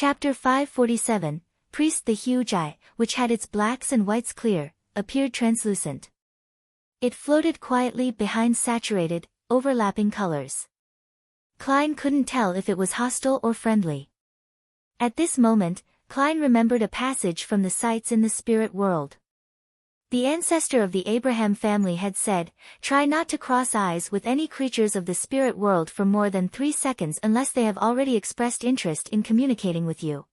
Chapter 547, Priest. The huge eye, which had its blacks and whites clear, appeared translucent. It floated quietly behind saturated, overlapping colors. Klein couldn't tell if it was hostile or friendly. At this moment, Klein remembered a passage from the sites in the spirit world. The ancestor of the Abraham family had said, "Try not to cross eyes with any creatures of the spirit world for more than 3 seconds unless they have already expressed interest in communicating with you.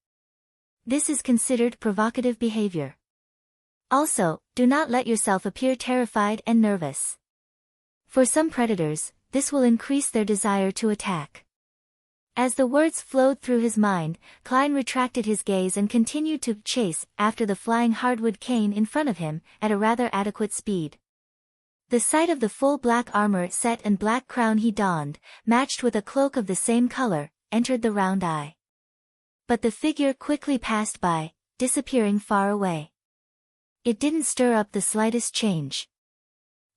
This is considered provocative behavior. Also, do not let yourself appear terrified and nervous. For some predators, this will increase their desire to attack." As the words flowed through his mind, Klein retracted his gaze and continued to chase after the flying hardwood cane in front of him, at a rather adequate speed. The sight of the full black armor set and black crown he donned, matched with a cloak of the same color, entered the round eye. But the figure quickly passed by, disappearing far away. It didn't stir up the slightest change.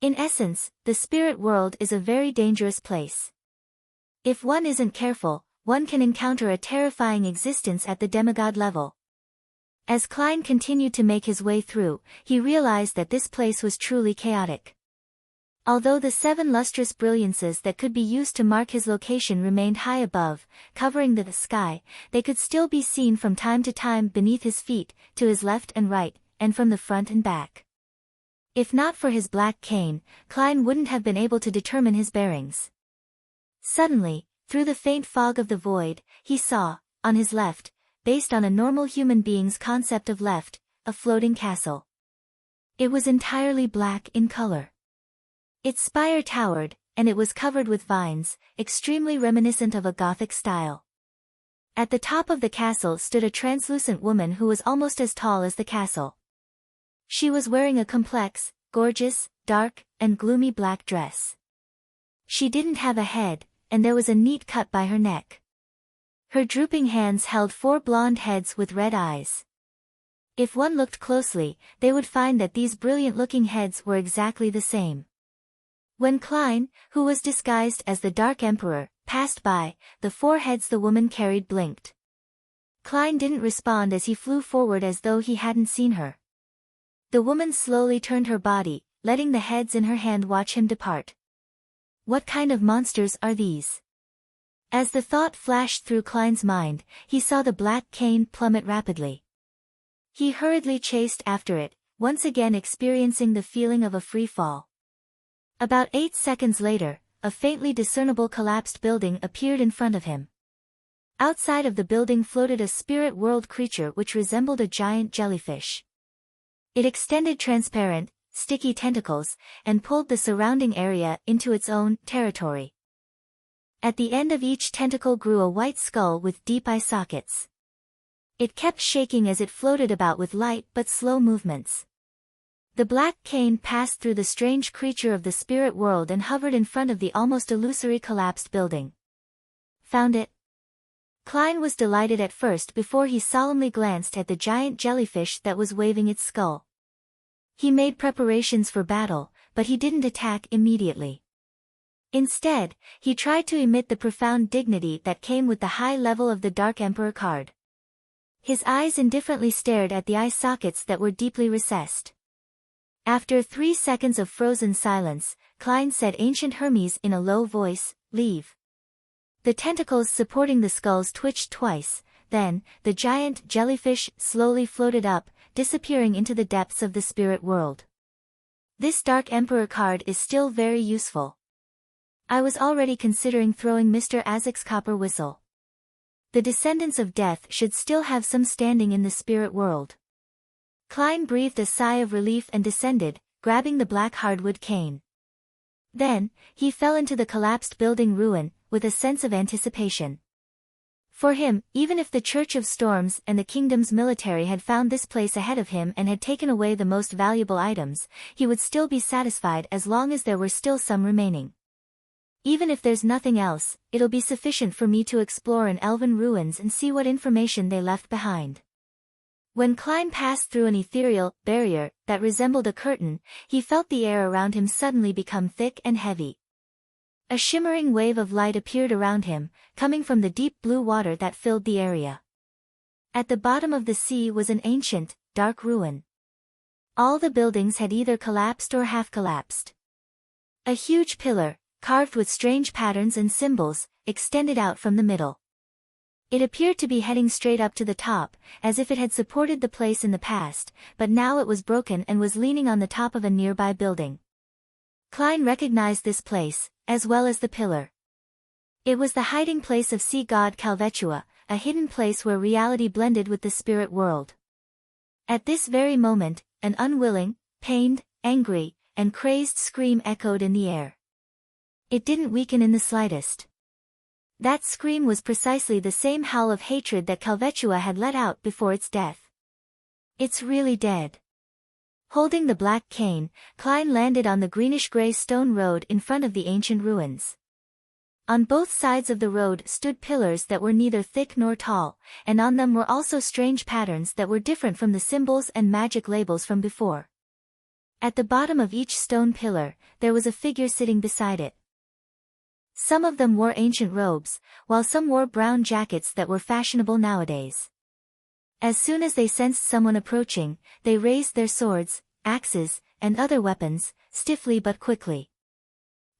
In essence, the spirit world is a very dangerous place. If one isn't careful, one can encounter a terrifying existence at the demigod level. As Klein continued to make his way through, he realized that this place was truly chaotic. Although the 7 lustrous brilliances that could be used to mark his location remained high above, covering the sky, they could still be seen from time to time beneath his feet, to his left and right, and from the front and back. If not for his black cane, Klein wouldn't have been able to determine his bearings. Suddenly, through the faint fog of the void, he saw, on his left, based on a normal human being's concept of left, a floating castle. It was entirely black in color. Its spire towered, and it was covered with vines, extremely reminiscent of a Gothic style. At the top of the castle stood a translucent woman who was almost as tall as the castle. She was wearing a complex, gorgeous, dark, and gloomy black dress. She didn't have a head, and there was a neat cut by her neck. Her drooping hands held 4 blonde heads with red eyes. If one looked closely, they would find that these brilliant-looking heads were exactly the same. When Klein, who was disguised as the Dark Emperor, passed by, the 4 heads the woman carried blinked. Klein didn't respond as he flew forward as though he hadn't seen her. The woman slowly turned her body, letting the heads in her hand watch him depart. What kind of monsters are these? As the thought flashed through Klein's mind, he saw the black cane plummet rapidly. He hurriedly chased after it, once again experiencing the feeling of a free fall. About 8 seconds later, a faintly discernible collapsed building appeared in front of him. Outside of the building floated a spirit world creature which resembled a giant jellyfish. It extended transparent, sticky tentacles, and pulled the surrounding area into its own territory. At the end of each tentacle grew a white skull with deep eye sockets. It kept shaking as it floated about with light but slow movements. The black cane passed through the strange creature of the spirit world and hovered in front of the almost illusory collapsed building. Found it? Klein was delighted at first before he solemnly glanced at the giant jellyfish that was waving its skull. He made preparations for battle, but he didn't attack immediately. Instead, he tried to emit the profound dignity that came with the high level of the Dark Emperor card. His eyes indifferently stared at the eye sockets that were deeply recessed. After 3 seconds of frozen silence, Klein said, "Ancient Hermes," in a low voice, "Leave." The tentacles supporting the skulls twitched twice, then, the giant jellyfish slowly floated up, disappearing into the depths of the spirit world. This Dark Emperor card is still very useful. I was already considering throwing Mr. Azek's copper whistle. The descendants of death should still have some standing in the spirit world. Klein breathed a sigh of relief and descended, grabbing the black hardwood cane. Then, he fell into the collapsed building ruin, with a sense of anticipation. For him, even if the Church of Storms and the kingdom's military had found this place ahead of him and had taken away the most valuable items, he would still be satisfied as long as there were still some remaining. Even if there's nothing else, it'll be sufficient for me to explore in elven ruins and see what information they left behind. When Klein passed through an ethereal barrier that resembled a curtain, he felt the air around him suddenly become thick and heavy. A shimmering wave of light appeared around him, coming from the deep blue water that filled the area. At the bottom of the sea was an ancient, dark ruin. All the buildings had either collapsed or half collapsed. A huge pillar, carved with strange patterns and symbols, extended out from the middle. It appeared to be heading straight up to the top, as if it had supported the place in the past, but now it was broken and was leaning on the top of a nearby building. Klein recognized this place, as well as the pillar. It was the hiding place of sea god Calvetua, a hidden place where reality blended with the spirit world. At this very moment, an unwilling, pained, angry, and crazed scream echoed in the air. It didn't weaken in the slightest. That scream was precisely the same howl of hatred that Calvetua had let out before its death. It's really dead. Holding the black cane, Klein landed on the greenish-gray stone road in front of the ancient ruins. On both sides of the road stood pillars that were neither thick nor tall, and on them were also strange patterns that were different from the symbols and magic labels from before. At the bottom of each stone pillar, there was a figure sitting beside it. Some of them wore ancient robes, while some wore brown jackets that were fashionable nowadays. As soon as they sensed someone approaching, they raised their swords, axes, and other weapons, stiffly but quickly.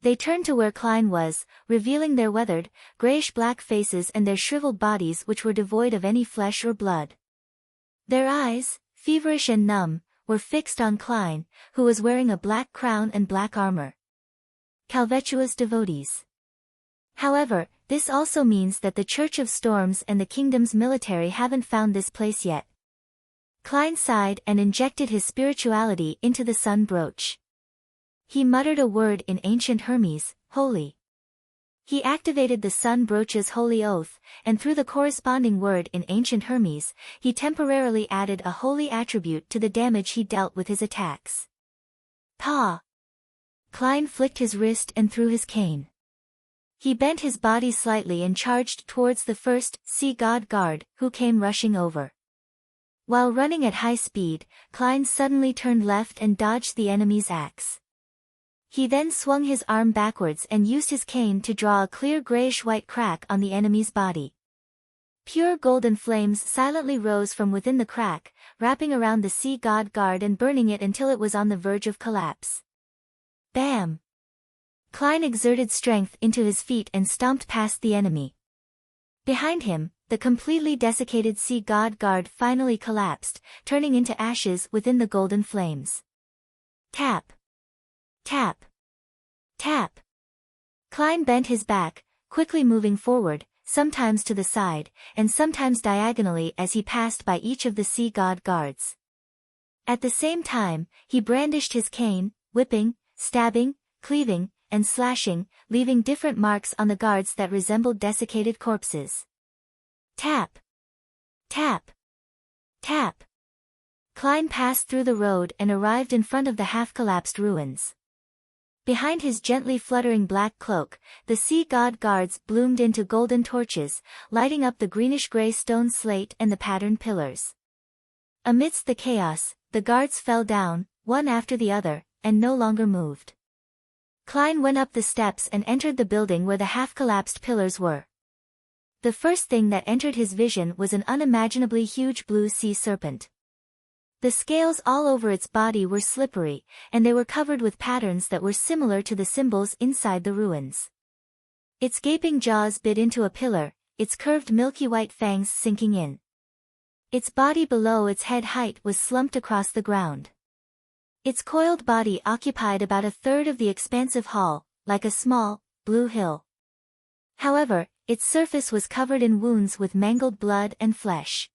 They turned to where Klein was, revealing their weathered, grayish-black faces and their shriveled bodies which were devoid of any flesh or blood. Their eyes, feverish and numb, were fixed on Klein, who was wearing a black crown and black armor. Calvetua's devotees. However, this also means that the Church of Storms and the kingdom's military haven't found this place yet. Klein sighed and injected his spirituality into the sun brooch. He muttered a word in ancient Hermes, holy. He activated the sun brooch's holy oath, and through the corresponding word in ancient Hermes, he temporarily added a holy attribute to the damage he dealt with his attacks. Pa! Klein flicked his wrist and threw his cane. He bent his body slightly and charged towards the first sea god guard, who came rushing over. While running at high speed, Klein suddenly turned left and dodged the enemy's axe. He then swung his arm backwards and used his cane to draw a clear grayish-white crack on the enemy's body. Pure golden flames silently rose from within the crack, wrapping around the sea god guard and burning it until it was on the verge of collapse. Bam! Klein exerted strength into his feet and stomped past the enemy. Behind him, the completely desiccated sea god guard finally collapsed, turning into ashes within the golden flames. Tap! Tap! Tap! Klein bent his back, quickly moving forward, sometimes to the side, and sometimes diagonally as he passed by each of the sea god guards. At the same time, he brandished his cane, whipping, stabbing, cleaving, and slashing, leaving different marks on the guards that resembled desiccated corpses. Tap! Tap! Tap! Klein passed through the road and arrived in front of the half-collapsed ruins. Behind his gently fluttering black cloak, the sea god guards bloomed into golden torches, lighting up the greenish-gray stone slate and the patterned pillars. Amidst the chaos, the guards fell down, one after the other, and no longer moved. Klein went up the steps and entered the building where the half-collapsed pillars were. The first thing that entered his vision was an unimaginably huge blue sea serpent. The scales all over its body were slippery, and they were covered with patterns that were similar to the symbols inside the ruins. Its gaping jaws bit into a pillar, its curved milky white fangs sinking in. Its body below its head height was slumped across the ground. Its coiled body occupied about a third of the expansive hall, like a small, blue hill. However, its surface was covered in wounds with mangled blood and flesh.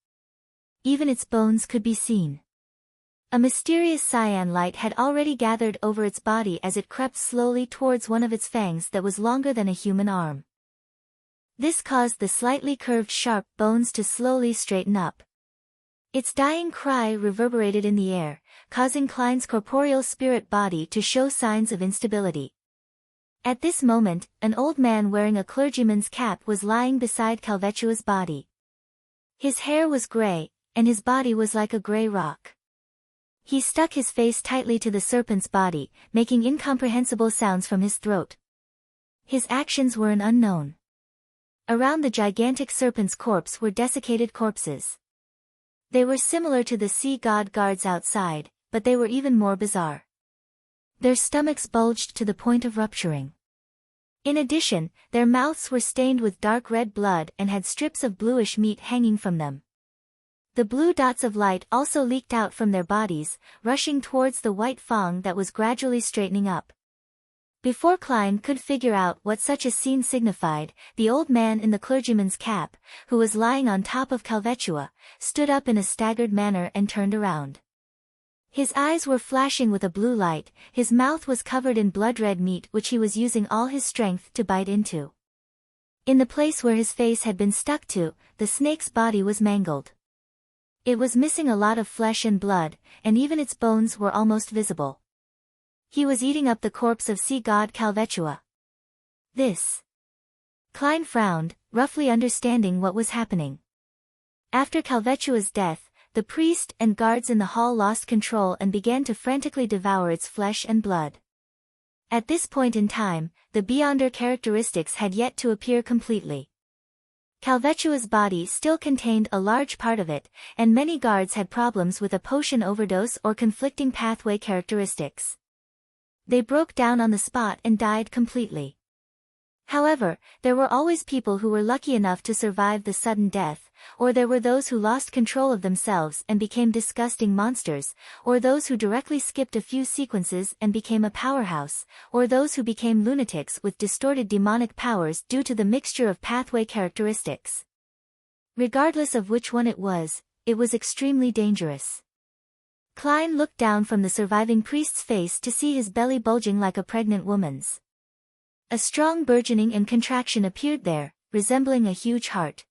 Even its bones could be seen. A mysterious cyan light had already gathered over its body as it crept slowly towards one of its fangs that was longer than a human arm. This caused the slightly curved sharp bones to slowly straighten up. Its dying cry reverberated in the air, causing Klein's corporeal spirit body to show signs of instability. At this moment, an old man wearing a clergyman's cap was lying beside Calvetua's body. His hair was gray, and his body was like a gray rock. He stuck his face tightly to the serpent's body, making incomprehensible sounds from his throat. His actions were an unknown. Around the gigantic serpent's corpse were desiccated corpses. They were similar to the sea god guards outside, but they were even more bizarre. Their stomachs bulged to the point of rupturing. In addition, their mouths were stained with dark red blood and had strips of bluish meat hanging from them. The blue dots of light also leaked out from their bodies, rushing towards the white fang that was gradually straightening up. Before Klein could figure out what such a scene signified, the old man in the clergyman's cap, who was lying on top of Calvetua, stood up in a staggered manner and turned around. His eyes were flashing with a blue light, his mouth was covered in blood-red meat which he was using all his strength to bite into. In the place where his face had been stuck to, the snake's body was mangled. It was missing a lot of flesh and blood, and even its bones were almost visible. He was eating up the corpse of sea god Calvetua. This. Klein frowned, roughly understanding what was happening. After Calvetua's death, the priest and guards in the hall lost control and began to frantically devour its flesh and blood. At this point in time, the Beyonder characteristics had yet to appear completely. Calvetua's body still contained a large part of it, and many guards had problems with a potion overdose or conflicting pathway characteristics. They broke down on the spot and died completely. However, there were always people who were lucky enough to survive the sudden death, or there were those who lost control of themselves and became disgusting monsters, or those who directly skipped a few sequences and became a powerhouse, or those who became lunatics with distorted demonic powers due to the mixture of pathway characteristics. Regardless of which one it was extremely dangerous. Klein looked down from the surviving priest's face to see his belly bulging like a pregnant woman's. A strong burgeoning and contraction appeared there, resembling a huge heart.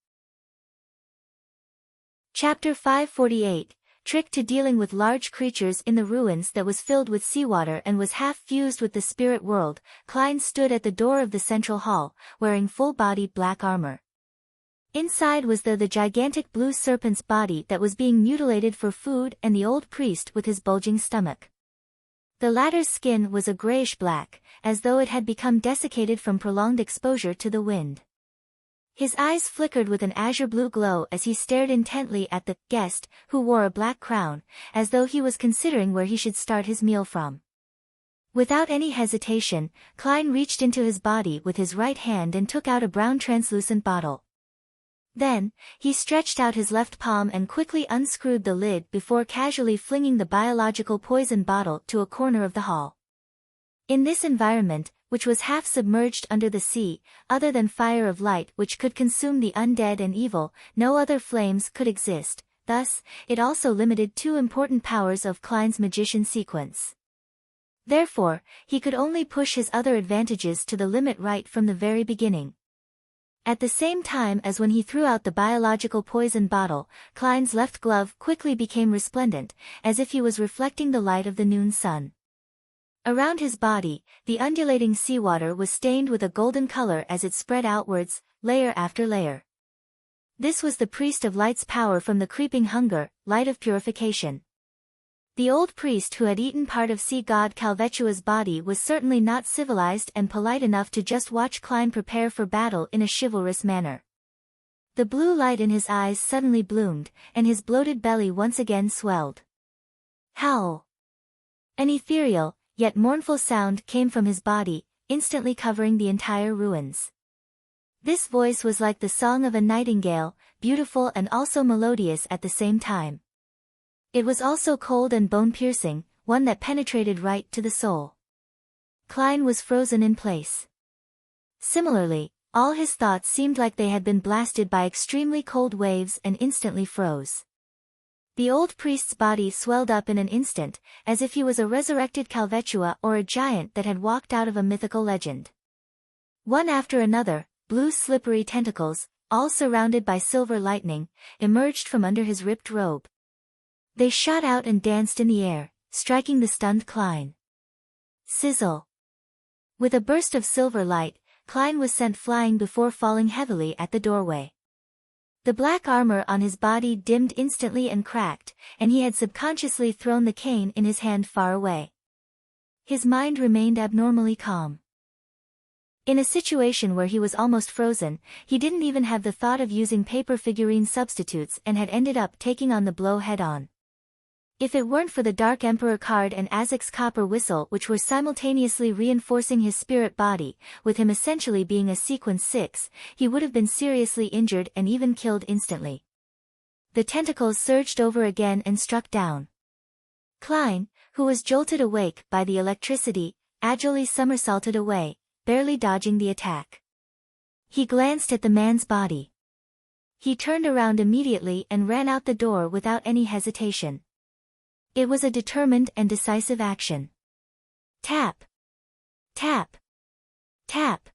Chapter 548, Trick to Dealing with Large Creatures in the Ruins that was filled with seawater and was half fused with the spirit world. Klein stood at the door of the central hall, wearing full-body black armor. Inside was the gigantic blue serpent's body that was being mutilated for food and the old priest with his bulging stomach. The latter's skin was a grayish-black, as though it had become desiccated from prolonged exposure to the wind. His eyes flickered with an azure-blue glow as he stared intently at the guest, who wore a black crown, as though he was considering where he should start his meal from. Without any hesitation, Klein reached into his body with his right hand and took out a brown translucent bottle. Then, he stretched out his left palm and quickly unscrewed the lid before casually flinging the biological poison bottle to a corner of the hall. In this environment, which was half submerged under the sea, other than fire of light which could consume the undead and evil, no other flames could exist, thus, it also limited two important powers of Klein's magician sequence. Therefore, he could only push his other advantages to the limit right from the very beginning. At the same time as when he threw out the biological poison bottle, Klein's left glove quickly became resplendent, as if he was reflecting the light of the noon sun. Around his body, the undulating seawater was stained with a golden color as it spread outwards, layer after layer. This was the priest of light's power from the creeping hunger, light of purification. The old priest who had eaten part of sea god Calvetua's body was certainly not civilized and polite enough to just watch Klein prepare for battle in a chivalrous manner. The blue light in his eyes suddenly bloomed, and his bloated belly once again swelled. Howl! An ethereal, yet mournful sound came from his body, instantly covering the entire ruins. This voice was like the song of a nightingale, beautiful and also melodious at the same time. It was also cold and bone-piercing, one that penetrated right to the soul. Klein was frozen in place. Similarly, all his thoughts seemed like they had been blasted by extremely cold waves and instantly froze. The old priest's body swelled up in an instant, as if he was a resurrected Calvetua or a giant that had walked out of a mythical legend. One after another, blue slippery tentacles, all surrounded by silver lightning, emerged from under his ripped robe. They shot out and danced in the air, striking the stunned Klein. Sizzle! With a burst of silver light, Klein was sent flying before falling heavily at the doorway. The black armor on his body dimmed instantly and cracked, and he had subconsciously thrown the cane in his hand far away. His mind remained abnormally calm. In a situation where he was almost frozen, he didn't even have the thought of using paper figurine substitutes and had ended up taking on the blow head-on. If it weren't for the Dark Emperor card and Azek's copper whistle which were simultaneously reinforcing his spirit body, with him essentially being a sequence 6, he would have been seriously injured and even killed instantly. The tentacles surged over again and struck down. Klein, who was jolted awake by the electricity, agilely somersaulted away, barely dodging the attack. He glanced at the man's body. He turned around immediately and ran out the door without any hesitation. It was a determined and decisive action. Tap! Tap! Tap!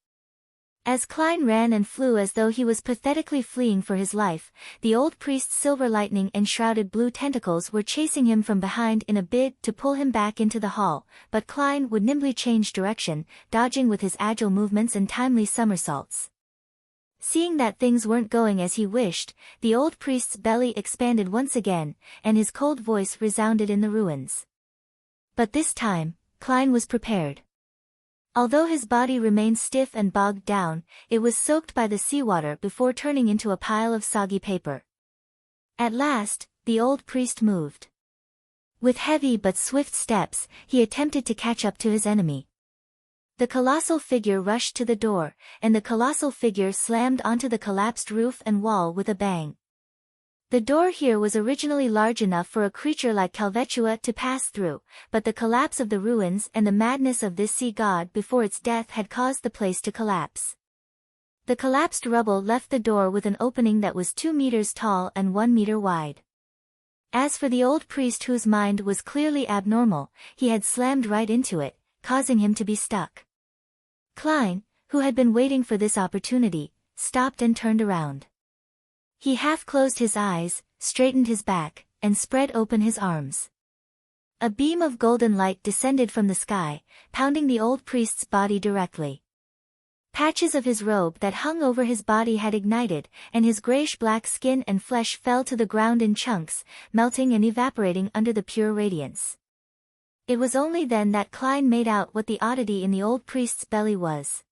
As Klein ran and flew as though he was pathetically fleeing for his life, the old priest's silver lightning-enshrouded blue tentacles were chasing him from behind in a bid to pull him back into the hall, but Klein would nimbly change direction, dodging with his agile movements and timely somersaults. Seeing that things weren't going as he wished, the old priest's belly expanded once again, and his cold voice resounded in the ruins. But this time, Klein was prepared. Although his body remained stiff and bogged down, it was soaked by the seawater before turning into a pile of soggy paper. At last, the old priest moved. With heavy but swift steps, he attempted to catch up to his enemy. The colossal figure rushed to the door, and the colossal figure slammed onto the collapsed roof and wall with a bang. The door here was originally large enough for a creature like Calvetua to pass through, but the collapse of the ruins and the madness of this sea god before its death had caused the place to collapse. The collapsed rubble left the door with an opening that was 2 meters tall and 1 meter wide. As for the old priest whose mind was clearly abnormal, he had slammed right into it, causing him to be stuck. Klein, who had been waiting for this opportunity, stopped and turned around. He half closed his eyes, straightened his back, and spread open his arms. A beam of golden light descended from the sky, pounding the old priest's body directly. Patches of his robe that hung over his body had ignited, and his grayish-black skin and flesh fell to the ground in chunks, melting and evaporating under the pure radiance. It was only then that Klein made out what the oddity in the old priest's belly was.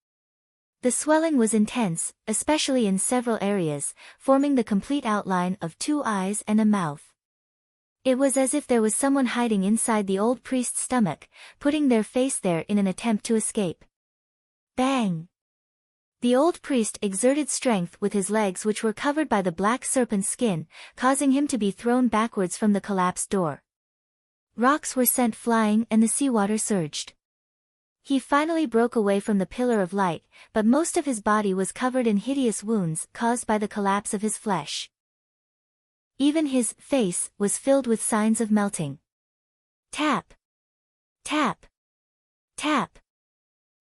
The swelling was intense, especially in several areas, forming the complete outline of 2 eyes and a mouth. It was as if there was someone hiding inside the old priest's stomach, putting their face there in an attempt to escape. Bang! The old priest exerted strength with his legs which were covered by the black serpent skin, causing him to be thrown backwards from the collapsed door. Rocks were sent flying and the seawater surged. He finally broke away from the pillar of light, but most of his body was covered in hideous wounds caused by the collapse of his flesh. Even his face was filled with signs of melting. Tap! Tap! Tap!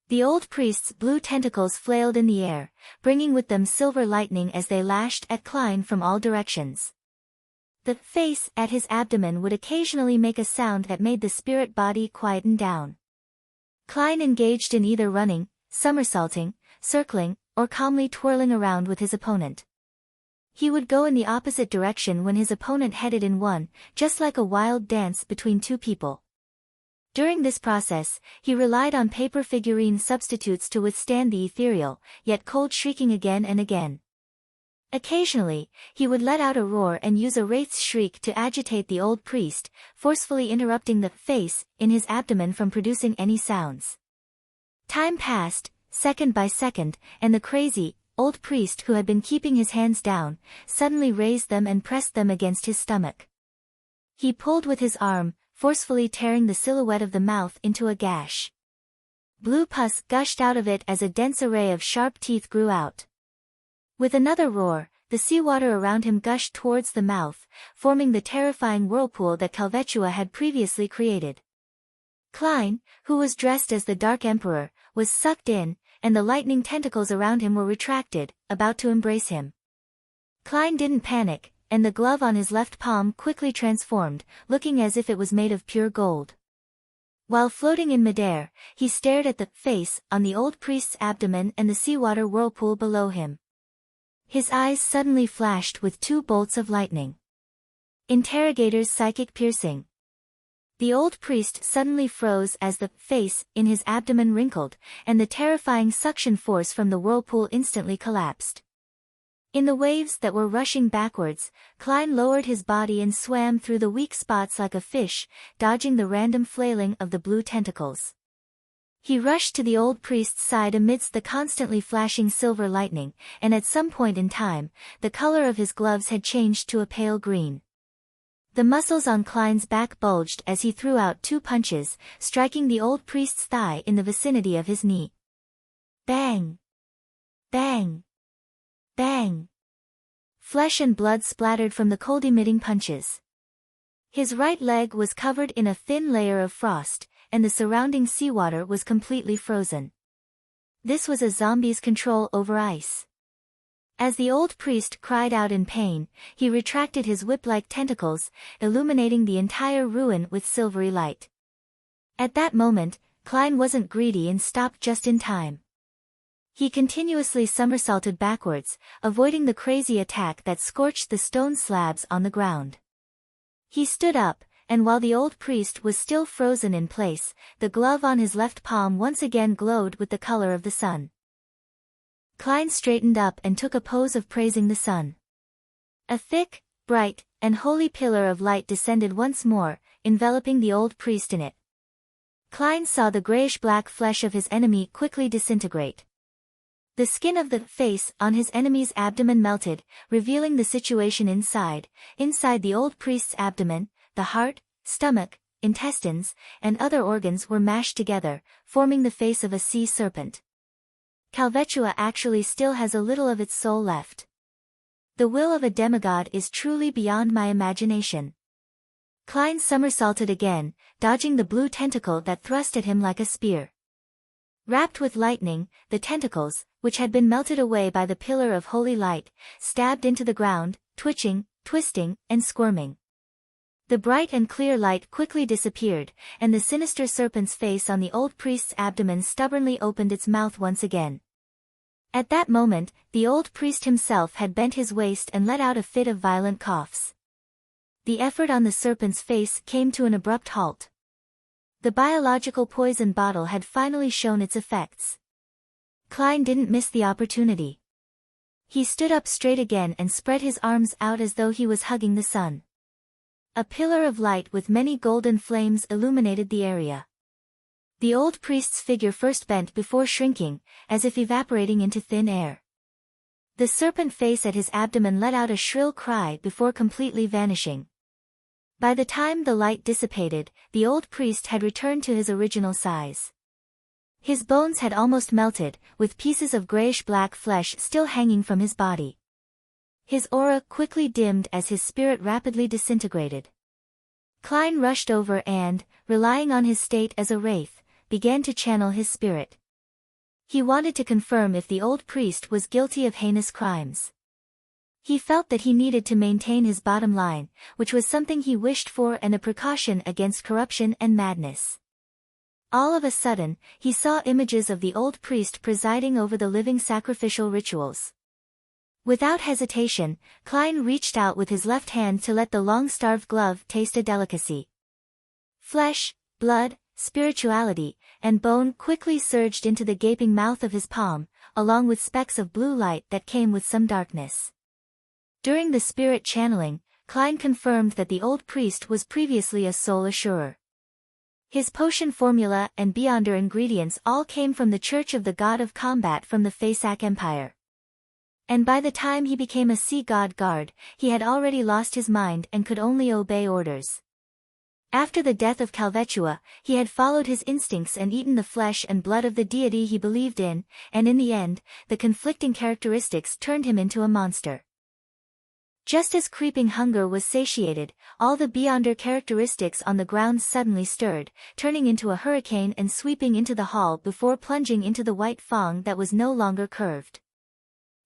The old priest's blue tentacles flailed in the air, bringing with them silver lightning as they lashed at Klein from all directions. The face at his abdomen would occasionally make a sound that made the spirit body quieten down. Klein engaged in either running, somersaulting, circling, or calmly twirling around with his opponent. He would go in the opposite direction when his opponent headed in one, just like a wild dance between 2 people. During this process, he relied on paper figurine substitutes to withstand the ethereal, yet cold shrieking again and again. Occasionally, he would let out a roar and use a wraith's shriek to agitate the old priest, forcefully interrupting the face in his abdomen from producing any sounds. Time passed, second by second, and the crazy, old priest who had been keeping his hands down, suddenly raised them and pressed them against his stomach. He pulled with his arm, forcefully tearing the silhouette of the mouth into a gash. Blue pus gushed out of it as a dense array of sharp teeth grew out. With another roar, the seawater around him gushed towards the mouth, forming the terrifying whirlpool that Calvetua had previously created. Klein, who was dressed as the Dark Emperor, was sucked in, and the lightning tentacles around him were retracted, about to embrace him. Klein didn't panic, and the glove on his left palm quickly transformed, looking as if it was made of pure gold. While floating in midair, he stared at the face on the old priest's abdomen and the seawater whirlpool below him. His eyes suddenly flashed with 2 bolts of lightning. Interrogator's psychic piercing. The old priest suddenly froze as the face in his abdomen wrinkled, and the terrifying suction force from the whirlpool instantly collapsed. In the waves that were rushing backwards, Klein lowered his body and swam through the weak spots like a fish, dodging the random flailing of the blue tentacles. He rushed to the old priest's side amidst the constantly flashing silver lightning, and at some point in time, the color of his gloves had changed to a pale green. The muscles on Klein's back bulged as he threw out 2 punches, striking the old priest's thigh in the vicinity of his knee. Bang! Bang! Bang! Flesh and blood splattered from the cold-emitting punches. His right leg was covered in a thin layer of frost, and the surrounding seawater was completely frozen. This was a zombie's control over ice. As the old priest cried out in pain, he retracted his whip-like tentacles, illuminating the entire ruin with silvery light. At that moment, Klein wasn't greedy and stopped just in time. He continuously somersaulted backwards, avoiding the crazy attack that scorched the stone slabs on the ground. He stood up, and while the old priest was still frozen in place, the glove on his left palm once again glowed with the color of the sun. Klein straightened up and took a pose of praising the sun. A thick, bright, and holy pillar of light descended once more, enveloping the old priest in it. Klein saw the grayish-black flesh of his enemy quickly disintegrate. The skin of the face on his enemy's abdomen melted, revealing the situation inside. Inside the old priest's abdomen, the heart, stomach, intestines, and other organs were mashed together, forming the face of a sea serpent. Calvetua actually still has a little of its soul left. The will of a demigod is truly beyond my imagination. Klein somersaulted again, dodging the blue tentacle that thrust at him like a spear. Wrapped with lightning, the tentacles, which had been melted away by the pillar of holy light, stabbed into the ground, twitching, twisting, and squirming. The bright and clear light quickly disappeared, and the sinister serpent's face on the old priest's abdomen stubbornly opened its mouth once again. At that moment, the old priest himself had bent his waist and let out a fit of violent coughs. The effort on the serpent's face came to an abrupt halt. The biological poison bottle had finally shown its effects. Klein didn't miss the opportunity. He stood up straight again and spread his arms out as though he was hugging the sun. A pillar of light with many golden flames illuminated the area. The old priest's figure first bent before shrinking, as if evaporating into thin air. The serpent face at his abdomen let out a shrill cry before completely vanishing. By the time the light dissipated, the old priest had returned to his original size. His bones had almost melted, with pieces of grayish-black flesh still hanging from his body. His aura quickly dimmed as his spirit rapidly disintegrated. Klein rushed over and, relying on his state as a wraith, began to channel his spirit. He wanted to confirm if the old priest was guilty of heinous crimes. He felt that he needed to maintain his bottom line, which was something he wished for and a precaution against corruption and madness. All of a sudden, he saw images of the old priest presiding over the living sacrificial rituals. Without hesitation, Klein reached out with his left hand to let the long-starved glove taste a delicacy. Flesh, blood, spirituality, and bone quickly surged into the gaping mouth of his palm, along with specks of blue light that came with some darkness. During the spirit channeling, Klein confirmed that the old priest was previously a soul assurer. His potion formula and Beyonder ingredients all came from the Church of the God of Combat from the Fasak Empire. And by the time he became a sea god guard, he had already lost his mind and could only obey orders. After the death of Calvetua, he had followed his instincts and eaten the flesh and blood of the deity he believed in, and in the end, the conflicting characteristics turned him into a monster. Just as creeping hunger was satiated, all the Beyonder characteristics on the ground suddenly stirred, turning into a hurricane and sweeping into the hall before plunging into the white fong that was no longer curved.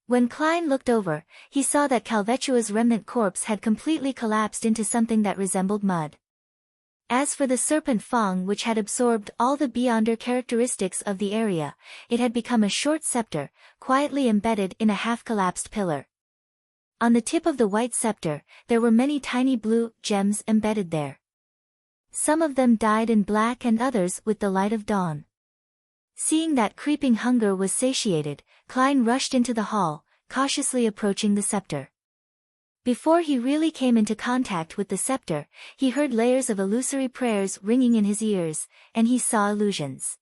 When Klein looked over, he saw that Calvetua's remnant corpse had completely collapsed into something that resembled mud. As for the serpent fong which had absorbed all the Beyonder characteristics of the area, it had become a short scepter, quietly embedded in a half-collapsed pillar. On the tip of the white scepter, there were many tiny blue gems embedded there. Some of them died in black and others with the light of dawn. Seeing that creeping hunger was satiated, Klein rushed into the hall, cautiously approaching the scepter. Before he really came into contact with the scepter, he heard layers of illusory prayers ringing in his ears, and he saw illusions.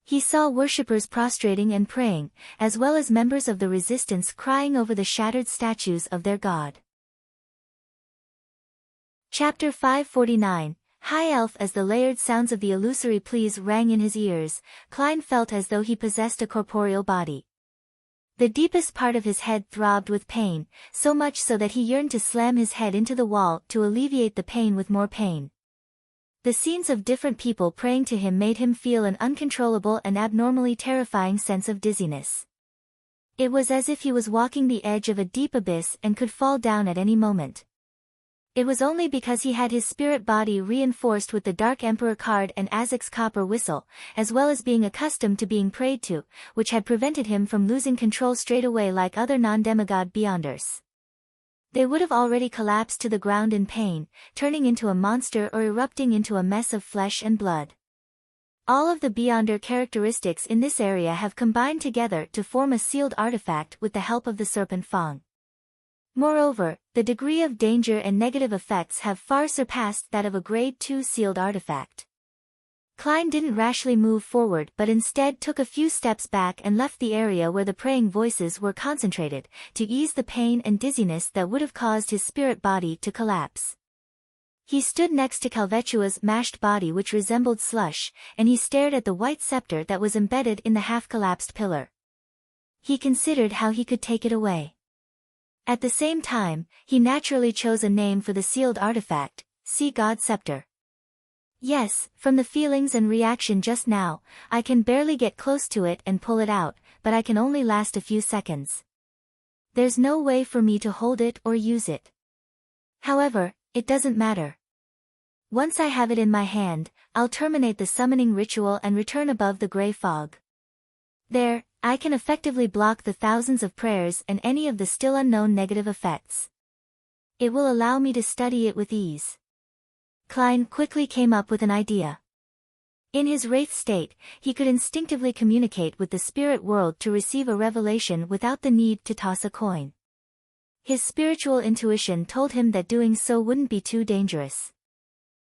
He saw worshippers prostrating and praying, as well as members of the resistance crying over the shattered statues of their god. Chapter 549, High Elf. As the layered sounds of the illusory pleas rang in his ears, Klein felt as though he possessed a corporeal body. The deepest part of his head throbbed with pain, so much so that he yearned to slam his head into the wall to alleviate the pain with more pain. The scenes of different people praying to him made him feel an uncontrollable and abnormally terrifying sense of dizziness. It was as if he was walking the edge of a deep abyss and could fall down at any moment. It was only because he had his spirit body reinforced with the Dark Emperor card and Azek's copper whistle, as well as being accustomed to being prayed to, which had prevented him from losing control straight away like other non-demigod beyonders. They would have already collapsed to the ground in pain, turning into a monster or erupting into a mess of flesh and blood. All of the Beyonder characteristics in this area have combined together to form a sealed artifact with the help of the Serpent Fang. Moreover, the degree of danger and negative effects have far surpassed that of a Grade 2 sealed artifact. Klein didn't rashly move forward but instead took a few steps back and left the area where the praying voices were concentrated, to ease the pain and dizziness that would have caused his spirit body to collapse. He stood next to Calvetua's mashed body, which resembled slush, and he stared at the white scepter that was embedded in the half-collapsed pillar. He considered how he could take it away. At the same time, he naturally chose a name for the sealed artifact, Sea God Scepter. Yes, from the feelings and reaction just now, I can barely get close to it and pull it out, but I can only last a few seconds. There's no way for me to hold it or use it. However, it doesn't matter. Once I have it in my hand, I'll terminate the summoning ritual and return above the gray fog. There, I can effectively block the thousands of prayers and any of the still unknown negative effects. It will allow me to study it with ease. Klein quickly came up with an idea. In his wraith state, he could instinctively communicate with the spirit world to receive a revelation without the need to toss a coin. His spiritual intuition told him that doing so wouldn't be too dangerous.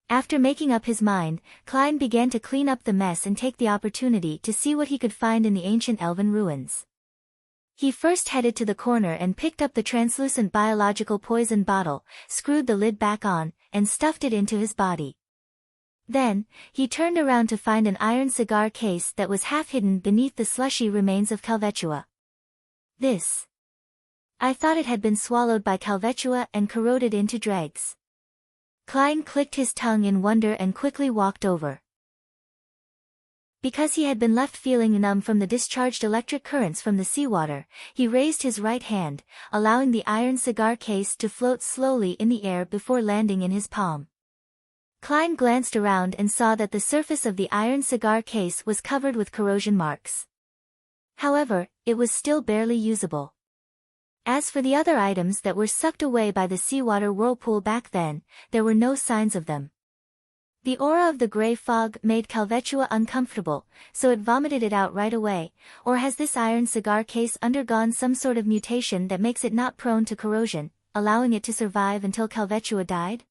After making up his mind, Klein began to clean up the mess and take the opportunity to see what he could find in the ancient elven ruins. He first headed to the corner and picked up the translucent biological poison bottle, screwed the lid back on, and stuffed it into his body. Then, he turned around to find an iron cigar case that was half hidden beneath the slushy remains of Calvetua. This. I thought it had been swallowed by Calvetua and corroded into dregs. Klein clicked his tongue in wonder and quickly walked over. Because he had been left feeling numb from the discharged electric currents from the seawater, he raised his right hand, allowing the iron cigar case to float slowly in the air before landing in his palm. Klein glanced around and saw that the surface of the iron cigar case was covered with corrosion marks. However, it was still barely usable. As for the other items that were sucked away by the seawater whirlpool back then, there were no signs of them. The aura of the gray fog made Calvetua uncomfortable, so it vomited it out right away. Or has this iron cigar case undergone some sort of mutation that makes it not prone to corrosion, allowing it to survive until Calvetua died?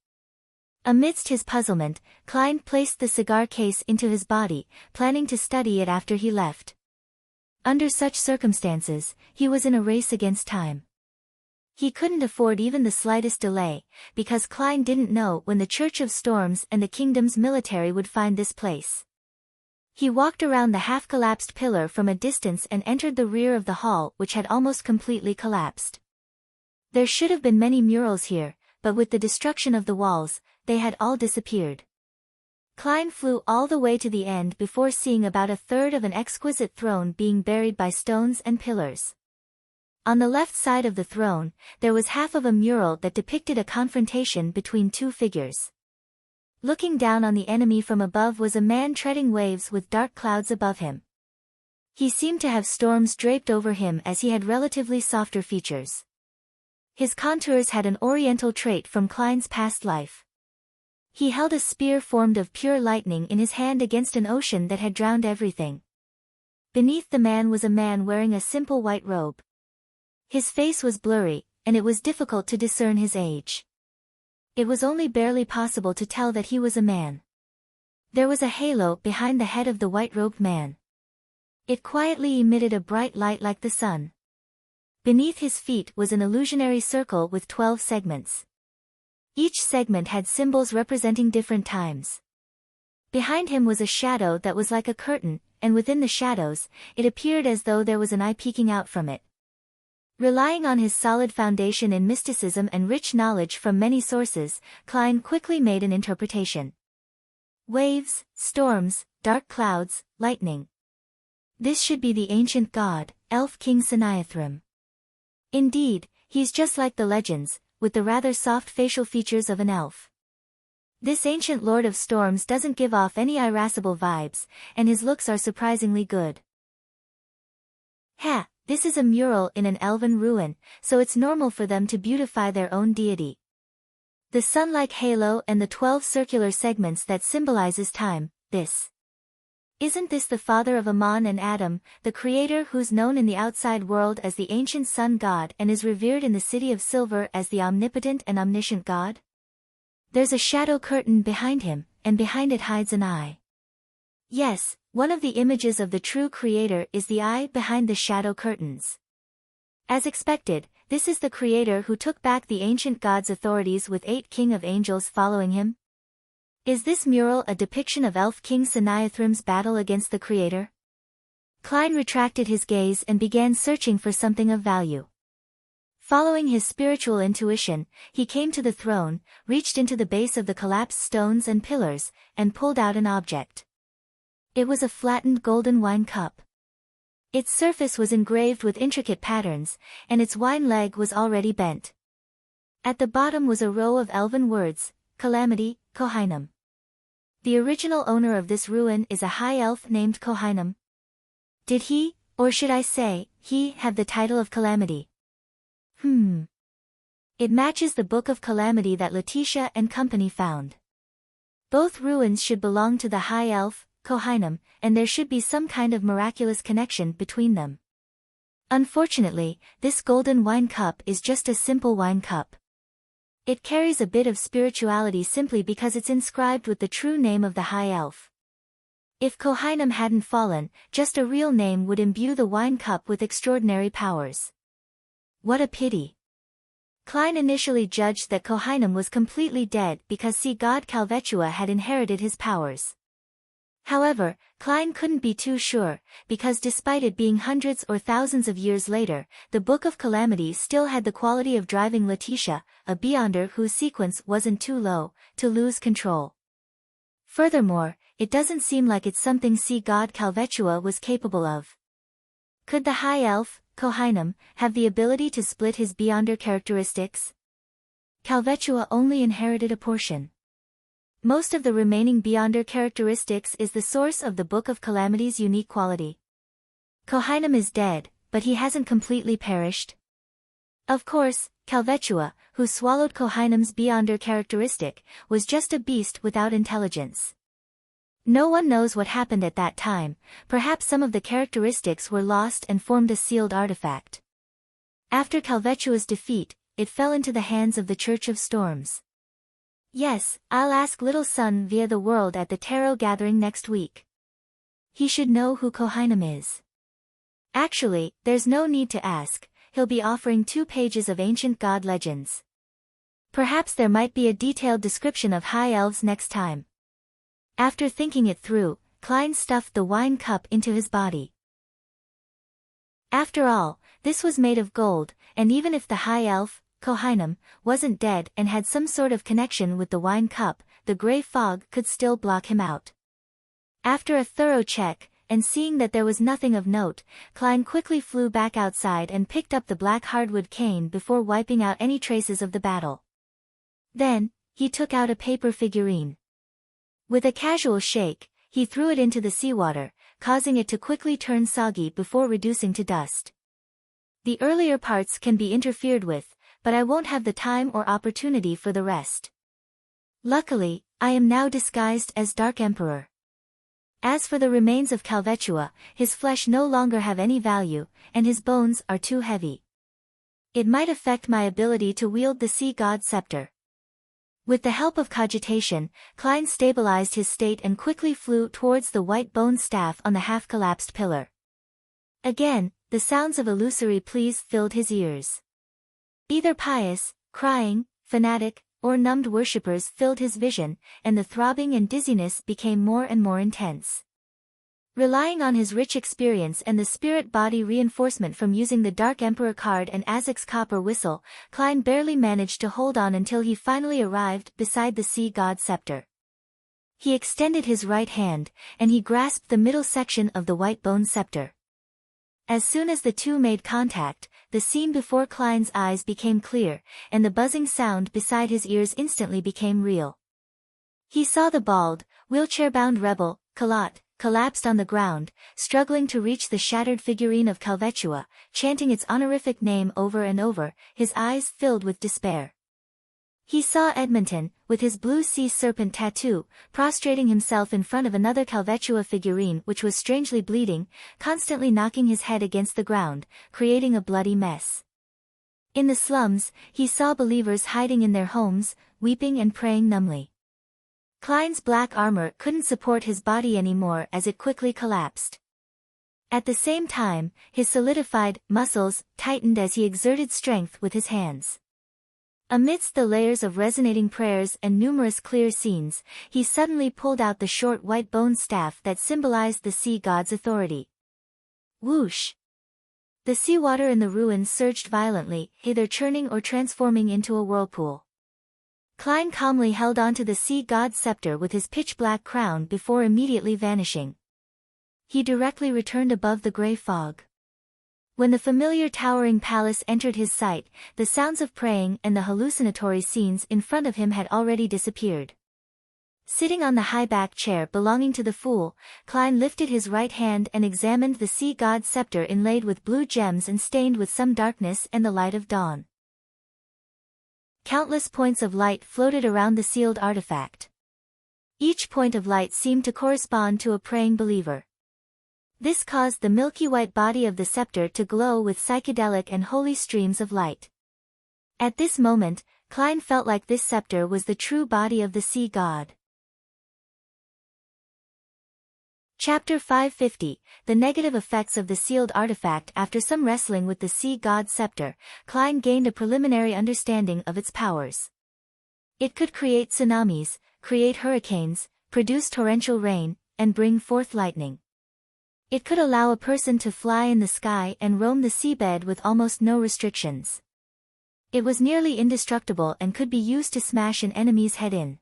Amidst his puzzlement, Klein placed the cigar case into his body, planning to study it after he left. Under such circumstances, he was in a race against time. He couldn't afford even the slightest delay, because Klein didn't know when the Church of Storms and the kingdom's military would find this place. He walked around the half-collapsed pillar from a distance and entered the rear of the hall, which had almost completely collapsed. There should have been many murals here, but with the destruction of the walls, they had all disappeared. Klein flew all the way to the end before seeing about a third of an exquisite throne being buried by stones and pillars. On the left side of the throne, there was half of a mural that depicted a confrontation between two figures. Looking down on the enemy from above was a man treading waves with dark clouds above him. He seemed to have storms draped over him as he had relatively softer features. His contours had an oriental trait from Klein's past life. He held a spear formed of pure lightning in his hand against an ocean that had drowned everything. Beneath the man was a man wearing a simple white robe. His face was blurry, and it was difficult to discern his age. It was only barely possible to tell that he was a man. There was a halo behind the head of the white-robed man. It quietly emitted a bright light like the sun. Beneath his feet was an illusionary circle with 12 segments. Each segment had symbols representing different times. Behind him was a shadow that was like a curtain, and within the shadows, it appeared as though there was an eye peeking out from it. Relying on his solid foundation in mysticism and rich knowledge from many sources, Klein quickly made an interpretation. Waves, storms, dark clouds, lightning. This should be the ancient god, elf king Sanaithrim. Indeed, he's just like the legends, with the rather soft facial features of an elf. This ancient lord of storms doesn't give off any irascible vibes, and his looks are surprisingly good. Ha, this is a mural in an elven ruin, so it's normal for them to beautify their own deity. The sun-like halo and the 12 circular segments that symbolizes time, Isn't this the father of Aman and Adam, the creator who's known in the outside world as the ancient sun god and is revered in the city of silver as the omnipotent and omniscient god? There's a shadow curtain behind him, and behind it hides an eye. Yes, one of the images of the true creator is the eye behind the shadow curtains. As expected, this is the creator who took back the ancient god's authorities with 8 king of angels following him. Is this mural a depiction of elf king Sanaithrim's battle against the creator? Klein retracted his gaze and began searching for something of value. Following his spiritual intuition, he came to the throne, reached into the base of the collapsed stones and pillars, and pulled out an object. It was a flattened golden wine cup. Its surface was engraved with intricate patterns, and its wine leg was already bent. At the bottom was a row of elven words, Calamity, Kohainam. The original owner of this ruin is a high elf named Kohainam. Did he, or should I say, he, have the title of Calamity? It matches the Book of Calamity that Letitia and company found. Both ruins should belong to the high elf, Kohainam, and there should be some kind of miraculous connection between them. Unfortunately, this golden wine cup is just a simple wine cup. It carries a bit of spirituality simply because it's inscribed with the true name of the high elf. If Kohainam hadn't fallen, just a real name would imbue the wine cup with extraordinary powers. What a pity. Klein initially judged that Kohainam was completely dead because sea god Calvetua had inherited his powers. However, Klein couldn't be too sure, because despite it being hundreds or thousands of years later, the Book of Calamity still had the quality of driving Letitia, a beyonder whose sequence wasn't too low, to lose control. Furthermore, it doesn't seem like it's something sea god Calvetua was capable of. Could the high elf, Kohainam, have the ability to split his beyonder characteristics? Calvetua only inherited a portion. Most of the remaining beyonder characteristics is the source of the Book of Calamity's unique quality. Kohainam is dead, but he hasn't completely perished. Of course, Calvetua, who swallowed Kohainam's beyonder characteristic, was just a beast without intelligence. No one knows what happened at that time, perhaps some of the characteristics were lost and formed a sealed artifact. After Calvetua's defeat, it fell into the hands of the Church of Storms. Yes, I'll ask Little Sun via the world at the tarot gathering next week. He should know who Kohainam is. Actually, there's no need to ask, he'll be offering 2 pages of ancient god legends. Perhaps there might be a detailed description of high elves next time. After thinking it through, Klein stuffed the wine cup into his body. After all, this was made of gold, and even if the high elf, Kohainam, wasn't dead and had some sort of connection with the wine cup, the gray fog could still block him out. After a thorough check, and seeing that there was nothing of note, Klein quickly flew back outside and picked up the black hardwood cane before wiping out any traces of the battle. Then, he took out a paper figurine. With a casual shake, he threw it into the seawater, causing it to quickly turn soggy before reducing to dust. The earlier parts can be interfered with, but I won't have the time or opportunity for the rest. Luckily, I am now disguised as Dark Emperor. As for the remains of Calvetua, his flesh no longer have any value, and his bones are too heavy. It might affect my ability to wield the sea god scepter. With the help of cogitation, Klein stabilized his state and quickly flew towards the white bone staff on the half-collapsed pillar. Again, the sounds of illusory pleas filled his ears. Either pious, crying, fanatic, or numbed worshippers filled his vision, and the throbbing and dizziness became more and more intense. Relying on his rich experience and the spirit-body reinforcement from using the Dark Emperor card and Azek's copper whistle, Klein barely managed to hold on until he finally arrived beside the sea god scepter. He extended his right hand, and he grasped the middle section of the white bone scepter. As soon as the two made contact, the scene before Klein's eyes became clear, and the buzzing sound beside his ears instantly became real. He saw the bald, wheelchair-bound rebel, Kalat, collapsed on the ground, struggling to reach the shattered figurine of Calvetua, chanting its honorific name over and over, his eyes filled with despair. He saw Edmonton, with his blue sea serpent tattoo, prostrating himself in front of another Calvetua figurine which was strangely bleeding, constantly knocking his head against the ground, creating a bloody mess. In the slums, he saw believers hiding in their homes, weeping and praying numbly. Klein's black armor couldn't support his body anymore as it quickly collapsed. At the same time, his solidified muscles tightened as he exerted strength with his hands. Amidst the layers of resonating prayers and numerous clear scenes, he suddenly pulled out the short white bone staff that symbolized the sea god's authority. Whoosh! The seawater in the ruins surged violently, either churning or transforming into a whirlpool. Klein calmly held onto the sea god's scepter with his pitch-black crown before immediately vanishing. He directly returned above the gray fog. When the familiar towering palace entered his sight, the sounds of praying and the hallucinatory scenes in front of him had already disappeared. Sitting on the high-back chair belonging to the fool, Klein lifted his right hand and examined the sea god's scepter inlaid with blue gems and stained with some darkness and the light of dawn. Countless points of light floated around the sealed artifact. Each point of light seemed to correspond to a praying believer. This caused the milky white body of the scepter to glow with psychedelic and holy streams of light. At this moment, Klein felt like this scepter was the true body of the sea god. Chapter 550, The Negative Effects of the Sealed Artifact. After some wrestling with the sea god's scepter, Klein gained a preliminary understanding of its powers. It could create tsunamis, create hurricanes, produce torrential rain, and bring forth lightning. It could allow a person to fly in the sky and roam the seabed with almost no restrictions. It was nearly indestructible and could be used to smash an enemy's head in.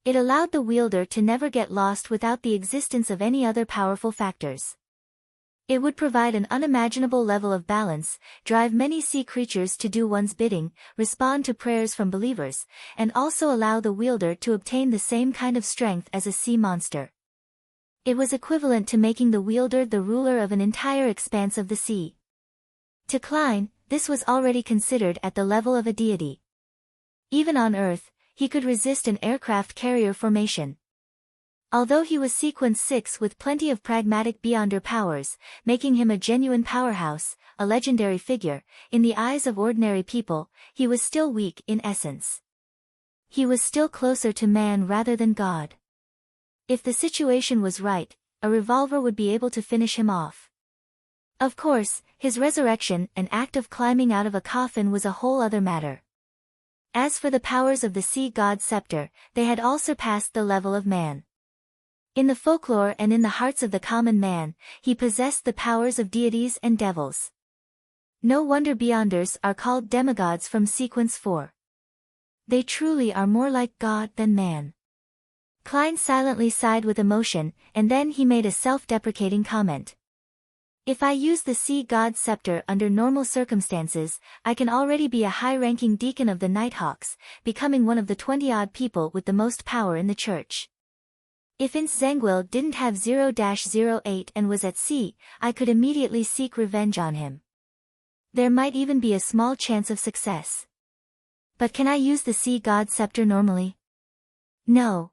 It allowed the wielder to never get lost without the existence of any other powerful factors. It would provide an unimaginable level of balance, drive many sea creatures to do one's bidding, respond to prayers from believers, and also allow the wielder to obtain the same kind of strength as a sea monster. It was equivalent to making the wielder the ruler of an entire expanse of the sea. To Klein, this was already considered at the level of a deity. Even on Earth, he could resist an aircraft carrier formation. Although he was sequence 6 with plenty of pragmatic beyonder powers, making him a genuine powerhouse, a legendary figure, in the eyes of ordinary people, he was still weak in essence. He was still closer to man rather than God. If the situation was right, a revolver would be able to finish him off. Of course, his resurrection, an act of climbing out of a coffin, was a whole other matter. As for the powers of the sea god's scepter, they had all surpassed the level of man. In the folklore and in the hearts of the common man, he possessed the powers of deities and devils. No wonder beyonders are called demigods from sequence 4. They truly are more like God than man. Klein silently sighed with emotion, and then he made a self-deprecating comment. If I use the sea god's scepter under normal circumstances, I can already be a high-ranking deacon of the Nighthawks, becoming one of the 20-odd people with the most power in the church. If Ince Zangwill didn't have 0-08 and was at sea, I could immediately seek revenge on him. There might even be a small chance of success. But can I use the sea god's scepter normally? No.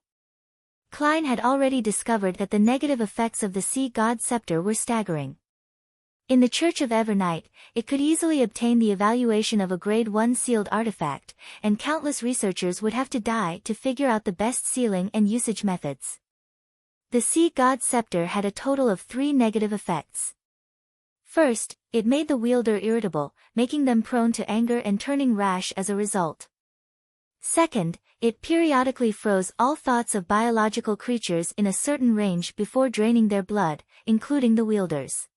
Klein had already discovered that the negative effects of the sea god's scepter were staggering. In the Church of Evernight, it could easily obtain the evaluation of a Grade 1 sealed artifact, and countless researchers would have to die to figure out the best sealing and usage methods. The sea god's scepter had a total of 3 negative effects. First, it made the wielder irritable, making them prone to anger and turning rash as a result. Second, it periodically froze all thoughts of biological creatures in a certain range before draining their blood, including the wielders.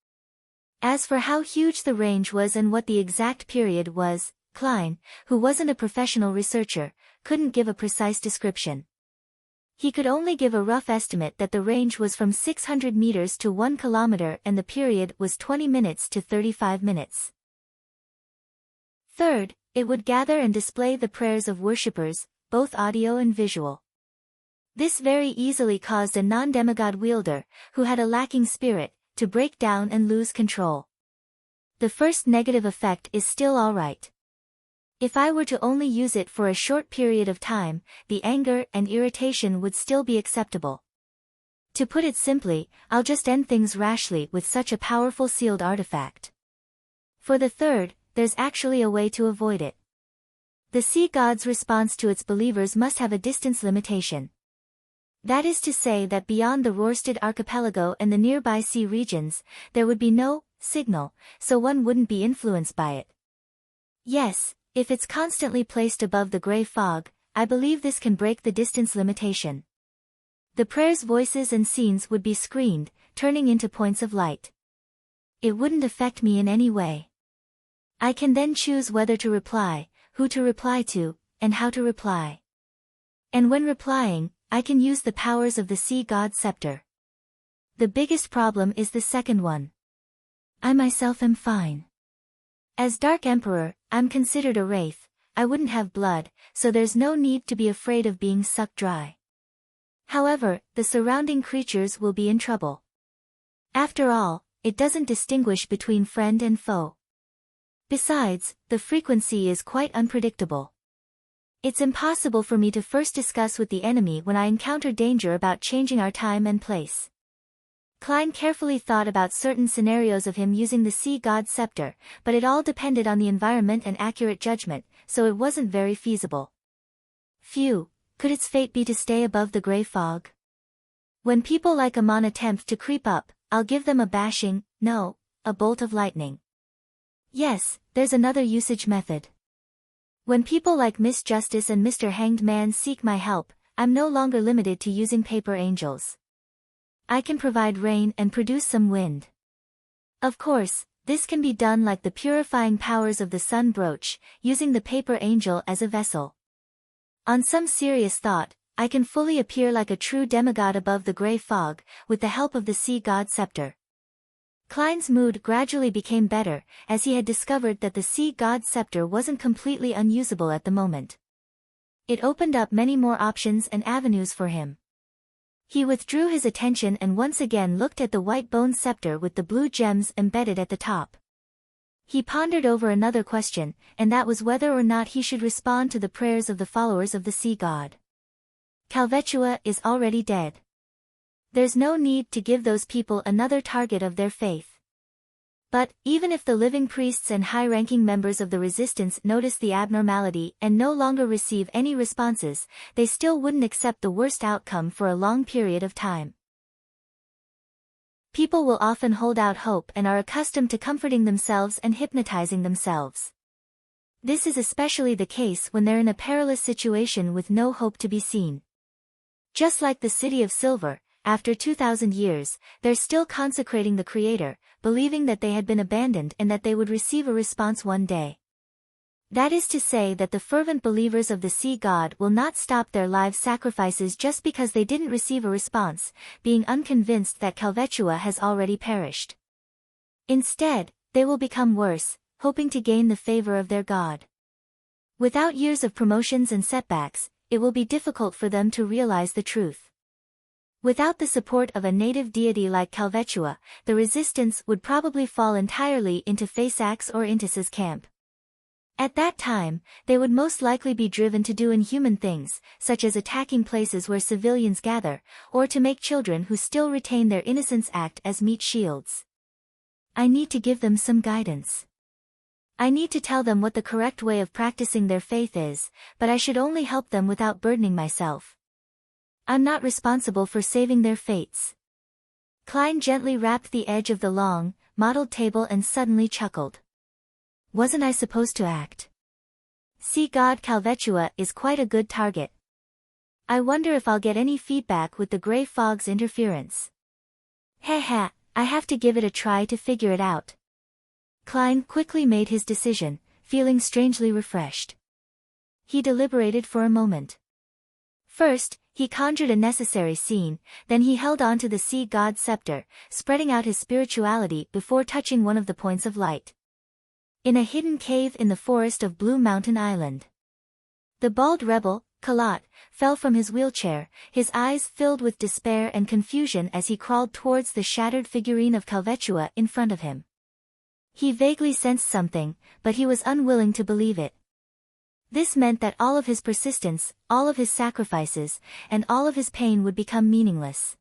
As for how huge the range was and what the exact period was, Klein, who wasn't a professional researcher, couldn't give a precise description. He could only give a rough estimate that the range was from 600 meters to 1 kilometer and the period was 20 minutes to 35 minutes. Third, it would gather and display the prayers of worshippers, both audio and visual. This very easily caused a non-demigod wielder, who had a lacking spirit, to break down and lose control. The first negative effect is still alright. If I were to only use it for a short period of time, the anger and irritation would still be acceptable. To put it simply, I'll just end things rashly with such a powerful sealed artifact. For the third, there's actually a way to avoid it. The sea god's response to its believers must have a distance limitation. That is to say that beyond the Rørsted archipelago and the nearby sea regions, there would be no signal, so one wouldn't be influenced by it. Yes, if it's constantly placed above the gray fog, I believe this can break the distance limitation. The prayers' voices and scenes would be screened, turning into points of light. It wouldn't affect me in any way. I can then choose whether to reply, who to reply to, and how to reply. And when replying, I can use the powers of the sea god's scepter. The biggest problem is the second one. I myself am fine. As Dark Emperor, I'm considered a wraith, I wouldn't have blood, so there's no need to be afraid of being sucked dry. However, the surrounding creatures will be in trouble. After all, it doesn't distinguish between friend and foe. Besides, the frequency is quite unpredictable. It's impossible for me to first discuss with the enemy when I encounter danger about changing our time and place. Klein carefully thought about certain scenarios of him using the sea god's scepter, but it all depended on the environment and accurate judgment, so it wasn't very feasible. Phew, could its fate be to stay above the gray fog? When people like Amon attempt to creep up, I'll give them a bashing, no, a bolt of lightning. Yes, there's another usage method. When people like Miss Justice and Mr. Hanged Man seek my help, I'm no longer limited to using paper angels. I can provide rain and produce some wind. Of course, this can be done like the purifying powers of the sun brooch, using the paper angel as a vessel. On some serious thought, I can fully appear like a true demigod above the gray fog, with the help of the sea god scepter. Klein's mood gradually became better, as he had discovered that the sea god's scepter wasn't completely unusable at the moment. It opened up many more options and avenues for him. He withdrew his attention and once again looked at the white bone scepter with the blue gems embedded at the top. He pondered over another question, and that was whether or not he should respond to the prayers of the followers of the sea god. Calvetua is already dead. There's no need to give those people another target of their faith. But, even if the living priests and high-ranking members of the resistance notice the abnormality and no longer receive any responses, they still wouldn't accept the worst outcome for a long period of time. People will often hold out hope and are accustomed to comforting themselves and hypnotizing themselves. This is especially the case when they're in a perilous situation with no hope to be seen. Just like the City of Silver, after 2,000 years, they're still consecrating the Creator, believing that they had been abandoned and that they would receive a response one day. That is to say that the fervent believers of the sea god will not stop their live sacrifices just because they didn't receive a response, being unconvinced that Calvetua has already perished. Instead, they will become worse, hoping to gain the favor of their god. Without years of promotions and setbacks, it will be difficult for them to realize the truth. Without the support of a native deity like Calvetua, the resistance would probably fall entirely into Faisak's or Intis's camp. At that time, they would most likely be driven to do inhuman things, such as attacking places where civilians gather, or to make children who still retain their innocence act as meat shields. I need to give them some guidance. I need to tell them what the correct way of practicing their faith is, but I should only help them without burdening myself. I'm not responsible for saving their fates. Klein gently rapped the edge of the long, mottled table and suddenly chuckled. Wasn't I supposed to act? Sea god Calvetua is quite a good target. I wonder if I'll get any feedback with the gray fog's interference. Heh, I have to give it a try to figure it out. Klein quickly made his decision, feeling strangely refreshed. He deliberated for a moment. First, he conjured a necessary scene, then he held on to the sea god's scepter, spreading out his spirituality before touching one of the points of light. In a hidden cave in the forest of Blue Mountain Island. The bald rebel, Kalat, fell from his wheelchair, his eyes filled with despair and confusion as he crawled towards the shattered figurine of Calvetua in front of him. He vaguely sensed something, but he was unwilling to believe it. This meant that all of his persistence, all of his sacrifices, and all of his pain would become meaningless.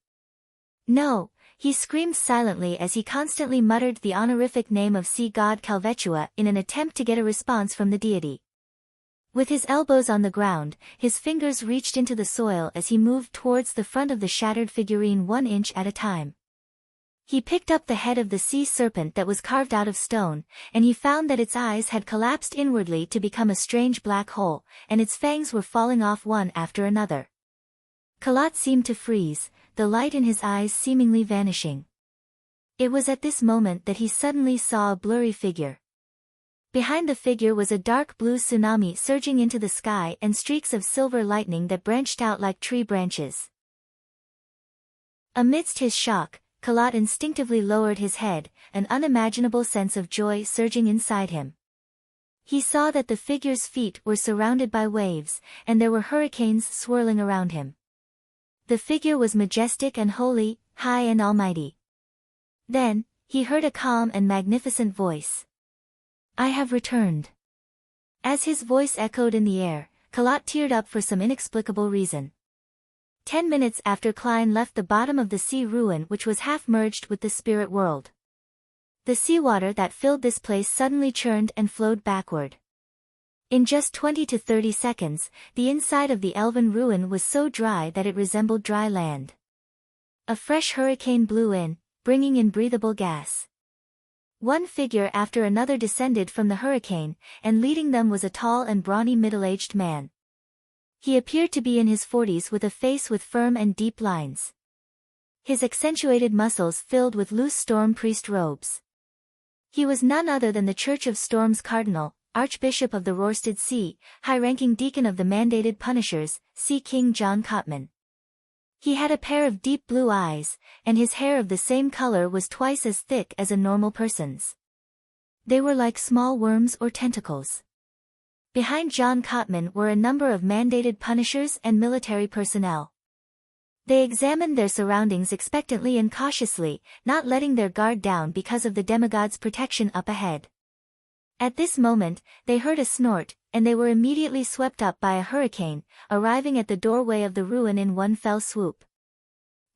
No, he screamed silently as he constantly muttered the honorific name of sea god Calvetua in an attempt to get a response from the deity. With his elbows on the ground, his fingers reached into the soil as he moved towards the front of the shattered figurine 1 inch at a time. He picked up the head of the sea serpent that was carved out of stone, and he found that its eyes had collapsed inwardly to become a strange black hole, and its fangs were falling off one after another. Kalat seemed to freeze, the light in his eyes seemingly vanishing. It was at this moment that he suddenly saw a blurry figure. Behind the figure was a dark blue tsunami surging into the sky and streaks of silver lightning that branched out like tree branches. Amidst his shock, Kalat instinctively lowered his head, an unimaginable sense of joy surging inside him. He saw that the figure's feet were surrounded by waves, and there were hurricanes swirling around him. The figure was majestic and holy, high and almighty. Then, he heard a calm and magnificent voice. I have returned. As his voice echoed in the air, Kalat teared up for some inexplicable reason. 10 minutes after Klein left the bottom of the sea ruin which was half merged with the spirit world. The seawater that filled this place suddenly churned and flowed backward. In just 20 to 30 seconds, the inside of the elven ruin was so dry that it resembled dry land. A fresh hurricane blew in, bringing in breathable gas. One figure after another descended from the hurricane, and leading them was a tall and brawny middle-aged man. He appeared to be in his 40s with a face with firm and deep lines. His accentuated muscles filled with loose storm priest robes. He was none other than the Church of Storm's cardinal, Archbishop of the Rorstad Sea, high-ranking deacon of the mandated punishers, Sea King John Cotman. He had a pair of deep blue eyes, and his hair of the same color was twice as thick as a normal person's. They were like small worms or tentacles. Behind John Cotman were a number of mandated punishers and military personnel. They examined their surroundings expectantly and cautiously, not letting their guard down because of the demigod's protection up ahead. At this moment, they heard a snort, and they were immediately swept up by a hurricane, arriving at the doorway of the ruin in one fell swoop.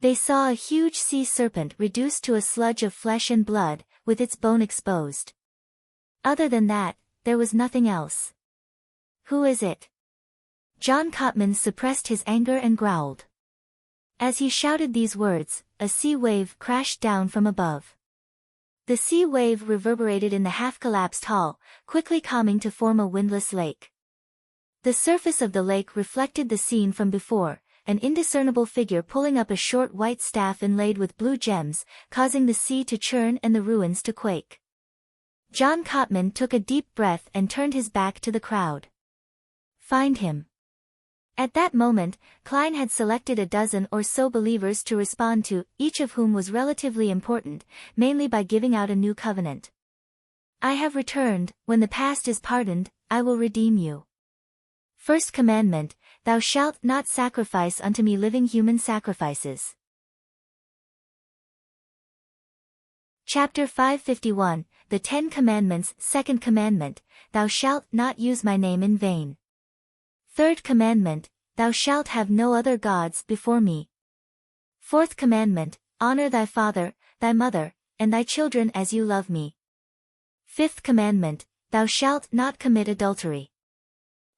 They saw a huge sea serpent reduced to a sludge of flesh and blood, with its bone exposed. Other than that, there was nothing else. Who is it? John Cotman suppressed his anger and growled. As he shouted these words, a sea wave crashed down from above. The sea wave reverberated in the half-collapsed hall, quickly calming to form a windless lake. The surface of the lake reflected the scene from before, an indiscernible figure pulling up a short white staff inlaid with blue gems, causing the sea to churn and the ruins to quake. John Cotman took a deep breath and turned his back to the crowd. Find him. At that moment, Klein had selected a dozen or so believers to respond to, each of whom was relatively important, mainly by giving out a new covenant. I have returned, when the past is pardoned, I will redeem you. First commandment, thou shalt not sacrifice unto me living human sacrifices. Chapter 551, the 10 Commandments. Second Commandment, Thou shalt not use my name in vain. Third Commandment, Thou shalt have no other gods before me. Fourth Commandment, Honor thy father, thy mother, and thy children as you love me. Fifth Commandment, Thou shalt not commit adultery.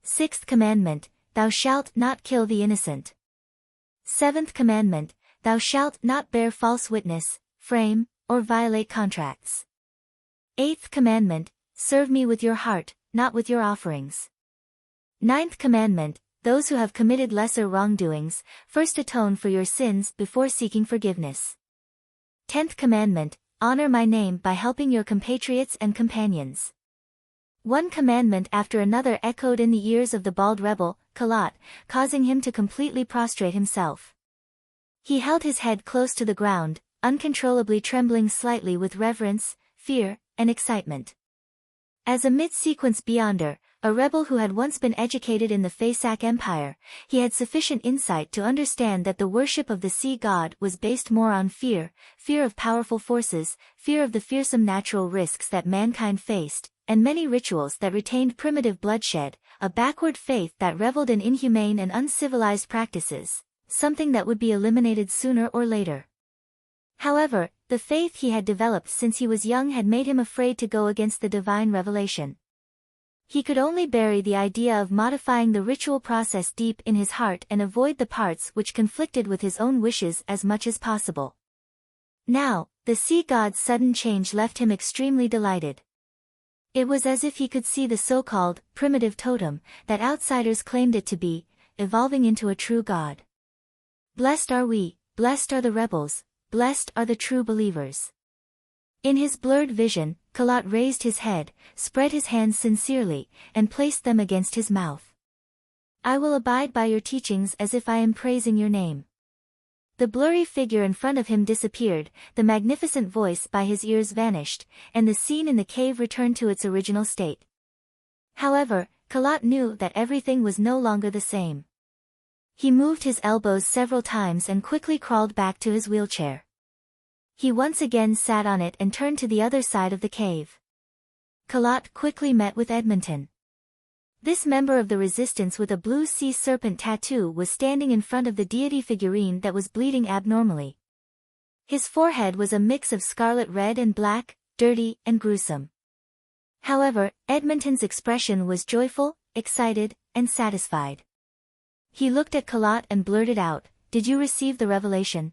Sixth Commandment, Thou shalt not kill the innocent. Seventh Commandment, Thou shalt not bear false witness, frame, or violate contracts. Eighth Commandment, Serve me with your heart, not with your offerings. Ninth Commandment, Those who have committed lesser wrongdoings, first atone for your sins before seeking forgiveness. 10th Commandment, Honor my name by helping your compatriots and companions. One commandment after another echoed in the ears of the bald rebel, Kalat, causing him to completely prostrate himself. He held his head close to the ground, uncontrollably trembling slightly with reverence, fear, and excitement. As a mid-sequence beyonder, a rebel who had once been educated in the Faesak Empire, he had sufficient insight to understand that the worship of the sea god was based more on fear of powerful forces, fear of the fearsome natural risks that mankind faced, and many rituals that retained primitive bloodshed, a backward faith that reveled in inhumane and uncivilized practices, something that would be eliminated sooner or later. However, the faith he had developed since he was young had made him afraid to go against the divine revelation. He could only bury the idea of modifying the ritual process deep in his heart and avoid the parts which conflicted with his own wishes as much as possible. Now, the sea god's sudden change left him extremely delighted. It was as if he could see the so-called primitive totem that outsiders claimed it to be, evolving into a true god. Blessed are we, blessed are the rebels, blessed are the true believers. In his blurred vision, Kalat raised his head, spread his hands sincerely, and placed them against his mouth. I will abide by your teachings as if I am praising your name. The blurry figure in front of him disappeared, the magnificent voice by his ears vanished, and the scene in the cave returned to its original state. However, Kalat knew that everything was no longer the same. He moved his elbows several times and quickly crawled back to his wheelchair. He once again sat on it and turned to the other side of the cave. Kalat quickly met with Edmonton. This member of the resistance with a blue sea serpent tattoo was standing in front of the deity figurine that was bleeding abnormally. His forehead was a mix of scarlet red and black, dirty and gruesome. However, Edmonton's expression was joyful, excited, and satisfied. He looked at Kalat and blurted out, "Did you receive the revelation?"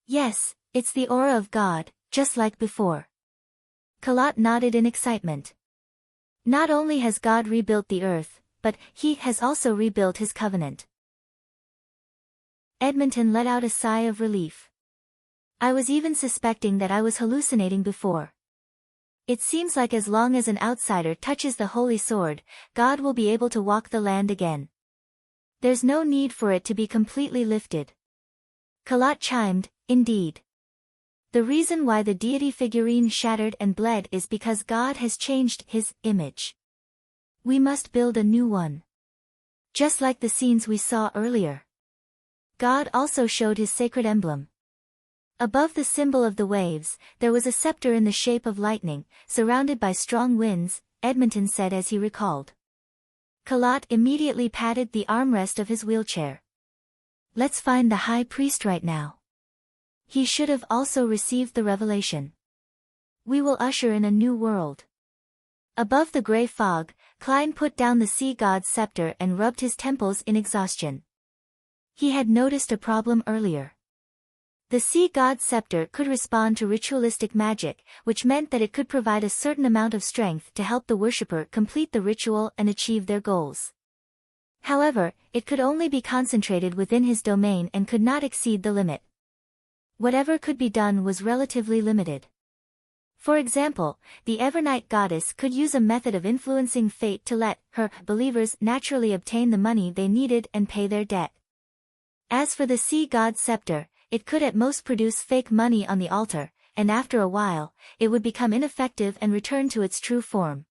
"Yes, it's the aura of God, just like before." Kalat nodded in excitement. Not only has God rebuilt the earth, but he has also rebuilt his covenant. Edmonton let out a sigh of relief. I was even suspecting that I was hallucinating before. It seems like as long as an outsider touches the holy sword, God will be able to walk the land again. There's no need for it to be completely lifted. Kalat chimed, indeed. The reason why the deity figurine shattered and bled is because God has changed his image. We must build a new one. Just like the scenes we saw earlier. God also showed his sacred emblem. Above the symbol of the waves, there was a scepter in the shape of lightning, surrounded by strong winds, Edmonton said as he recalled. Kalat immediately patted the armrest of his wheelchair. Let's find the high priest right now. He should have also received the revelation. We will usher in a new world. Above the gray fog, Klein put down the sea god's scepter and rubbed his temples in exhaustion. He had noticed a problem earlier. The sea god's scepter could respond to ritualistic magic, which meant that it could provide a certain amount of strength to help the worshipper complete the ritual and achieve their goals. However, it could only be concentrated within his domain and could not exceed the limit. Whatever could be done was relatively limited. For example, the Evernight goddess could use a method of influencing fate to let her believers naturally obtain the money they needed and pay their debt. As for the sea god's scepter, it could at most produce fake money on the altar, and after a while, it would become ineffective and return to its true form.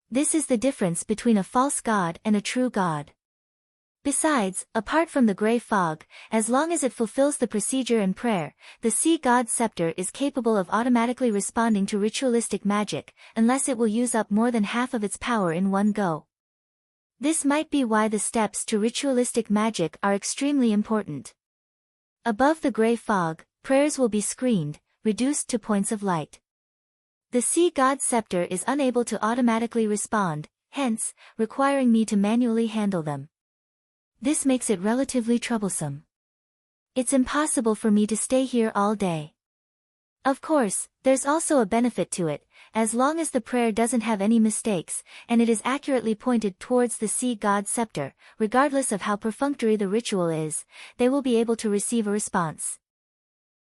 This is the difference between a false god and a true god. Besides, apart from the gray fog, as long as it fulfills the procedure and prayer, the sea god's scepter is capable of automatically responding to ritualistic magic, unless it will use up more than half of its power in one go. This might be why the steps to ritualistic magic are extremely important. Above the gray fog, prayers will be screened, reduced to points of light. The sea god's scepter is unable to automatically respond, hence, requiring me to manually handle them. This makes it relatively troublesome. It's impossible for me to stay here all day. Of course, there's also a benefit to it, as long as the prayer doesn't have any mistakes, and it is accurately pointed towards the sea god's scepter, regardless of how perfunctory the ritual is, they will be able to receive a response.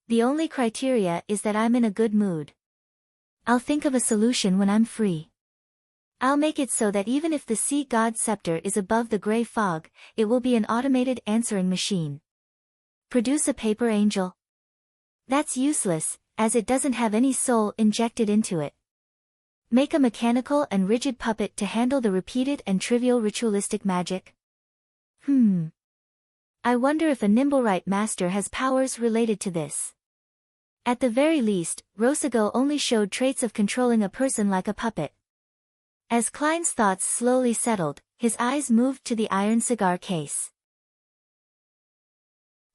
The only criteria is that I'm in a good mood. I'll think of a solution when I'm free. I'll make it so that even if the sea god's scepter is above the gray fog, it will be an automated answering machine. Produce a paper angel? That's useless, as it doesn't have any soul injected into it. Make a mechanical and rigid puppet to handle the repeated and trivial ritualistic magic? I wonder if a Nimblewright master has powers related to this. At the very least, Rosago only showed traits of controlling a person like a puppet. As Klein's thoughts slowly settled, his eyes moved to the iron cigar case.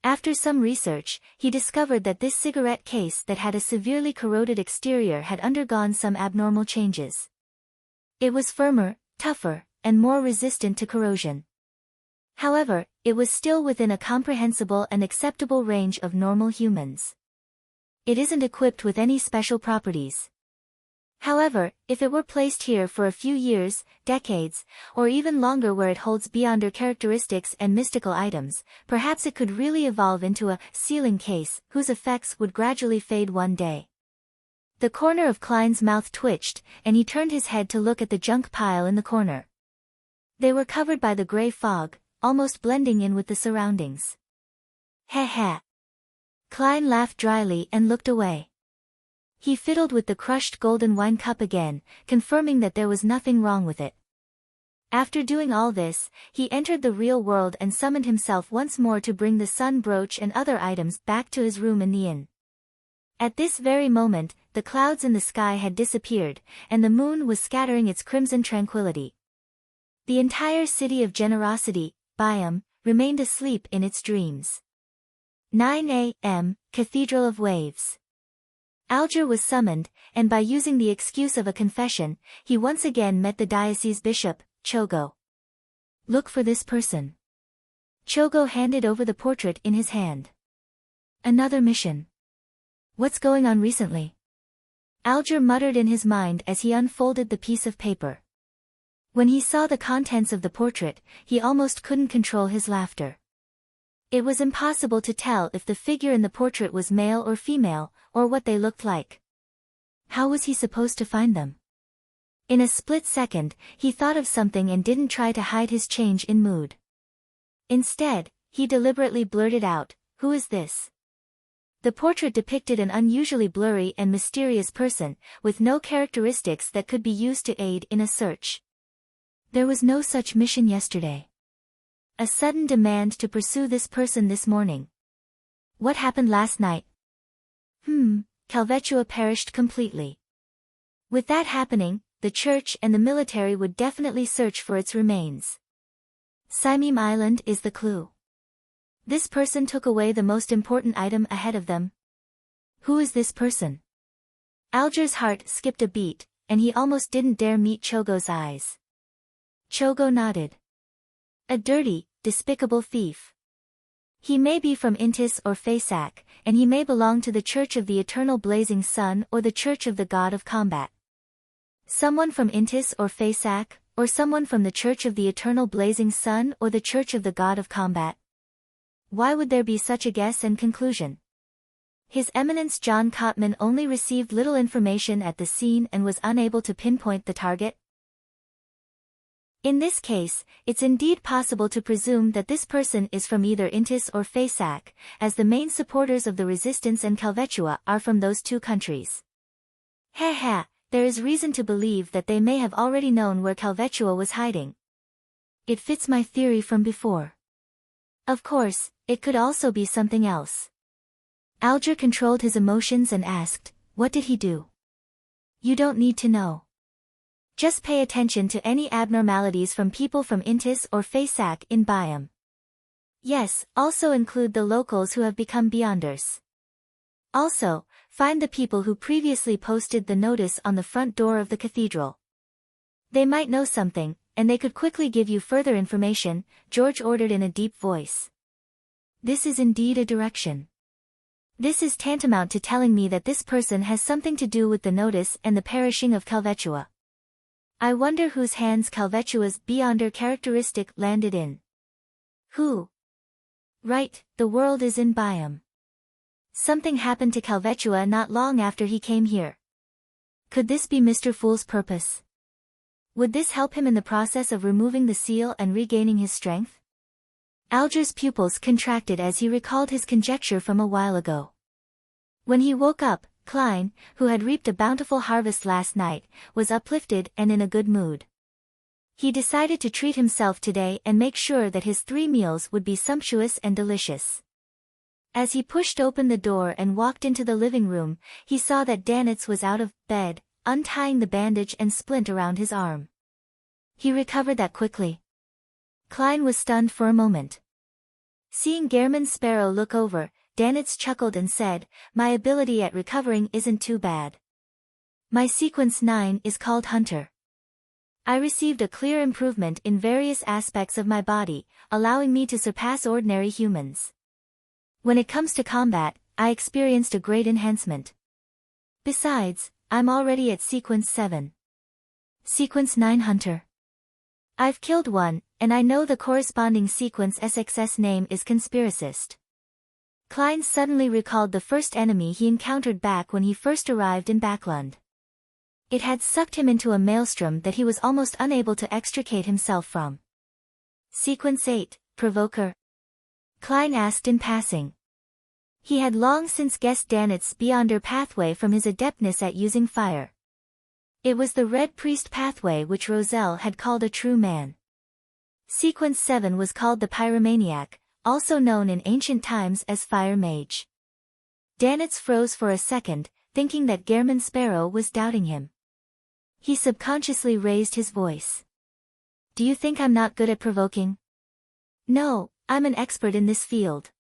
After some research, he discovered that this cigarette case that had a severely corroded exterior had undergone some abnormal changes. It was firmer, tougher, and more resistant to corrosion. However, it was still within a comprehensible and acceptable range of normal humans. It isn't equipped with any special properties. However, if it were placed here for a few years, decades, or even longer where it holds beyonder characteristics and mystical items, perhaps it could really evolve into a sealing case whose effects would gradually fade one day. The corner of Klein's mouth twitched, and he turned his head to look at the junk pile in the corner. They were covered by the gray fog, almost blending in with the surroundings. Heh heh. Klein laughed dryly and looked away. He fiddled with the crushed golden wine cup again, confirming that there was nothing wrong with it. After doing all this, he entered the real world and summoned himself once more to bring the sun brooch and other items back to his room in the inn. At this very moment, the clouds in the sky had disappeared, and the moon was scattering its crimson tranquility. The entire city of generosity, Byam, remained asleep in its dreams. 9 a.m., Cathedral of Waves. Alger was summoned, and by using the excuse of a confession, he once again met the diocese bishop, Chogo. Look for this person. Chogo handed over the portrait in his hand. Another mission. What's going on recently? Alger muttered in his mind as he unfolded the piece of paper. When he saw the contents of the portrait, he almost couldn't control his laughter. It was impossible to tell if the figure in the portrait was male or female, or what they looked like. How was he supposed to find them? In a split second, he thought of something and didn't try to hide his change in mood. Instead, he deliberately blurted out, "Who is this?" The portrait depicted an unusually blurry and mysterious person, with no characteristics that could be used to aid in a search. There was no such mission yesterday. A sudden demand to pursue this person this morning. What happened last night? Calvetua perished completely. With that happening, the church and the military would definitely search for its remains. Saimim Island is the clue. This person took away the most important item ahead of them. Who is this person? Alger's heart skipped a beat, and he almost didn't dare meet Chogo's eyes. Chogo nodded. A dirty, despicable thief. He may be from Intis or Fasak, and he may belong to the Church of the Eternal Blazing Sun or the Church of the God of Combat. Someone from Intis or Fasak, or someone from the Church of the Eternal Blazing Sun or the Church of the God of Combat. Why would there be such a guess and conclusion? His Eminence John Cotman only received little information at the scene and was unable to pinpoint the target. In this case, it's indeed possible to presume that this person is from either Intis or Fasak, as the main supporters of the resistance and Calvetua are from those two countries. There is reason to believe that they may have already known where Calvetua was hiding. It fits my theory from before. Of course, it could also be something else. Alger controlled his emotions and asked, "What did he do?" "You don't need to know. Just pay attention to any abnormalities from people from Intis or Faisak in Biome. Yes, also include the locals who have become Beyonders. Also, find the people who previously posted the notice on the front door of the cathedral. They might know something, and they could quickly give you further information," George ordered in a deep voice. This is indeed a direction. This is tantamount to telling me that this person has something to do with the notice and the perishing of Calvetua. I wonder whose hands Calvetua's Beyonder characteristic landed in. Who? Right, the world is in Biome. Something happened to Calvetua not long after he came here. Could this be Mr. Fool's purpose? Would this help him in the process of removing the seal and regaining his strength? Alger's pupils contracted as he recalled his conjecture from a while ago. When he woke up, Klein, who had reaped a bountiful harvest last night, was uplifted and in a good mood. He decided to treat himself today and make sure that his 3 meals would be sumptuous and delicious. As he pushed open the door and walked into the living room, he saw that Danitz was out of bed, untying the bandage and splint around his arm. He recovered that quickly. Klein was stunned for a moment. Seeing Gehrman Sparrow look over, Danitz chuckled and said, "My ability at recovering isn't too bad. My sequence 9 is called Hunter. I received a clear improvement in various aspects of my body, allowing me to surpass ordinary humans. When it comes to combat, I experienced a great enhancement. Besides, I'm already at sequence 7. Sequence 9 Hunter. I've killed one, and I know the corresponding sequence SXS name is Conspiracist." Klein suddenly recalled the first enemy he encountered back when he first arrived in Backlund. It had sucked him into a maelstrom that he was almost unable to extricate himself from. "Sequence 8, Provoker?" Klein asked in passing. He had long since guessed Danitz's Beyonder pathway from his adeptness at using fire. It was the Red Priest pathway which Roselle had called a true man. Sequence 7 was called the Pyromaniac, also known in ancient times as Fire Mage. Danitz froze for a second, thinking that Gehrman Sparrow was doubting him. He subconsciously raised his voice. "Do you think I'm not good at provoking?" "No, I'm an expert in this field."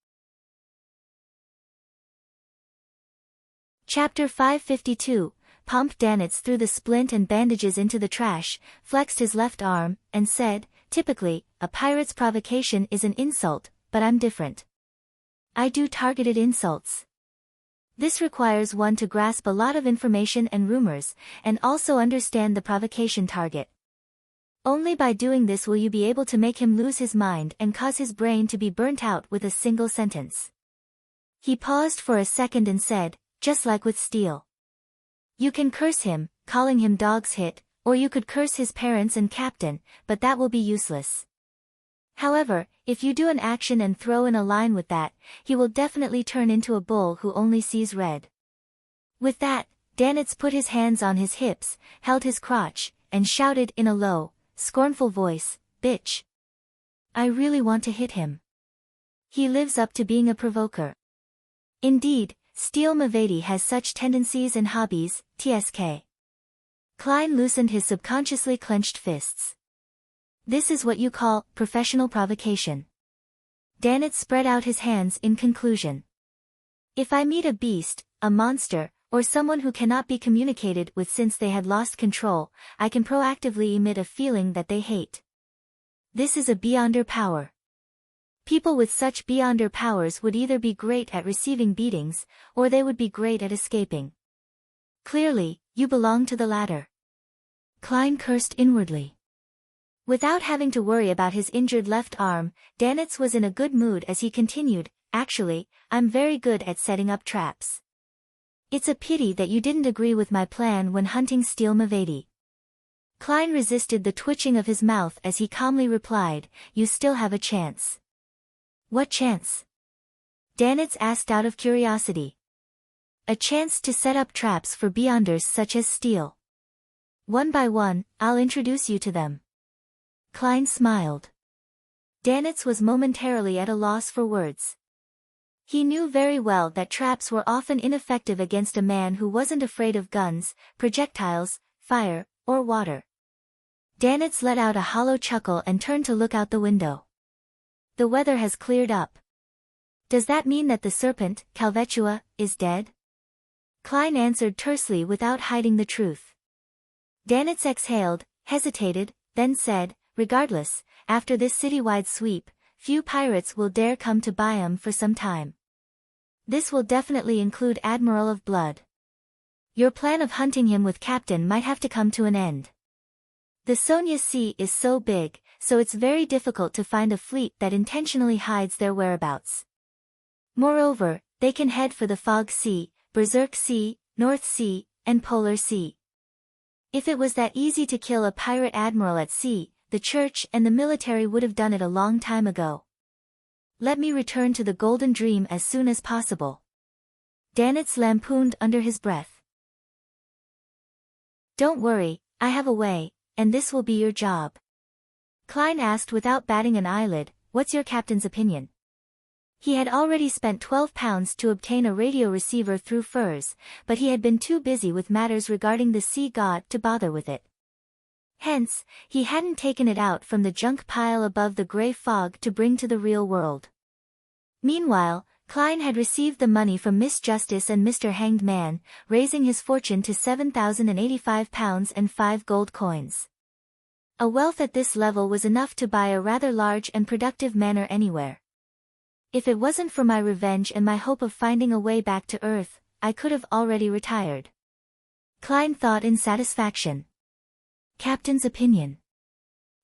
Chapter 552, Pomp Danitz threw the splint and bandages into the trash, flexed his left arm, and said, "Typically, a pirate's provocation is an insult, but I'm different. I do targeted insults. This requires one to grasp a lot of information and rumors, and also understand the provocation target. Only by doing this will you be able to make him lose his mind and cause his brain to be burnt out with a single sentence." He paused for a second and said, "Just like with steel. You can curse him, calling him Dog's Hit, or you could curse his parents and captain, but that will be useless. However, if you do an action and throw in a line with that, he will definitely turn into a bull who only sees red." With that, Danitz put his hands on his hips, held his crotch, and shouted in a low, scornful voice, "Bitch. I really want to hit him. He lives up to being a provoker." Indeed, Steel Mavedi has such tendencies and hobbies, TSK. Klein loosened his subconsciously clenched fists. "This is what you call professional provocation." Danitz spread out his hands in conclusion. "If I meet a beast, a monster, or someone who cannot be communicated with since they had lost control, I can proactively emit a feeling that they hate. This is a Beyonder power. People with such Beyonder powers would either be great at receiving beatings, or they would be great at escaping. Clearly, you belong to the latter." Klein cursed inwardly. Without having to worry about his injured left arm, Danitz was in a good mood as he continued, "Actually, I'm very good at setting up traps. It's a pity that you didn't agree with my plan when hunting Steel Mavedi." Klein resisted the twitching of his mouth as he calmly replied, "You still have a chance." "What chance?" Danitz asked out of curiosity. "A chance to set up traps for Beyonders such as Steel. One by one, I'll introduce you to them." Klein smiled. Danitz was momentarily at a loss for words. He knew very well that traps were often ineffective against a man who wasn't afraid of guns, projectiles, fire, or water. Danitz let out a hollow chuckle and turned to look out the window. The weather has cleared up. Does that mean that the serpent, Calvetua, is dead? Klein answered tersely without hiding the truth. Danitz exhaled, hesitated, then said, regardless, after this citywide sweep, few pirates will dare come to Byam for some time. This will definitely include Admiral of Blood. Your plan of hunting him with Captain might have to come to an end. The Sonia Sea is so big, so it's very difficult to find a fleet that intentionally hides their whereabouts. Moreover, they can head for the Fog Sea, Berserk Sea, North Sea, and Polar Sea. If it was that easy to kill a pirate admiral at sea, the church and the military would have done it a long time ago. Let me return to the Golden Dream as soon as possible. Danitz lampooned under his breath. Don't worry, I have a way, and this will be your job. Klein asked without batting an eyelid, what's your captain's opinion? He had already spent £12 to obtain a radio receiver through Furs, but he had been too busy with matters regarding the sea god to bother with it. Hence, he hadn't taken it out from the junk pile above the grey fog to bring to the real world. Meanwhile, Klein had received the money from Miss Justice and Mr. Hanged Man, raising his fortune to £7,085 and 5 gold coins. A wealth at this level was enough to buy a rather large and productive manor anywhere. If it wasn't for my revenge and my hope of finding a way back to Earth, I could have already retired. Klein thought in satisfaction. Captain's opinion.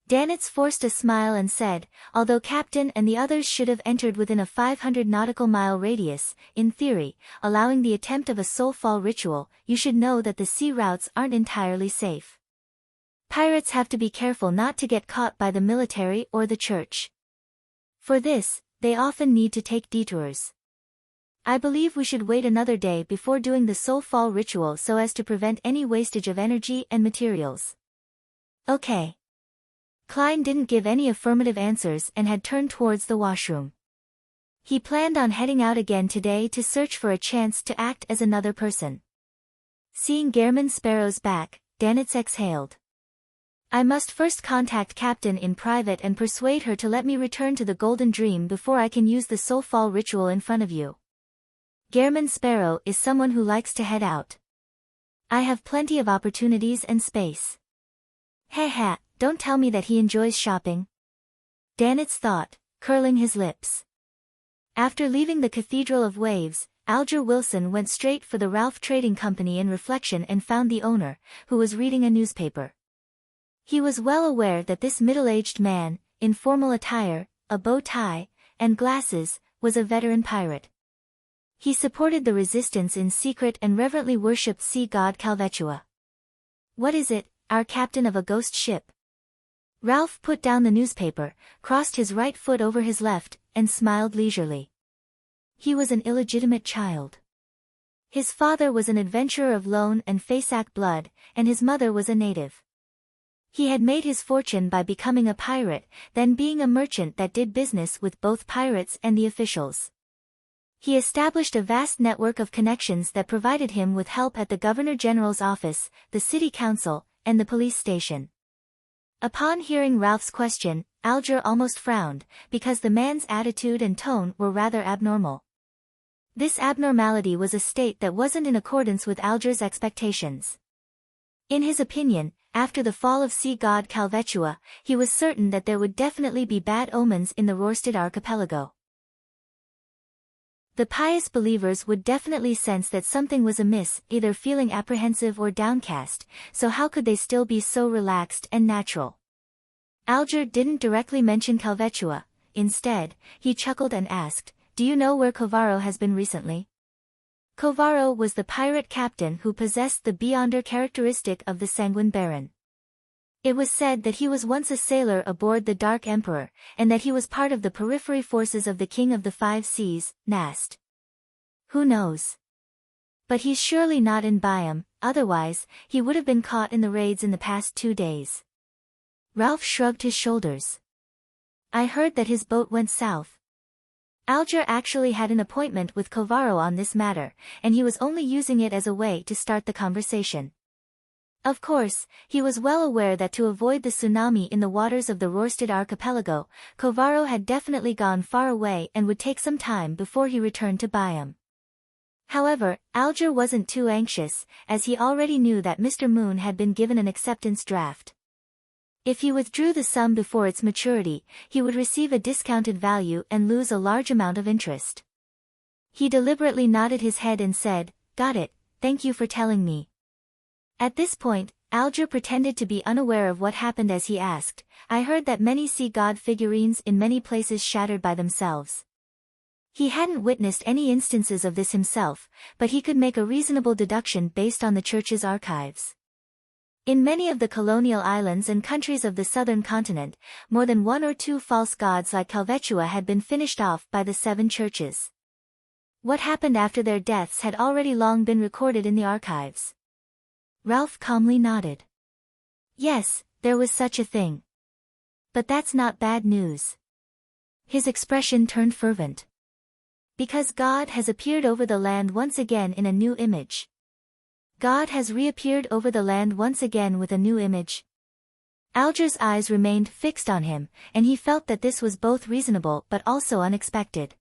Danitz forced a smile and said, although Captain and the others should have entered within a 500 nautical mile radius, in theory, allowing the attempt of a soulfall ritual, you should know that the sea routes aren't entirely safe. Pirates have to be careful not to get caught by the military or the church. For this, they often need to take detours. I believe we should wait another day before doing the soulfall ritual so as to prevent any wastage of energy and materials. Okay. Klein didn't give any affirmative answers and had turned towards the washroom. He planned on heading out again today to search for a chance to act as another person. Seeing Gehrman Sparrow's back, Danitz exhaled. I must first contact Captain in private and persuade her to let me return to the Golden Dream before I can use the soulfall ritual in front of you. Gehrman Sparrow is someone who likes to head out. I have plenty of opportunities and space. Haha, don't tell me that he enjoys shopping. Danitz thought, curling his lips. After leaving the Cathedral of Waves, Alger Wilson went straight for the Ralph Trading Company in reflection and found the owner, who was reading a newspaper. He was well aware that this middle-aged man, in formal attire, a bow tie, and glasses, was a veteran pirate. He supported the resistance in secret and reverently worshipped sea god Calvetua. What is it, our captain of a ghost ship? Ralph put down the newspaper, crossed his right foot over his left, and smiled leisurely. He was an illegitimate child. His father was an adventurer of Lone and Fasak blood, and his mother was a native. He had made his fortune by becoming a pirate, then being a merchant that did business with both pirates and the officials. He established a vast network of connections that provided him with help at the Governor General's office, the city council, and the police station. Upon hearing Ralph's question, Alger almost frowned, because the man's attitude and tone were rather abnormal. This abnormality was a state that wasn't in accordance with Alger's expectations. In his opinion, after the fall of sea god Calvetua, he was certain that there would definitely be bad omens in the Rorstad archipelago. The pious believers would definitely sense that something was amiss, either feeling apprehensive or downcast, so how could they still be so relaxed and natural? Alger didn't directly mention Calvetua. Instead, he chuckled and asked, do you know where Kovaro has been recently? Kovaro was the pirate captain who possessed the Beyonder characteristic of the Sanguine Baron. It was said that he was once a sailor aboard the Dark Emperor, and that he was part of the periphery forces of the King of the Five Seas, Nast. Who knows? But he's surely not in Byam, otherwise, he would have been caught in the raids in the past 2 days. Ralph shrugged his shoulders. I heard that his boat went south. Alger actually had an appointment with Kovaro on this matter, and he was only using it as a way to start the conversation. Of course, he was well aware that to avoid the tsunami in the waters of the Rorstad archipelago, Kovaro had definitely gone far away and would take some time before he returned to Byam. However, Alger wasn't too anxious, as he already knew that Mr. Moon had been given an acceptance draft. If he withdrew the sum before its maturity, he would receive a discounted value and lose a large amount of interest. He deliberately nodded his head and said, "Got it, thank you for telling me." At this point, Alger pretended to be unaware of what happened as he asked, "I heard that many sea god figurines in many places shattered by themselves." He hadn't witnessed any instances of this himself, but he could make a reasonable deduction based on the church's archives. In many of the colonial islands and countries of the southern continent, more than one or two false gods like Calvetua had been finished off by the 7 churches. What happened after their deaths had already long been recorded in the archives. Ralph calmly nodded. Yes, there was such a thing. But that's not bad news. His expression turned fervent. Because God has appeared over the land once again in a new image. God has reappeared over the land once again with a new image. Alger's eyes remained fixed on him, and he felt that this was both reasonable but also unexpected.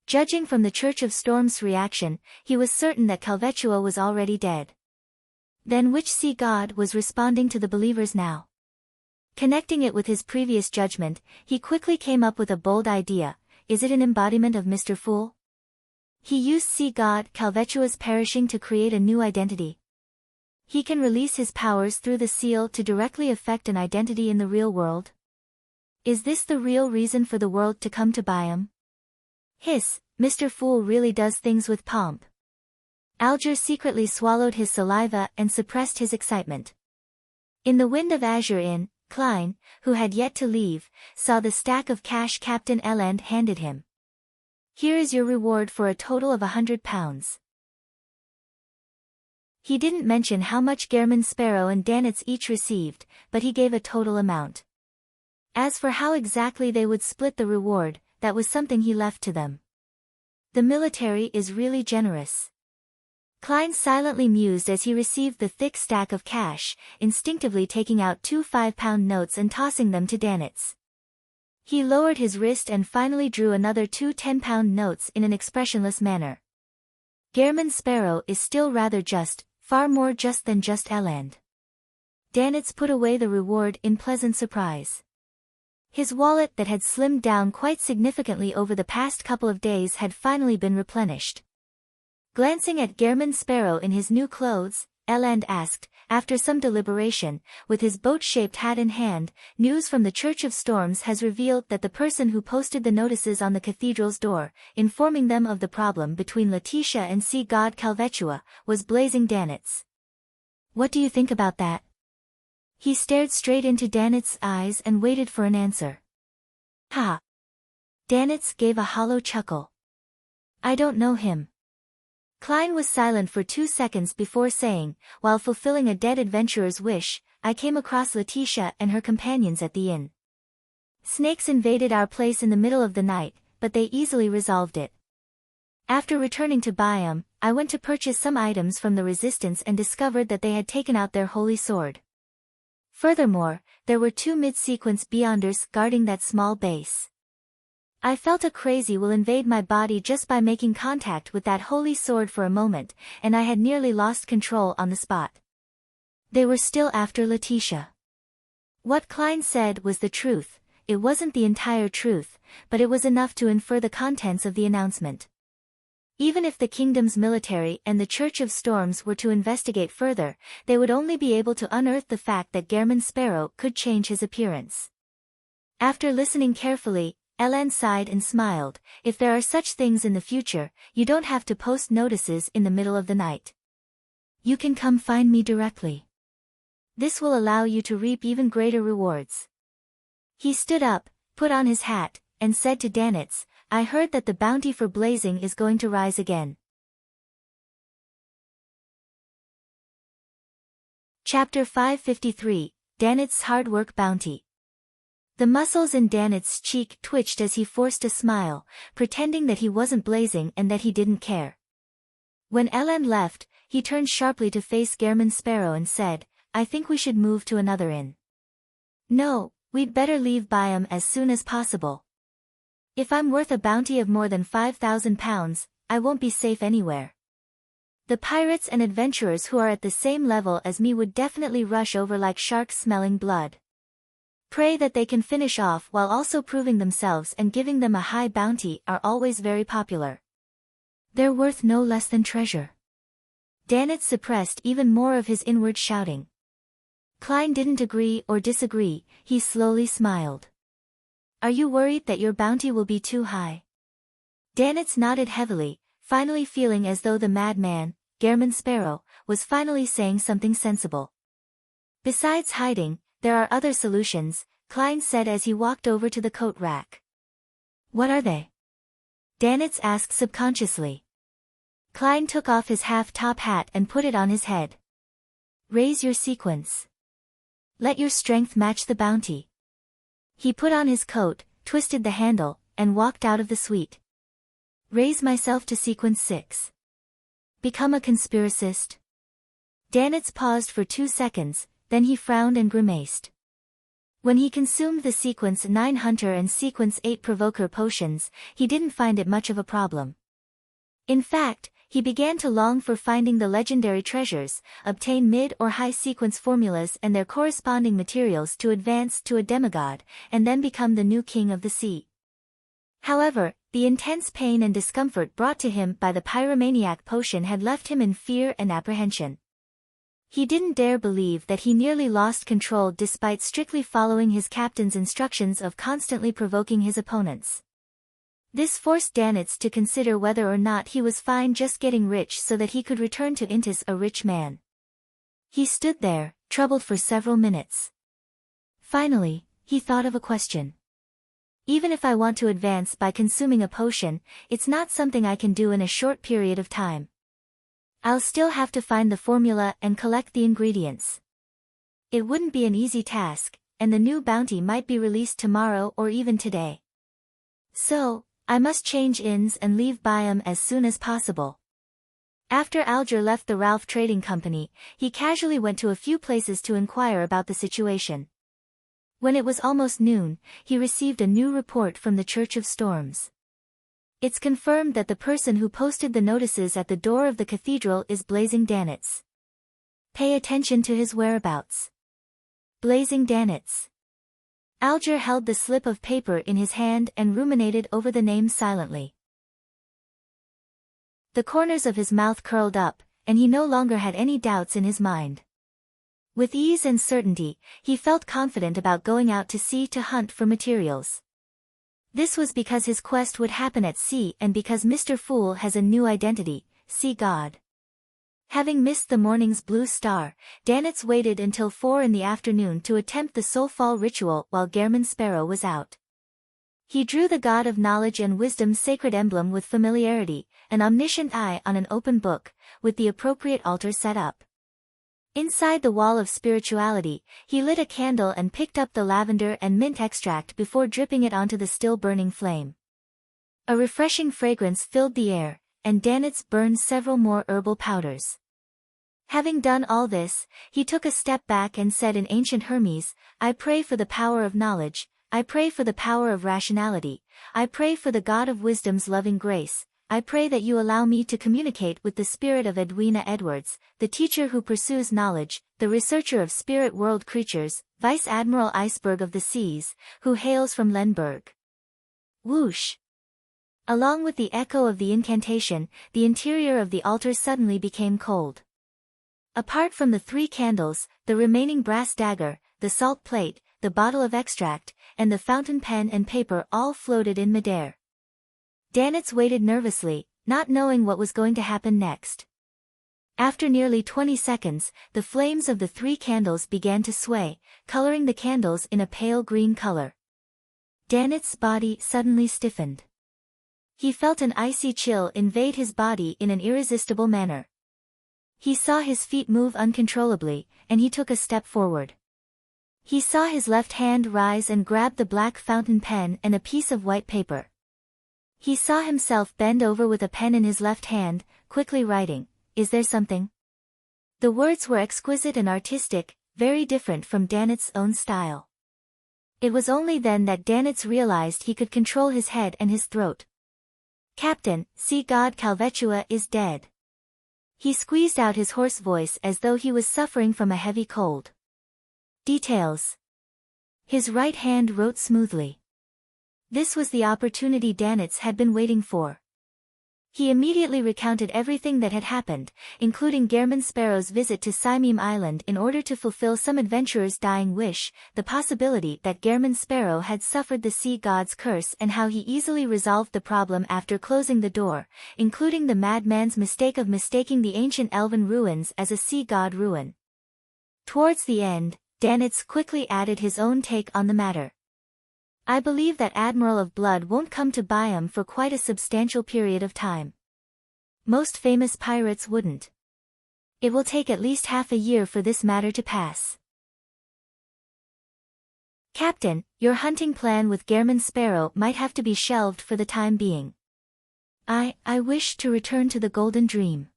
Judging from the Church of Storm's reaction, he was certain that Calvetua was already dead. Then which sea god was responding to the believers now? Connecting it with his previous judgment, he quickly came up with a bold idea. Is it an embodiment of Mr. Fool? He used sea god Calvetua's perishing to create a new identity. He can release his powers through the seal to directly affect an identity in the real world. Is this the real reason for the world to come to Byam? Hiss, Mr. Fool really does things with pomp. Alger secretly swallowed his saliva and suppressed his excitement. In the Wind of Azure Inn, Klein, who had yet to leave, saw the stack of cash Captain Eland handed him. Here is your reward for a total of £100. He didn't mention how much Gehrman Sparrow and Danitz each received, but he gave a total amount. As for how exactly they would split the reward, that was something he left to them. The military is really generous. Klein silently mused as he received the thick stack of cash, instinctively taking out 2 5-pound notes and tossing them to Danitz. He lowered his wrist and finally drew another 2 10-pound notes in an expressionless manner. Gehrman Sparrow is still rather just, far more just than just Eland. Danitz put away the reward in pleasant surprise. His wallet that had slimmed down quite significantly over the past couple of days had finally been replenished. Glancing at Gehrman Sparrow in his new clothes, Eland asked, after some deliberation, with his boat-shaped hat in hand, news from the Church of Storms has revealed that the person who posted the notices on the cathedral's door, informing them of the problem between Letitia and sea god Calvetua, was Blazing Danitz. What do you think about that? He stared straight into Danitz's eyes and waited for an answer. Ha! Danitz gave a hollow chuckle. I don't know him. Klein was silent for 2 seconds before saying, while fulfilling a dead adventurer's wish, I came across Letitia and her companions at the inn. Snakes invaded our place in the middle of the night, but they easily resolved it. After returning to Byam, I went to purchase some items from the resistance and discovered that they had taken out their holy sword. Furthermore, there were 2 mid-sequence Beyonders guarding that small base. I felt a crazy will invade my body just by making contact with that holy sword for a moment, and I had nearly lost control on the spot. They were still after Letitia. What Klein said was the truth. It wasn't the entire truth, but it was enough to infer the contents of the announcement. Even if the kingdom's military and the Church of Storms were to investigate further, they would only be able to unearth the fact that Gehrman Sparrow could change his appearance. After listening carefully, Eland sighed and smiled. If there are such things in the future, you don't have to post notices in the middle of the night. You can come find me directly. This will allow you to reap even greater rewards. He stood up, put on his hat, and said to Danitz, I heard that the bounty for blazing is going to rise again. Chapter 553, Danitz's Hard Work Bounty. The muscles in Danet's cheek twitched as he forced a smile, pretending that he wasn't blazing and that he didn't care. When Ellen left, he turned sharply to face Gehrman Sparrow and said, "I think we should move to another inn." "No, we'd better leave Byam as soon as possible. If I'm worth a bounty of more than 5,000 pounds, I won't be safe anywhere. The pirates and adventurers who are at the same level as me would definitely rush over like sharks smelling blood. Prey that they can finish off while also proving themselves and giving them a high bounty are always very popular. They're worth no less than treasure." Danet suppressed even more of his inward shouting. Klein didn't agree or disagree, he slowly smiled. "Are you worried that your bounty will be too high?" Danet nodded heavily, finally feeling as though the madman, Gehrman Sparrow, was finally saying something sensible. "Besides hiding, there are other solutions," Klein said as he walked over to the coat rack. "What are they?" Danet asked subconsciously. Klein took off his half-top hat and put it on his head. "Raise your sequence. Let your strength match the bounty." He put on his coat, twisted the handle, and walked out of the suite. "Raise myself to sequence 6. Become a conspiracist." Danet paused for 2 seconds, then he frowned and grimaced. When he consumed the sequence 9 Hunter and sequence 8 Provoker potions, he didn't find it much of a problem. In fact, he began to long for finding the legendary treasures, obtain mid or high sequence formulas and their corresponding materials to advance to a demigod, and then become the new king of the sea. However, the intense pain and discomfort brought to him by the pyromaniac potion had left him in fear and apprehension. He didn't dare believe that he nearly lost control despite strictly following his captain's instructions of constantly provoking his opponents. This forced Danet to consider whether or not he was fine just getting rich so that he could return to Intis a rich man. He stood there, troubled for several minutes. Finally, he thought of a question. "Even if I want to advance by consuming a potion, it's not something I can do in a short period of time. I'll still have to find the formula and collect the ingredients. It wouldn't be an easy task, and the new bounty might be released tomorrow or even today. So, I must change inns and leave Byam as soon as possible." After Alger left the Ralph Trading Company, he casually went to a few places to inquire about the situation. When it was almost noon, he received a new report from the Church of Storms. It's confirmed that the person who posted the notices at the door of the cathedral is Blazing Danet. Pay attention to his whereabouts. Blazing Danet. Alger held the slip of paper in his hand and ruminated over the name silently. The corners of his mouth curled up, and he no longer had any doubts in his mind. With ease and certainty, he felt confident about going out to sea to hunt for materials. This was because his quest would happen at sea and because Mr. Fool has a new identity, Sea God. Having missed the morning's blue star, Danet waited until 4 in the afternoon to attempt the soulfall ritual while Gehrman Sparrow was out. He drew the God of Knowledge and Wisdom's sacred emblem with familiarity, an omniscient eye on an open book, with the appropriate altar set up. Inside the wall of spirituality, he lit a candle and picked up the lavender and mint extract before dripping it onto the still burning flame. A refreshing fragrance filled the air, and Danet burned several more herbal powders. Having done all this, he took a step back and said in ancient Hermes, "I pray for the power of knowledge, I pray for the power of rationality, I pray for the God of wisdom's loving grace, I pray that you allow me to communicate with the spirit of Edwina Edwards, the teacher who pursues knowledge, the researcher of spirit world creatures, Vice Admiral Iceberg of the Seas, who hails from Lemberg." Whoosh! Along with the echo of the incantation, the interior of the altar suddenly became cold. Apart from the 3 candles, the remaining brass dagger, the salt plate, the bottle of extract, and the fountain pen and paper all floated in midair. Danet waited nervously, not knowing what was going to happen next. After nearly 20 seconds, the flames of the 3 candles began to sway, coloring the candles in a pale green color. Danet's body suddenly stiffened. He felt an icy chill invade his body in an irresistible manner. He saw his feet move uncontrollably, and he took a step forward. He saw his left hand rise and grab the black fountain pen and a piece of white paper. He saw himself bend over with a pen in his left hand, quickly writing, "Is there something?" The words were exquisite and artistic, very different from Danit's own style. It was only then that Danitz realized he could control his head and his throat. "Captain, sea god Calvetua is dead." He squeezed out his hoarse voice as though he was suffering from a heavy cold. Details. His right hand wrote smoothly. This was the opportunity Danitz had been waiting for. He immediately recounted everything that had happened, including Gehrman Sparrow's visit to Simeme Island in order to fulfill some adventurer's dying wish, the possibility that Gehrman Sparrow had suffered the sea god's curse and how he easily resolved the problem after closing the door, including the madman's mistake of mistaking the ancient elven ruins as a sea god ruin. Towards the end, Danitz quickly added his own take on the matter. "I believe that Admiral of Blood won't come to Byam for quite a substantial period of time. Most famous pirates wouldn't. It will take at least half a year for this matter to pass. Captain, your hunting plan with Gehrman Sparrow might have to be shelved for the time being. I wish to return to the Golden Dream."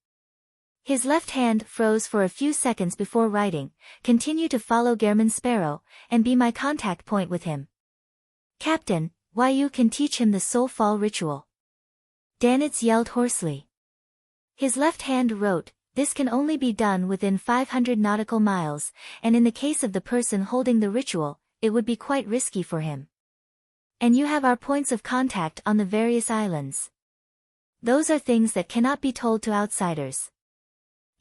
His left hand froze for a few seconds before writing, "Continue to follow Gehrman Sparrow, and be my contact point with him. Captain, why you can teach him the soul fall ritual." Danitz yelled hoarsely. His left hand wrote, "This can only be done within 500 nautical miles, and in the case of the person holding the ritual, it would be quite risky for him. And you have our points of contact on the various islands. Those are things that cannot be told to outsiders."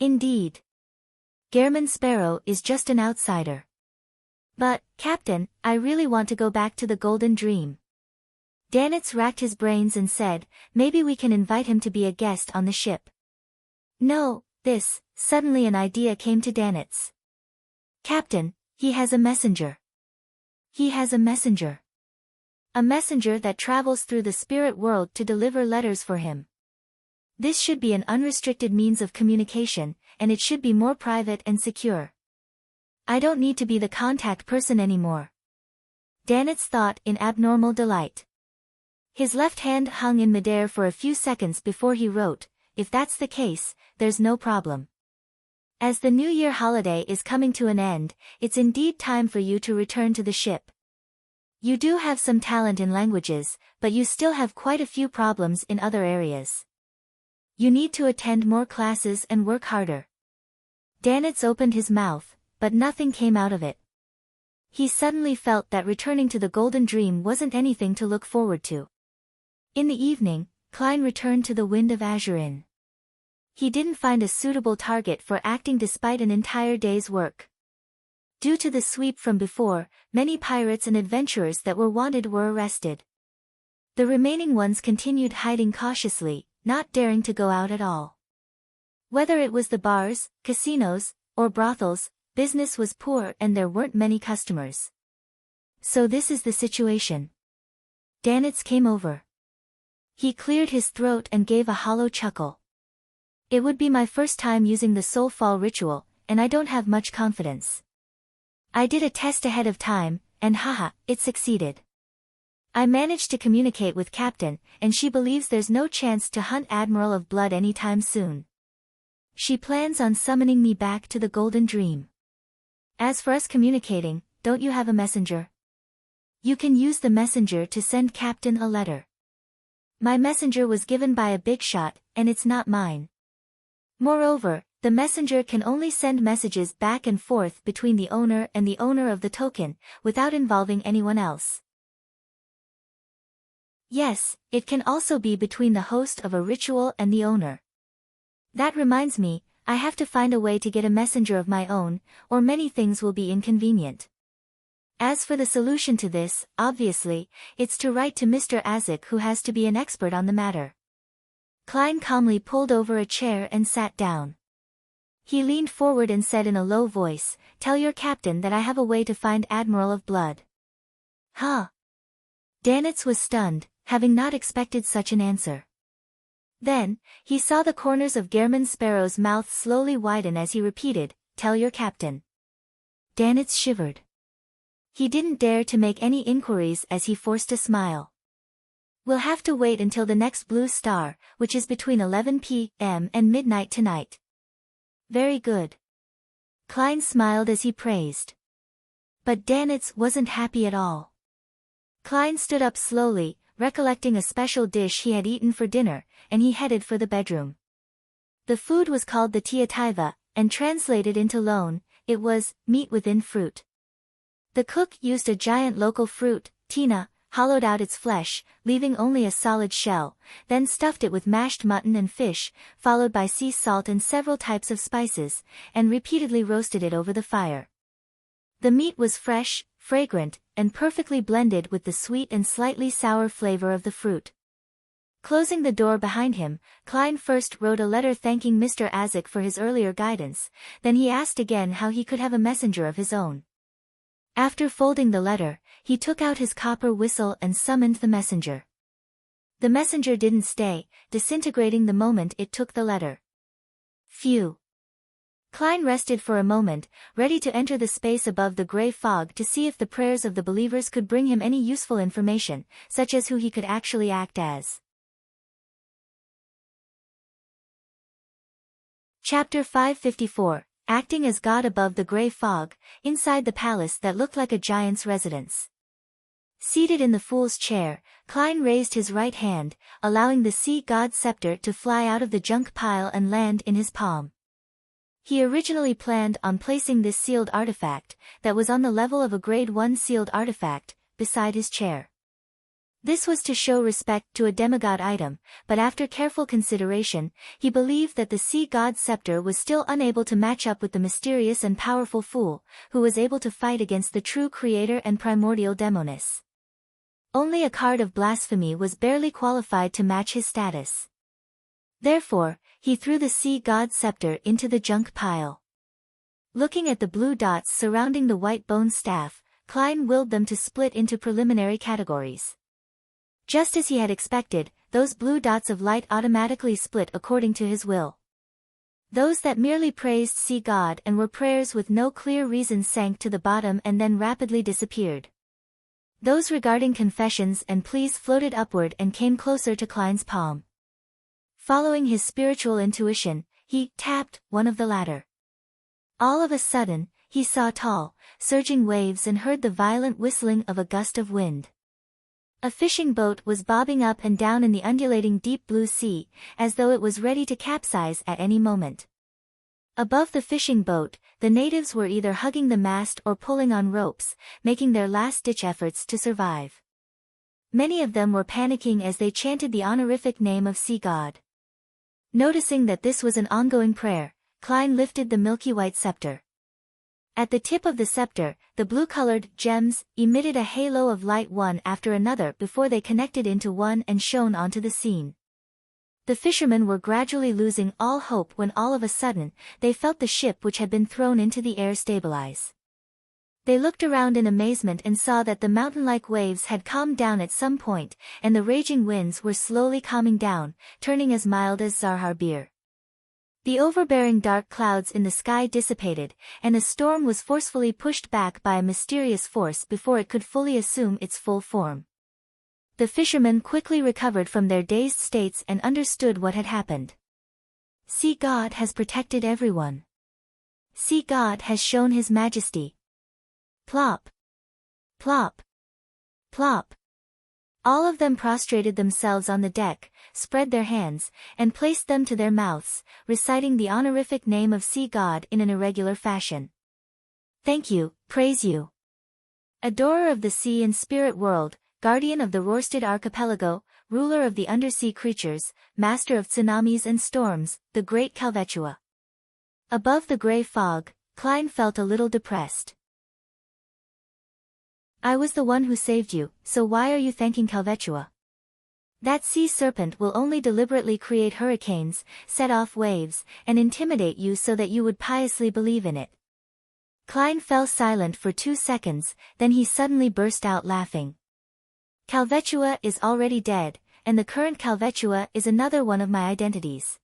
Indeed. Gehrman Sparrow is just an outsider. "But, Captain, I really want to go back to the Golden Dream." Danitz racked his brains and said, "Maybe we can invite him to be a guest on the ship." "No, suddenly an idea came to Danitz. "Captain, he has a messenger." "He has a messenger." "A messenger that travels through the spirit world to deliver letters for him. This should be an unrestricted means of communication, and it should be more private and secure. I don't need to be the contact person anymore." Danitz thought in abnormal delight. His left hand hung in midair for a few seconds before he wrote, "If that's the case, there's no problem. As the New Year holiday is coming to an end, it's indeed time for you to return to the ship. You do have some talent in languages, but you still have quite a few problems in other areas. You need to attend more classes and work harder." Danitz opened his mouth, but nothing came out of it. He suddenly felt that returning to the Golden Dream wasn't anything to look forward to. In the evening, Klein returned to the Wind of Azurin. He didn't find a suitable target for acting despite an entire day's work. Due to the sweep from before, many pirates and adventurers that were wanted were arrested. The remaining ones continued hiding cautiously, not daring to go out at all. Whether it was the bars, casinos, or brothels, business was poor and there weren't many customers. "So this is the situation." Danitz came over. He cleared his throat and gave a hollow chuckle. "It would be my first time using the soul fall ritual, and I don't have much confidence. I did a test ahead of time, and haha, it succeeded. I managed to communicate with Captain, and she believes there's no chance to hunt Admiral of Blood anytime soon. She plans on summoning me back to the Golden Dream. As for us communicating, don't you have a messenger? You can use the messenger to send Captain a letter. My messenger was given by a big shot, and it's not mine. Moreover, the messenger can only send messages back and forth between the owner and the owner of the token, without involving anyone else. Yes, it can also be between the host of a ritual and the owner. That reminds me, I have to find a way to get a messenger of my own, or many things will be inconvenient. As for the solution to this, obviously, it's to write to Mr. Azik, who has to be an expert on the matter." Klein calmly pulled over a chair and sat down. He leaned forward and said in a low voice, "Tell your captain that I have a way to find Admiral of Blood." Huh? Danitz was stunned, having not expected such an answer. Then, he saw the corners of Gehrman Sparrow's mouth slowly widen as he repeated, "Tell your captain." Danitz shivered. He didn't dare to make any inquiries as he forced a smile. We'll have to wait until the next blue star, which is between 11 p.m. and midnight tonight. Very good. Klein smiled as he praised. But Danitz wasn't happy at all. Klein stood up slowly, recollecting a special dish he had eaten for dinner, and he headed for the bedroom. The food was called the tiativa, and translated into loan, it was meat within fruit. The cook used a giant local fruit, tina, hollowed out its flesh, leaving only a solid shell, then stuffed it with mashed mutton and fish, followed by sea salt and several types of spices, and repeatedly roasted it over the fire. The meat was fresh, fragrant, and perfectly blended with the sweet and slightly sour flavor of the fruit. Closing the door behind him, Klein first wrote a letter thanking Mr. Azik for his earlier guidance, then he asked again how he could have a messenger of his own. After folding the letter, he took out his copper whistle and summoned the messenger. The messenger didn't stay, disintegrating the moment it took the letter. Phew. Klein rested for a moment, ready to enter the space above the gray fog to see if the prayers of the believers could bring him any useful information, such as who he could actually act as. Chapter 554, Acting as God above the gray fog, inside the palace that looked like a giant's residence. Seated in the fool's chair, Klein raised his right hand, allowing the sea god's scepter to fly out of the junk pile and land in his palm. He originally planned on placing this sealed artifact, that was on the level of a grade 1 sealed artifact, beside his chair. This was to show respect to a demigod item, but after careful consideration, he believed that the sea god's scepter was still unable to match up with the mysterious and powerful fool, who was able to fight against the true creator and primordial demoness. Only a card of blasphemy was barely qualified to match his status. Therefore, he threw the sea god's scepter into the junk pile. Looking at the blue dots surrounding the white bone staff, Klein willed them to split into preliminary categories. Just as he had expected, those blue dots of light automatically split according to his will. Those that merely praised sea god and were prayers with no clear reason sank to the bottom and then rapidly disappeared. Those regarding confessions and pleas floated upward and came closer to Klein's palm. Following his spiritual intuition, he tapped one of the latter. All of a sudden, he saw tall, surging waves and heard the violent whistling of a gust of wind. A fishing boat was bobbing up and down in the undulating deep blue sea, as though it was ready to capsize at any moment. Above the fishing boat, the natives were either hugging the mast or pulling on ropes, making their last-ditch efforts to survive. Many of them were panicking as they chanted the honorific name of sea god. Noticing that this was an ongoing prayer, Klein lifted the milky white scepter. At the tip of the scepter, the blue-colored gems emitted a halo of light one after another before they connected into one and shone onto the scene. The fishermen were gradually losing all hope when all of a sudden, they felt the ship which had been thrown into the air stabilize. They looked around in amazement and saw that the mountain-like waves had calmed down at some point, and the raging winds were slowly calming down, turning as mild as Zarhar-Bir. The overbearing dark clouds in the sky dissipated, and the storm was forcefully pushed back by a mysterious force before it could fully assume its full form. The fishermen quickly recovered from their dazed states and understood what had happened. Sea God has protected everyone. Sea God has shown his majesty. Plop! Plop! Plop! All of them prostrated themselves on the deck, spread their hands, and placed them to their mouths, reciting the honorific name of sea god in an irregular fashion. Thank you, praise you. Adorer of the sea and spirit world, guardian of the Rorstad archipelago, ruler of the undersea creatures, master of tsunamis and storms, the great Calvetua. Above the gray fog, Klein felt a little depressed. I was the one who saved you, so why are you thanking Calvetua? That sea serpent will only deliberately create hurricanes, set off waves, and intimidate you so that you would piously believe in it. Klein fell silent for 2 seconds, then he suddenly burst out laughing. Calvetua is already dead, and the current Calvetua is another one of my identities.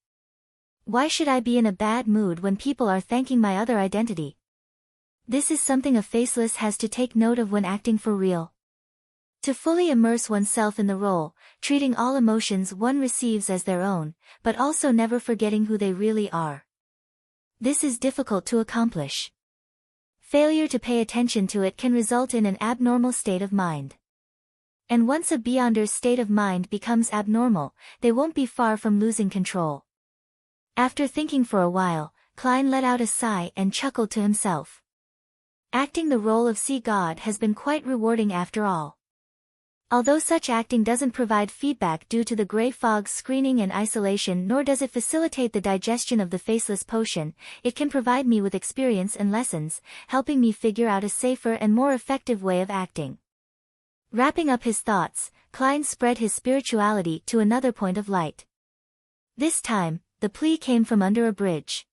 Why should I be in a bad mood when people are thanking my other identity? This is something a faceless has to take note of when acting for real. To fully immerse oneself in the role, treating all emotions one receives as their own, but also never forgetting who they really are. This is difficult to accomplish. Failure to pay attention to it can result in an abnormal state of mind. And once a beyonder's state of mind becomes abnormal, they won't be far from losing control. After thinking for a while, Klein let out a sigh and chuckled to himself. Acting the role of sea god has been quite rewarding after all. Although such acting doesn't provide feedback due to the gray fog's screening and isolation, nor does it facilitate the digestion of the faceless potion, it can provide me with experience and lessons, helping me figure out a safer and more effective way of acting. Wrapping up his thoughts, Klein spread his spirituality to another point of light. This time, the plea came from under a bridge.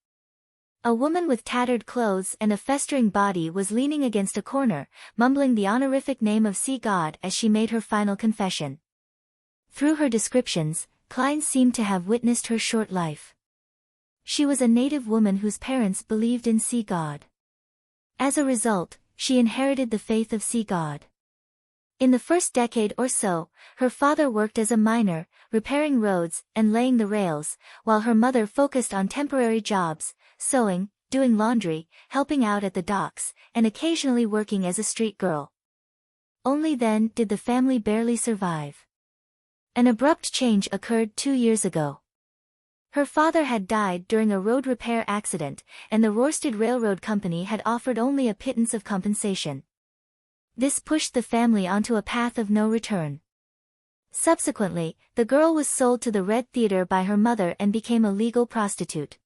A woman with tattered clothes and a festering body was leaning against a corner, mumbling the honorific name of sea god as she made her final confession. Through her descriptions, Klein seemed to have witnessed her short life. She was a native woman whose parents believed in sea god. As a result, she inherited the faith of sea god. In the first decade or so, her father worked as a miner, repairing roads and laying the rails, while her mother focused on temporary jobs, sewing, doing laundry, helping out at the docks, and occasionally working as a street girl. Only then did the family barely survive. An abrupt change occurred 2 years ago. Her father had died during a road repair accident, and the Rørsted Railroad Company had offered only a pittance of compensation. This pushed the family onto a path of no return. Subsequently, the girl was sold to the Red Theater by her mother and became a legal prostitute.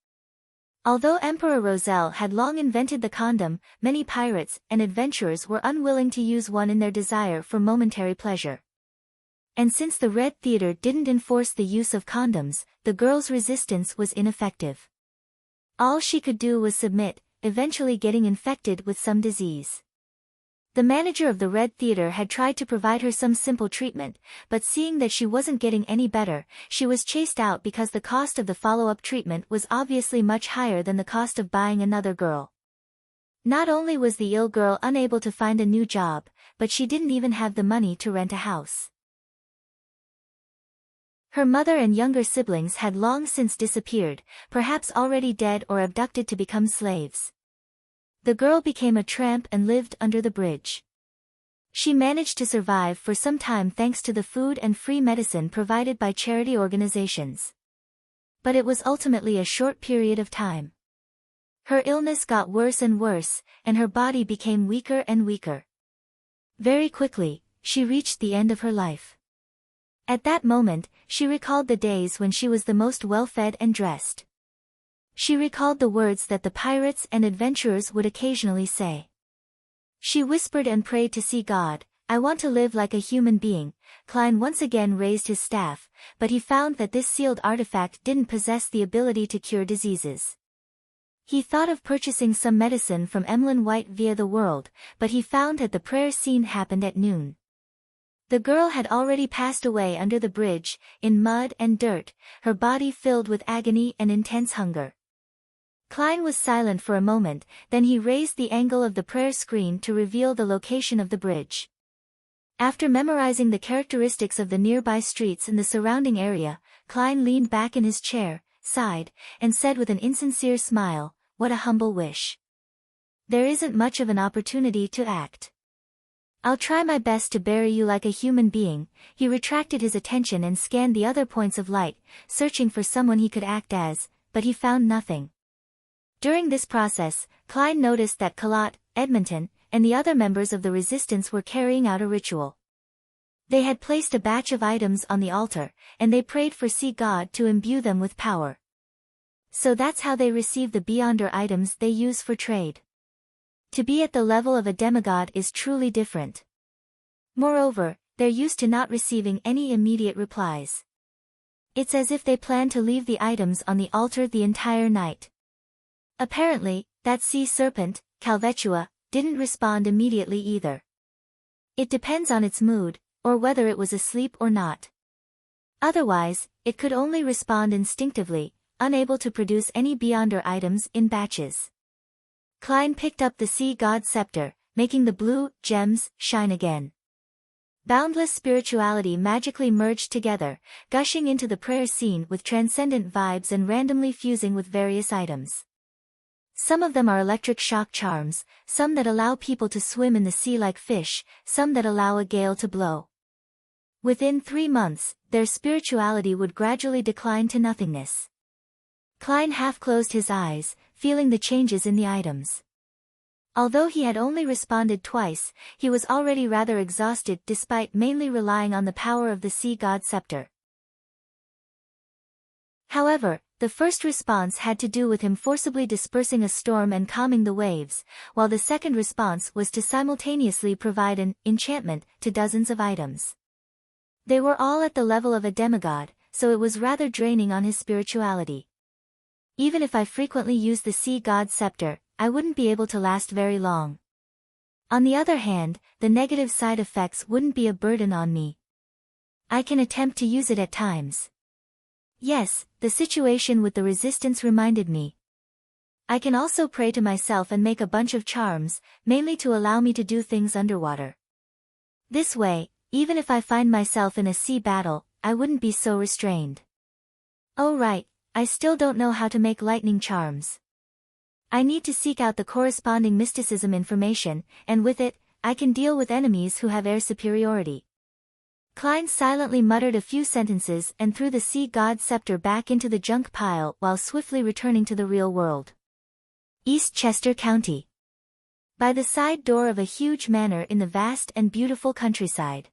Although Emperor Roselle had long invented the condom, many pirates and adventurers were unwilling to use one in their desire for momentary pleasure. And since the Red Theater didn't enforce the use of condoms, the girl's resistance was ineffective. All she could do was submit, eventually getting infected with some disease. The manager of the Red Theater had tried to provide her some simple treatment, but seeing that she wasn't getting any better, she was chased out because the cost of the follow-up treatment was obviously much higher than the cost of buying another girl. Not only was the ill girl unable to find a new job, but she didn't even have the money to rent a house. Her mother and younger siblings had long since disappeared, perhaps already dead or abducted to become slaves. The girl became a tramp and lived under the bridge. She managed to survive for some time thanks to the food and free medicine provided by charity organizations. But it was ultimately a short period of time. Her illness got worse and worse, and her body became weaker and weaker. Very quickly, she reached the end of her life. At that moment, she recalled the days when she was the most well-fed and dressed. She recalled the words that the pirates and adventurers would occasionally say. She whispered and prayed to see God, "I want to live like a human being." Klein once again raised his staff, but he found that this sealed artifact didn't possess the ability to cure diseases. He thought of purchasing some medicine from Emlyn White via the world, but he found that the prayer scene happened at noon. The girl had already passed away under the bridge, in mud and dirt, her body filled with agony and intense hunger. Klein was silent for a moment, then he raised the angle of the prayer screen to reveal the location of the bridge. After memorizing the characteristics of the nearby streets and the surrounding area, Klein leaned back in his chair, sighed, and said with an insincere smile, "What a humble wish. There isn't much of an opportunity to act. I'll try my best to bury you like a human being." He retracted his attention and scanned the other points of light, searching for someone he could act as, but he found nothing. During this process, Klein noticed that Kalat, Edmonton, and the other members of the resistance were carrying out a ritual. They had placed a batch of items on the altar, and they prayed for sea god to imbue them with power. So that's how they receive the beyonder items they use for trade. To be at the level of a demigod is truly different. Moreover, they're used to not receiving any immediate replies. It's as if they plan to leave the items on the altar the entire night. Apparently, that sea serpent, Calvetua, didn't respond immediately either. It depends on its mood, or whether it was asleep or not. Otherwise, it could only respond instinctively, unable to produce any beyonder items in batches. Klein picked up the sea god's scepter, making the blue gems shine again. Boundless spirituality magically merged together, gushing into the prayer scene with transcendent vibes and randomly fusing with various items. Some of them are electric shock charms, some that allow people to swim in the sea like fish, some that allow a gale to blow. Within 3 months, their spirituality would gradually decline to nothingness. Klein half closed his eyes, feeling the changes in the items. Although he had only responded twice, he was already rather exhausted despite mainly relying on the power of the sea god scepter. However, the first response had to do with him forcibly dispersing a storm and calming the waves, while the second response was to simultaneously provide an enchantment to dozens of items. They were all at the level of a demigod, so it was rather draining on his spirituality. Even if I frequently used the sea god's scepter, I wouldn't be able to last very long. On the other hand, the negative side effects wouldn't be a burden on me. I can attempt to use it at times. Yes, the situation with the resistance reminded me. I can also pray to myself and make a bunch of charms, mainly to allow me to do things underwater. This way, even if I find myself in a sea battle, I wouldn't be so restrained. Oh right, I still don't know how to make lightning charms. I need to seek out the corresponding mysticism information, and with it, I can deal with enemies who have air superiority. Klein silently muttered a few sentences and threw the sea god's scepter back into the junk pile while swiftly returning to the real world. East Chester County. By the side door of a huge manor in the vast and beautiful countryside.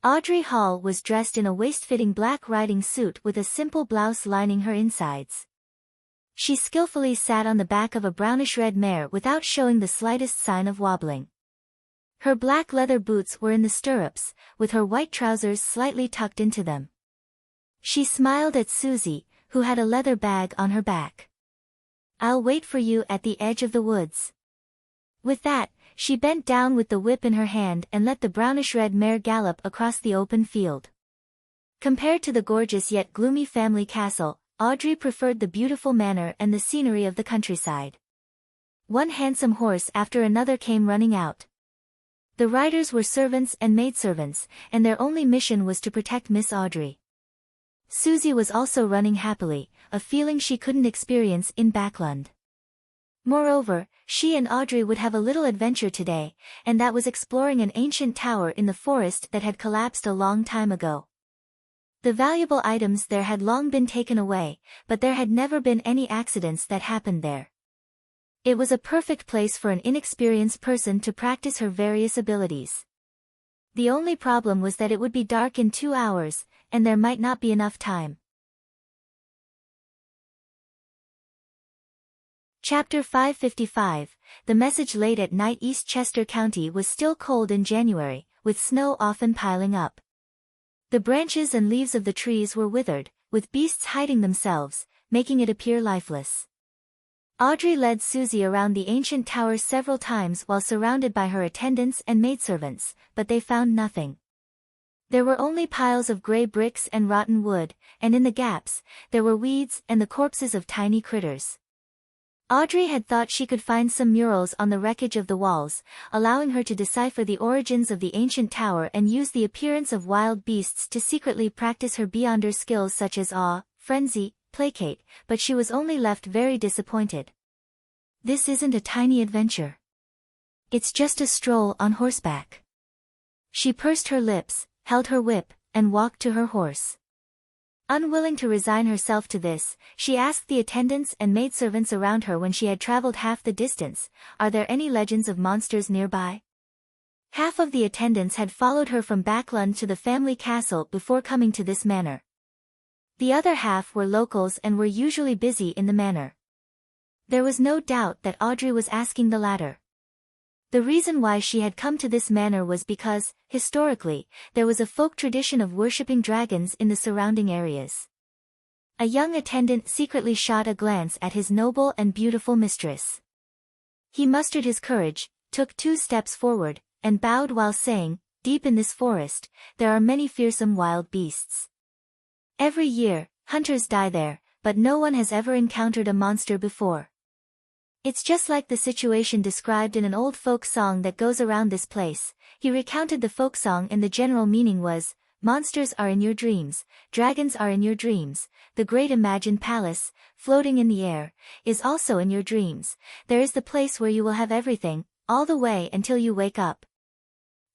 Audrey Hall was dressed in a waist-fitting black riding suit with a simple blouse lining her insides. She skillfully sat on the back of a brownish-red mare without showing the slightest sign of wobbling. Her black leather boots were in the stirrups, with her white trousers slightly tucked into them. She smiled at Susie, who had a leather bag on her back. "I'll wait for you at the edge of the woods." With that, she bent down with the whip in her hand and let the brownish-red mare gallop across the open field. Compared to the gorgeous yet gloomy family castle, Audrey preferred the beautiful manor and the scenery of the countryside. One handsome horse after another came running out. The riders were servants and maidservants, and their only mission was to protect Miss Audrey. Susie was also running happily, a feeling she couldn't experience in Backlund. Moreover, she and Audrey would have a little adventure today, and that was exploring an ancient tower in the forest that had collapsed a long time ago. The valuable items there had long been taken away, but there had never been any accidents that happened there. It was a perfect place for an inexperienced person to practice her various abilities. The only problem was that it would be dark in 2 hours, and there might not be enough time. Chapter 555, The message late at night. East Chester County was still cold in January, with snow often piling up. The branches and leaves of the trees were withered, with beasts hiding themselves, making it appear lifeless. Audrey led Susie around the ancient tower several times while surrounded by her attendants and maidservants, but they found nothing. There were only piles of gray bricks and rotten wood, and in the gaps, there were weeds and the corpses of tiny critters. Audrey had thought she could find some murals on the wreckage of the walls, allowing her to decipher the origins of the ancient tower and use the appearance of wild beasts to secretly practice her beyonder skills such as awe, frenzy, placate, but she was only left very disappointed. This isn't a tiny adventure. It's just a stroll on horseback. She pursed her lips, held her whip, and walked to her horse. Unwilling to resign herself to this, she asked the attendants and maidservants around her when she had traveled half the distance, "Are there any legends of monsters nearby?" Half of the attendants had followed her from Backlund to the family castle before coming to this manor. The other half were locals and were usually busy in the manor. There was no doubt that Audrey was asking the latter. The reason why she had come to this manor was because, historically, there was a folk tradition of worshipping dragons in the surrounding areas. A young attendant secretly shot a glance at his noble and beautiful mistress. He mustered his courage, took 2 steps forward, and bowed while saying, "Deep in this forest, there are many fearsome wild beasts. Every year, hunters die there, but no one has ever encountered a monster before." It's just like the situation described in an old folk song that goes around this place. He recounted the folk song and the general meaning was, monsters are in your dreams, dragons are in your dreams, the great imagined palace, floating in the air, is also in your dreams. There is the place where you will have everything, all the way until you wake up.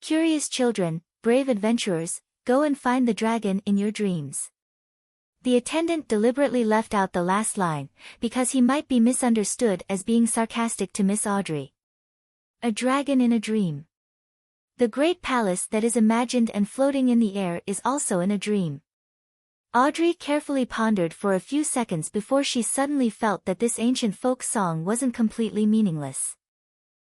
Curious children, brave adventurers, go and find the dragon in your dreams. The attendant deliberately left out the last line, because he might be misunderstood as being sarcastic to Miss Audrey. A dragon in a dream. The great palace that is imagined and floating in the air is also in a dream. Audrey carefully pondered for a few seconds before she suddenly felt that this ancient folk song wasn't completely meaningless.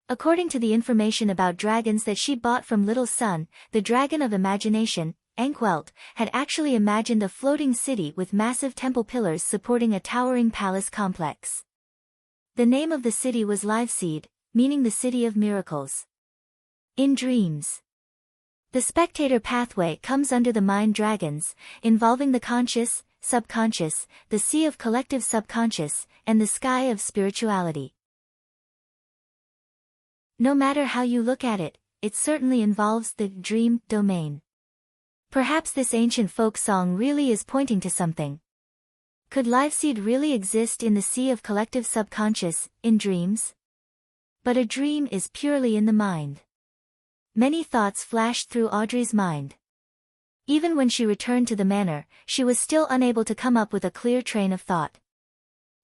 According to the information about dragons that she bought from Little Sun, the dragon of imagination, Ankwelt, had actually imagined a floating city with massive temple pillars supporting a towering palace complex. The name of the city was Liveseed, meaning the city of miracles. In dreams. The spectator pathway comes under the mind dragons, involving the conscious, subconscious, the sea of collective subconscious, and the sky of spirituality. No matter how you look at it, it certainly involves the dream domain. Perhaps this ancient folk song really is pointing to something. Could Liveseed really exist in the sea of collective subconscious, in dreams? But a dream is purely in the mind. Many thoughts flashed through Audrey's mind. Even when she returned to the manor, she was still unable to come up with a clear train of thought.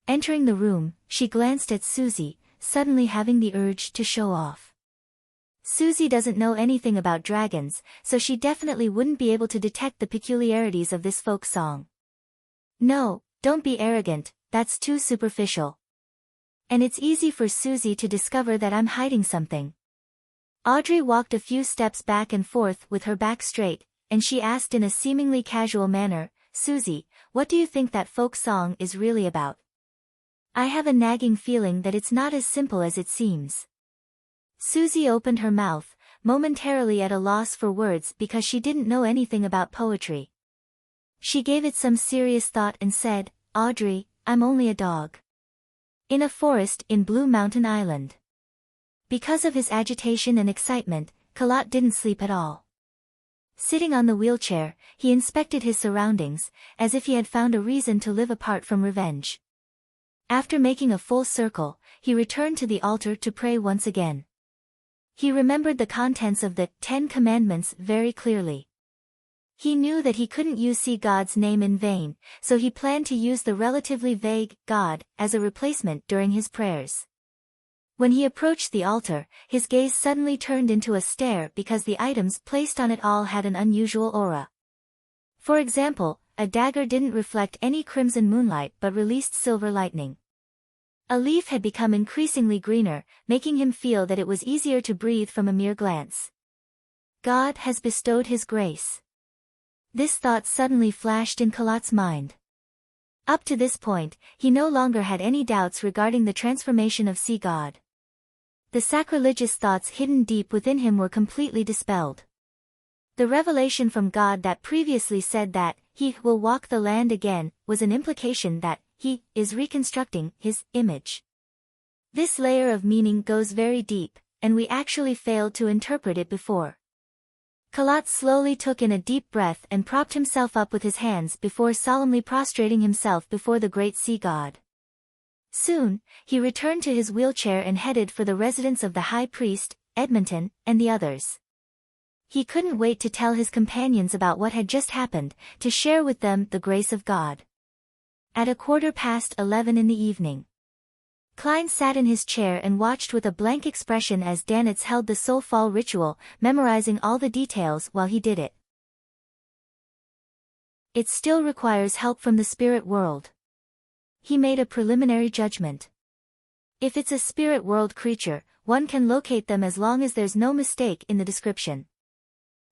Entering the room, she glanced at Susie, suddenly having the urge to show off. Susie doesn't know anything about dragons, so she definitely wouldn't be able to detect the peculiarities of this folk song. No, don't be arrogant, that's too superficial. And it's easy for Susie to discover that I'm hiding something. Audrey walked a few steps back and forth with her back straight, and she asked in a seemingly casual manner, Susie, what do you think that folk song is really about? I have a nagging feeling that it's not as simple as it seems. Susie opened her mouth, momentarily at a loss for words because she didn't know anything about poetry. She gave it some serious thought and said, Audrey, I'm only a dog. In a forest in Blue Mountain Island. Because of his agitation and excitement, Kalat didn't sleep at all. Sitting on the wheelchair, he inspected his surroundings, as if he had found a reason to live apart from revenge. After making a full circle, he returned to the altar to pray once again. He remembered the contents of the 10 Commandments very clearly. He knew that he couldn't use God's name in vain, so he planned to use the relatively vague God as a replacement during his prayers. When he approached the altar, his gaze suddenly turned into a stare because the items placed on it all had an unusual aura. For example, a dagger didn't reflect any crimson moonlight but released silver lightning. A leaf had become increasingly greener, making him feel that it was easier to breathe from a mere glance. God has bestowed his grace. This thought suddenly flashed in Kalat's mind. Up to this point, he no longer had any doubts regarding the transformation of sea god. The sacrilegious thoughts hidden deep within him were completely dispelled. The revelation from God that previously said that he will walk the land again was an implication that he is reconstructing his image. This layer of meaning goes very deep, and we actually failed to interpret it before. Kalat slowly took in a deep breath and propped himself up with his hands before solemnly prostrating himself before the great sea god. Soon, he returned to his wheelchair and headed for the residence of the high priest, Edmonton, and the others. He couldn't wait to tell his companions about what had just happened, to share with them the grace of God. At 11:15 in the evening, Klein sat in his chair and watched with a blank expression as Danitz held the soulfall ritual, memorizing all the details while he did it. It still requires help from the spirit world. He made a preliminary judgment. If it's a spirit world creature, one can locate them as long as there's no mistake in the description.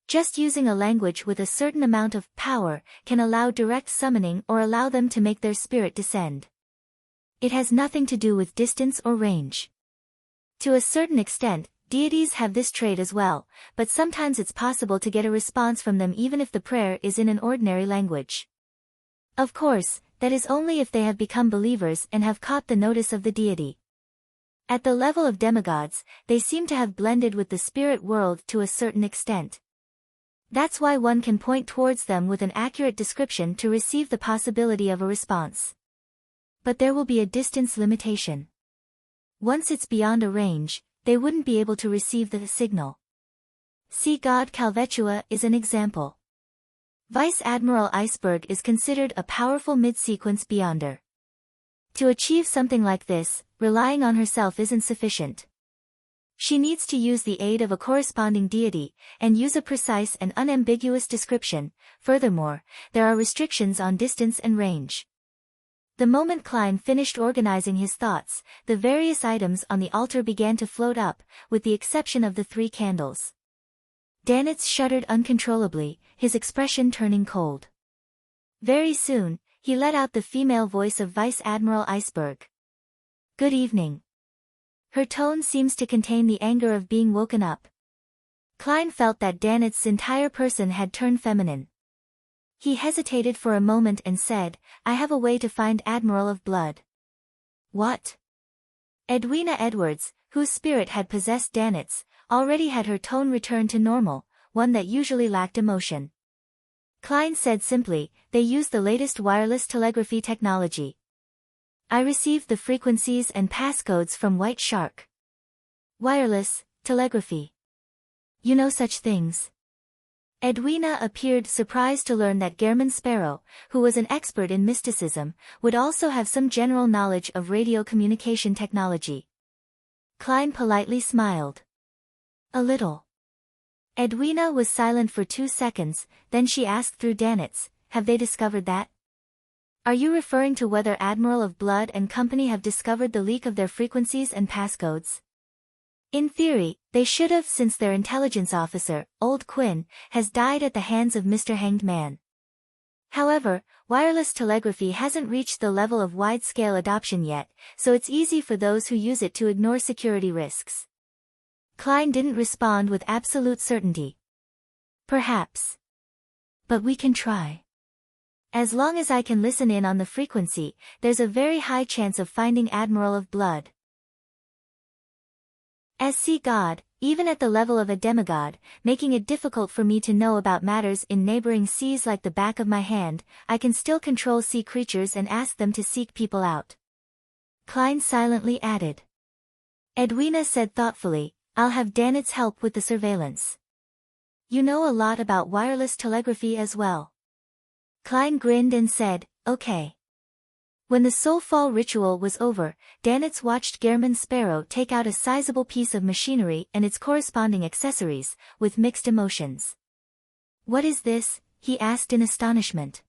Just using a language with a certain amount of power can allow direct summoning or allow them to make their spirit descend. It has nothing to do with distance or range. To a certain extent, deities have this trait as well, but sometimes it's possible to get a response from them even if the prayer is in an ordinary language. Of course, that is only if they have become believers and have caught the notice of the deity. At the level of demigods, they seem to have blended with the spirit world to a certain extent. That's why one can point towards them with an accurate description to receive the possibility of a response. But there will be a distance limitation. Once it's beyond a range, they wouldn't be able to receive the signal. Sea god Calvetua is an example. Vice Admiral Iceberg is considered a powerful mid-sequence beyonder. To achieve something like this, relying on herself isn't sufficient. She needs to use the aid of a corresponding deity, and use a precise and unambiguous description. Furthermore, there are restrictions on distance and range. The moment Klein finished organizing his thoughts, the various items on the altar began to float up, with the exception of the 3 candles. Danitz shuddered uncontrollably, his expression turning cold. Very soon, he let out the female voice of Vice Admiral Iceberg. "Good evening." Her tone seems to contain the anger of being woken up. Klein felt that Danitz's entire person had turned feminine. He hesitated for a moment and said, "I have a way to find Admiral of Blood." "What?" Edwina Edwards, whose spirit had possessed Danitz, already had her tone return to normal, one that usually lacked emotion. Klein said simply, "They use the latest wireless telegraphy technology. I received the frequencies and passcodes from White Shark." "Wireless telegraphy. You know such things?" Edwina appeared surprised to learn that Gehrman Sparrow, who was an expert in mysticism, would also have some general knowledge of radio communication technology. Klein politely smiled. "A little." Edwina was silent for 2 seconds, then she asked through Danitz, "Have they discovered that? Are you referring to whether Admiral of Blood and company have discovered the leak of their frequencies and passcodes?" "In theory, they should have, since their intelligence officer, Old Quinn, has died at the hands of Mr. Hanged Man. However, wireless telegraphy hasn't reached the level of wide-scale adoption yet, so it's easy for those who use it to ignore security risks." Klein didn't respond with absolute certainty. "Perhaps. But we can try. As long as I can listen in on the frequency, there's a very high chance of finding Admiral of Blood. As sea god, even at the level of a demigod, making it difficult for me to know about matters in neighboring seas like the back of my hand, I can still control sea creatures and ask them to seek people out." Klein silently added. Edwina said thoughtfully, "I'll have Danitz help with the surveillance. You know a lot about wireless telegraphy as well." Klein grinned and said, "Okay." When the soulfall ritual was over, Danitz watched Gehrman Sparrow take out a sizable piece of machinery and its corresponding accessories, with mixed emotions. "What is this?" he asked in astonishment.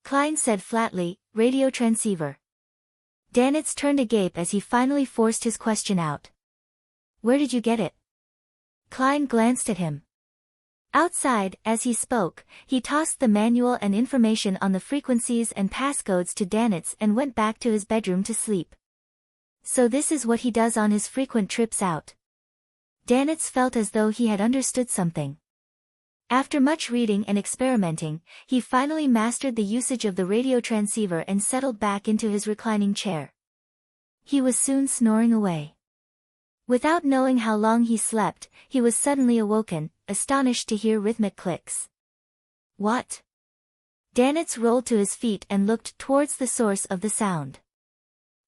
Klein said flatly, "Radio transceiver." Danitz turned agape as he finally forced his question out. "Where did you get it?" Klein glanced at him. Outside, as he spoke, he tossed the manual and information on the frequencies and passcodes to Danitz and went back to his bedroom to sleep. So this is what he does on his frequent trips out. Danitz felt as though he had understood something. After much reading and experimenting, he finally mastered the usage of the radio transceiver and settled back into his reclining chair. He was soon snoring away. Without knowing how long he slept, he was suddenly awoken, astonished to hear rhythmic clicks. "What?" Danitz rolled to his feet and looked towards the source of the sound.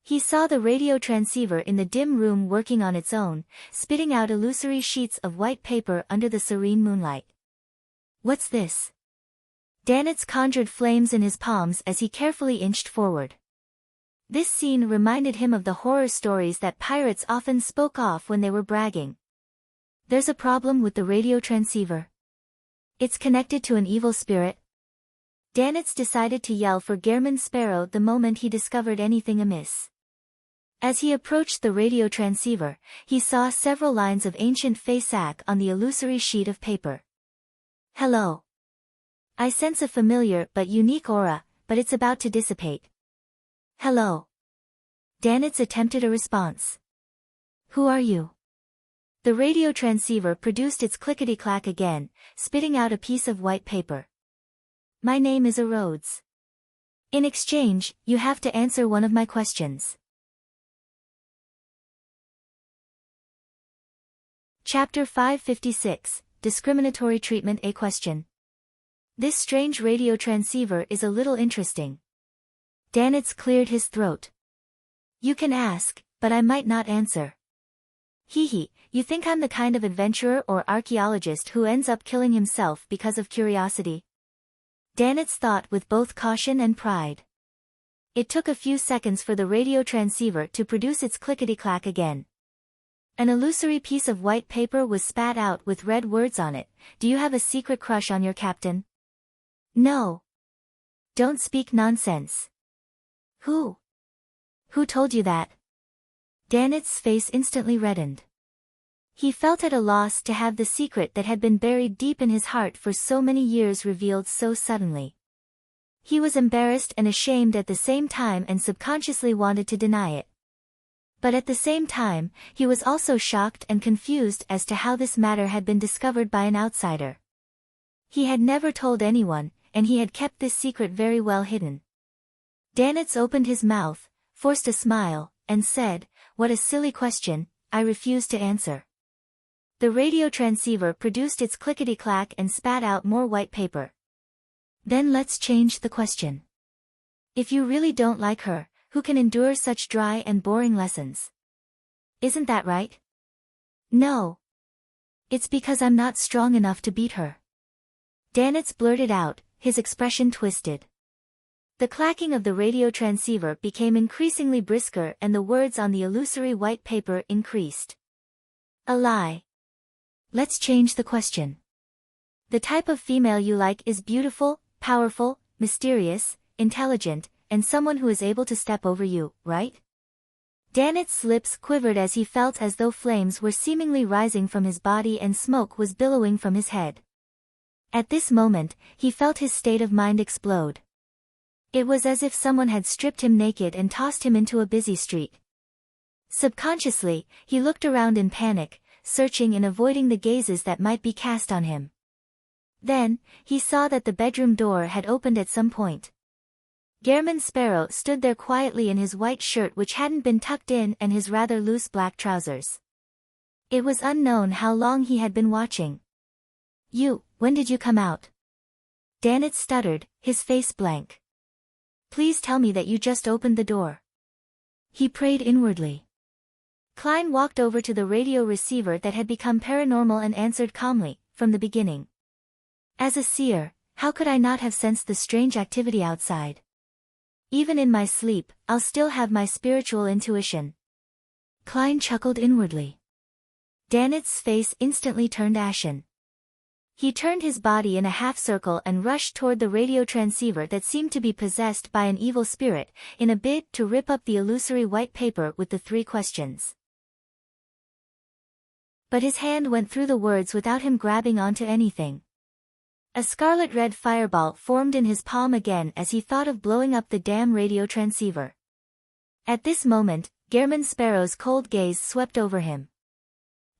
He saw the radio transceiver in the dim room working on its own, spitting out illusory sheets of white paper under the serene moonlight. "What's this?" Danitz conjured flames in his palms as he carefully inched forward. This scene reminded him of the horror stories that pirates often spoke of when they were bragging. "There's a problem with the radio transceiver. It's connected to an evil spirit." Danitz decided to yell for Gehrman Sparrow the moment he discovered anything amiss. As he approached the radio transceiver, he saw several lines of ancient Feysac on the illusory sheet of paper. "Hello. I sense a familiar but unique aura, but it's about to dissipate." "Hello." Danitz attempted a response. "Who are you?" The radio transceiver produced its clickety-clack again, spitting out a piece of white paper. "My name is Rhodes. In exchange, you have to answer one of my questions." Chapter 556, Discriminatory Treatment. A question. This strange radio transceiver is a little interesting. Danitz cleared his throat. You can ask, but I might not answer. Hee, you think I'm the kind of adventurer or archaeologist who ends up killing himself because of curiosity? Danitz thought with both caution and pride. It took a few seconds for the radio transceiver to produce its clickety-clack again. An illusory piece of white paper was spat out with red words on it. Do you have a secret crush on your captain? No. Don't speak nonsense. Who? Who told you that? Danitz's face instantly reddened. He felt at a loss to have the secret that had been buried deep in his heart for so many years revealed so suddenly. He was embarrassed and ashamed at the same time and subconsciously wanted to deny it. But at the same time, he was also shocked and confused as to how this matter had been discovered by an outsider. He had never told anyone, and he had kept this secret very well hidden. Danitz opened his mouth, forced a smile, and said, "What a silly question, I refuse to answer." The radio transceiver produced its clickety-clack and spat out more white paper. Then let's change the question. If you really don't like her, who can endure such dry and boring lessons? Isn't that right? No. It's because I'm not strong enough to beat her. Danitz blurted out, his expression twisted. The clacking of the radio transceiver became increasingly brisker and the words on the illusory white paper increased. A lie. Let's change the question. The type of female you like is beautiful, powerful, mysterious, intelligent, and someone who is able to step over you, right? Danitz's lips quivered as he felt as though flames were seemingly rising from his body and smoke was billowing from his head. At this moment, he felt his state of mind explode. It was as if someone had stripped him naked and tossed him into a busy street. Subconsciously, he looked around in panic, searching and avoiding the gazes that might be cast on him. Then, he saw that the bedroom door had opened at some point. Gehrman Sparrow stood there quietly in his white shirt which hadn't been tucked in and his rather loose black trousers. It was unknown how long he had been watching. When did you come out? Danitz stuttered, his face blank. Please tell me that you just opened the door. He prayed inwardly. Klein walked over to the radio receiver that had become paranormal and answered calmly, from the beginning. As a seer, how could I not have sensed the strange activity outside? Even in my sleep, I'll still have my spiritual intuition. Klein chuckled inwardly. Danitz's face instantly turned ashen. He turned his body in a half-circle and rushed toward the radio transceiver that seemed to be possessed by an evil spirit, in a bid to rip up the illusory white paper with the 3 questions. But his hand went through the words without him grabbing onto anything. A scarlet-red fireball formed in his palm again as he thought of blowing up the damn radio transceiver. At this moment, Gehrman Sparrow's cold gaze swept over him.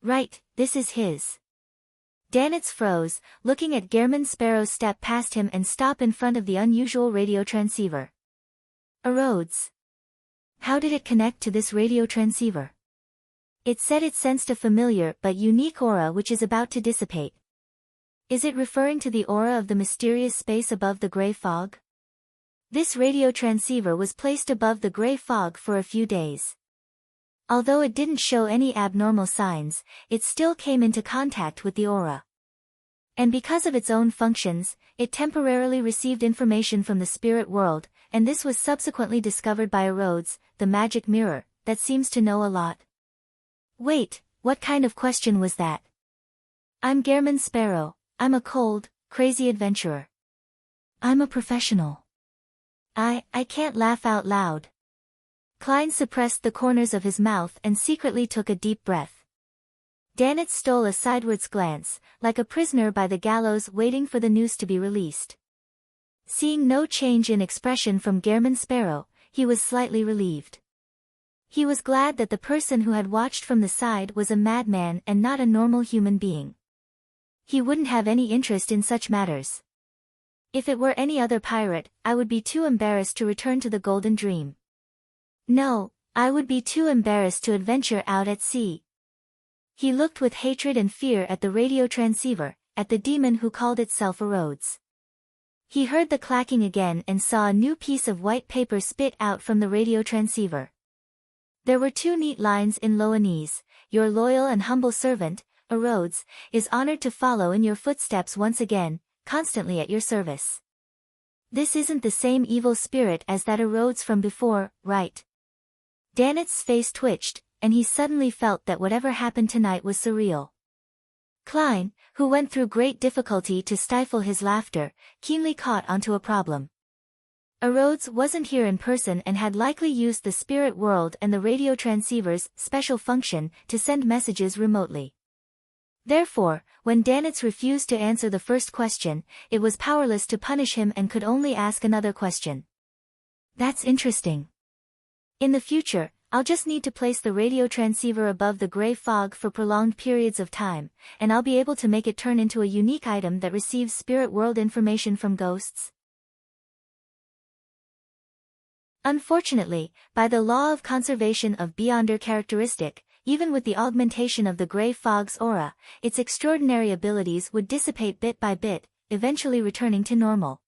Right, this is his. Danitz froze, looking at Gehrman Sparrow step past him and stop in front of the unusual radio transceiver. A Rhodes. How did it connect to this radio transceiver? It said it sensed a familiar but unique aura which is about to dissipate. Is it referring to the aura of the mysterious space above the gray fog? This radio transceiver was placed above the gray fog for a few days. Although it didn't show any abnormal signs, it still came into contact with the aura. And because of its own functions, it temporarily received information from the spirit world, and this was subsequently discovered by a Rhodes, the magic mirror, that seems to know a lot. Wait, what kind of question was that? I'm Gehrman Sparrow, I'm a cold, crazy adventurer. I'm a professional. I can't laugh out loud. Klein suppressed the corners of his mouth and secretly took a deep breath. Danitz stole a sidewards glance, like a prisoner by the gallows waiting for the noose to be released. Seeing no change in expression from Gehrman Sparrow, he was slightly relieved. He was glad that the person who had watched from the side was a madman and not a normal human being. He wouldn't have any interest in such matters. If it were any other pirate, I would be too embarrassed to return to the Golden Dream. No, I would be too embarrassed to adventure out at sea. He looked with hatred and fear at the radio transceiver, at the demon who called itself a Rhodes. He heard the clacking again and saw a new piece of white paper spit out from the radio transceiver. There were 2 neat lines in Loanese. Your loyal and humble servant, a Rhodes, is honored to follow in your footsteps once again, constantly at your service. This isn't the same evil spirit as that Rhodes from before, right? Dannett's face twitched, and he suddenly felt that whatever happened tonight was surreal. Klein, who went through great difficulty to stifle his laughter, keenly caught onto a problem. Rhodes wasn't here in person and had likely used the spirit world and the radio transceiver's special function to send messages remotely. Therefore, when Dannitz refused to answer the first question, it was powerless to punish him and could only ask another question. That's interesting. In the future, I'll just need to place the radio transceiver above the gray fog for prolonged periods of time, and I'll be able to make it turn into a unique item that receives spirit world information from ghosts. Unfortunately, by the law of conservation of Beyonder characteristic, even with the augmentation of the gray fog's aura, its extraordinary abilities would dissipate bit by bit, eventually returning to normal.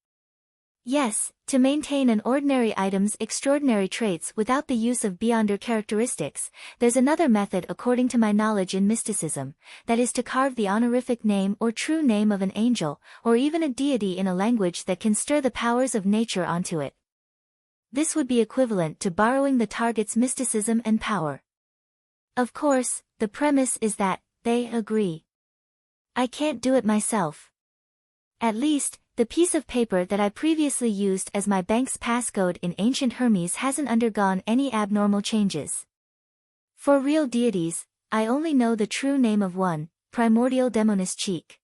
Yes, to maintain an ordinary item's extraordinary traits without the use of Beyonder characteristics, there's another method according to my knowledge in mysticism, that is to carve the honorific name or true name of an angel, or even a deity in a language that can stir the powers of nature onto it. This would be equivalent to borrowing the target's mysticism and power. Of course, the premise is that they agree. I can't do it myself. At least, the piece of paper that I previously used as my bank's passcode in ancient Hermes hasn't undergone any abnormal changes. For real deities, I only know the true name of one, primordial demoness Cheek.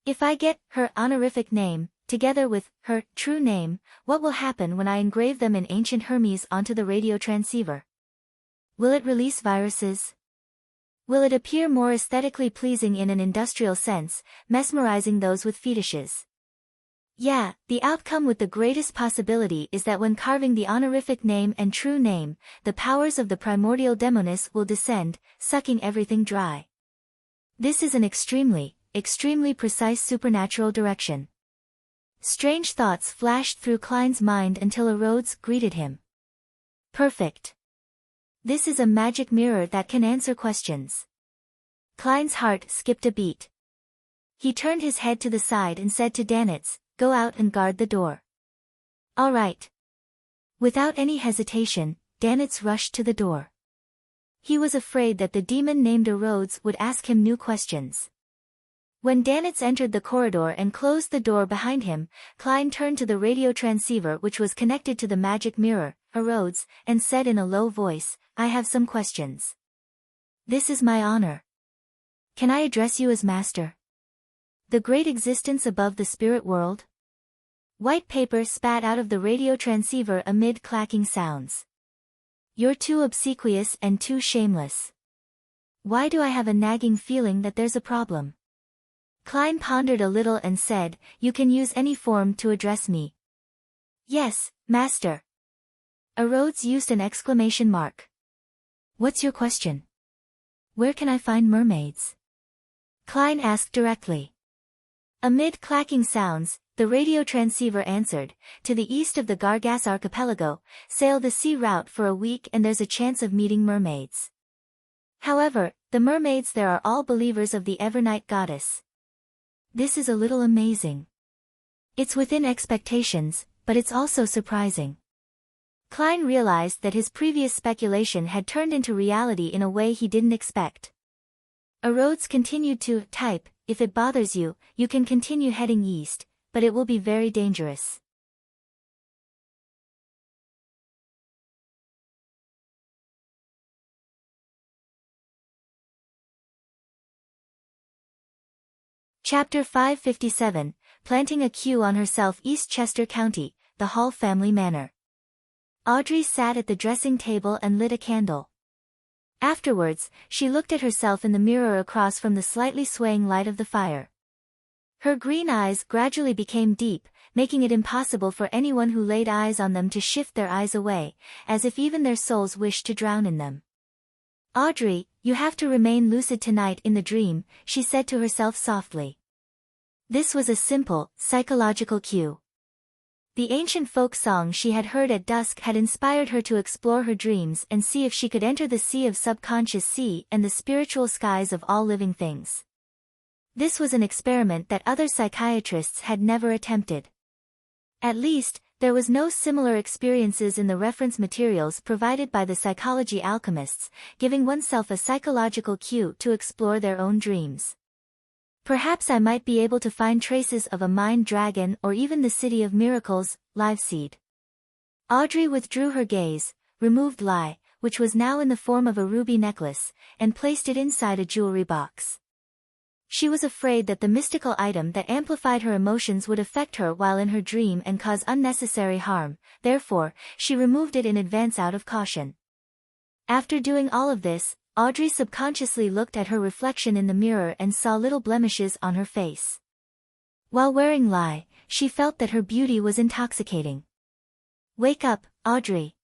If I get her honorific name, together with her true name, what will happen when I engrave them in ancient Hermes onto the radio transceiver? Will it release viruses? Will it appear more aesthetically pleasing in an industrial sense, mesmerizing those with fetishes? Yeah, the outcome with the greatest possibility is that when carving the honorific name and true name, the powers of the primordial demoness will descend, sucking everything dry. This is an extremely precise supernatural direction. Strange thoughts flashed through Klein's mind until a Rhodes greeted him. Perfect. This is a magic mirror that can answer questions. Klein's heart skipped a beat. He turned his head to the side and said to Dannitz, "Go out and guard the door." All right. Without any hesitation, Dannitz rushed to the door. He was afraid that the demon named Rhodes would ask him new questions. When Dannitz entered the corridor and closed the door behind him, Klein turned to the radio transceiver which was connected to the magic mirror, Rhodes, and said in a low voice, "I have some questions." "This is my honor. Can I address you as master? The great existence above the spirit world?" White paper spat out of the radio transceiver amid clacking sounds. "You're too obsequious and too shameless. Why do I have a nagging feeling that there's a problem?" Klein pondered a little and said, "You can use any form to address me." "Yes, master." Rhodes used an exclamation mark. "What's your question?" "Where can I find mermaids?" Klein asked directly. Amid clacking sounds, the radio transceiver answered, "To the east of the Gargas archipelago, sail the sea route for a week and there's a chance of meeting mermaids. However, the mermaids there are all believers of the Evernight goddess." This is a little amazing. It's within expectations, but it's also surprising. Klein realized that his previous speculation had turned into reality in a way he didn't expect. Rhodes continued to type, "If it bothers you, you can continue heading east, but it will be very dangerous." Chapter 557, Planting a Queue on Herself. Eastchester County, the Hall family manor. Audrey sat at the dressing table and lit a candle. Afterwards, she looked at herself in the mirror across from the slightly swaying light of the fire. Her green eyes gradually became deep, making it impossible for anyone who laid eyes on them to shift their eyes away, as if even their souls wished to drown in them. Audrey, you have to remain lucid tonight in the dream, she said to herself softly. This was a simple, psychological cue. The ancient folk song she had heard at dusk had inspired her to explore her dreams and see if she could enter the sea of subconscious sea and the spiritual skies of all living things. This was an experiment that other psychiatrists had never attempted. At least, there was no similar experiences in the reference materials provided by the psychology alchemists, giving oneself a psychological cue to explore their own dreams. Perhaps I might be able to find traces of a mind dragon or even the City of Miracles, Liveseed. Audrey withdrew her gaze, removed Lie, which was now in the form of a ruby necklace, and placed it inside a jewelry box. She was afraid that the mystical item that amplified her emotions would affect her while in her dream and cause unnecessary harm, therefore, she removed it in advance out of caution. After doing all of this, Audrey subconsciously looked at her reflection in the mirror and saw little blemishes on her face. While wearing Lie, she felt that her beauty was intoxicating. Wake up, Audrey.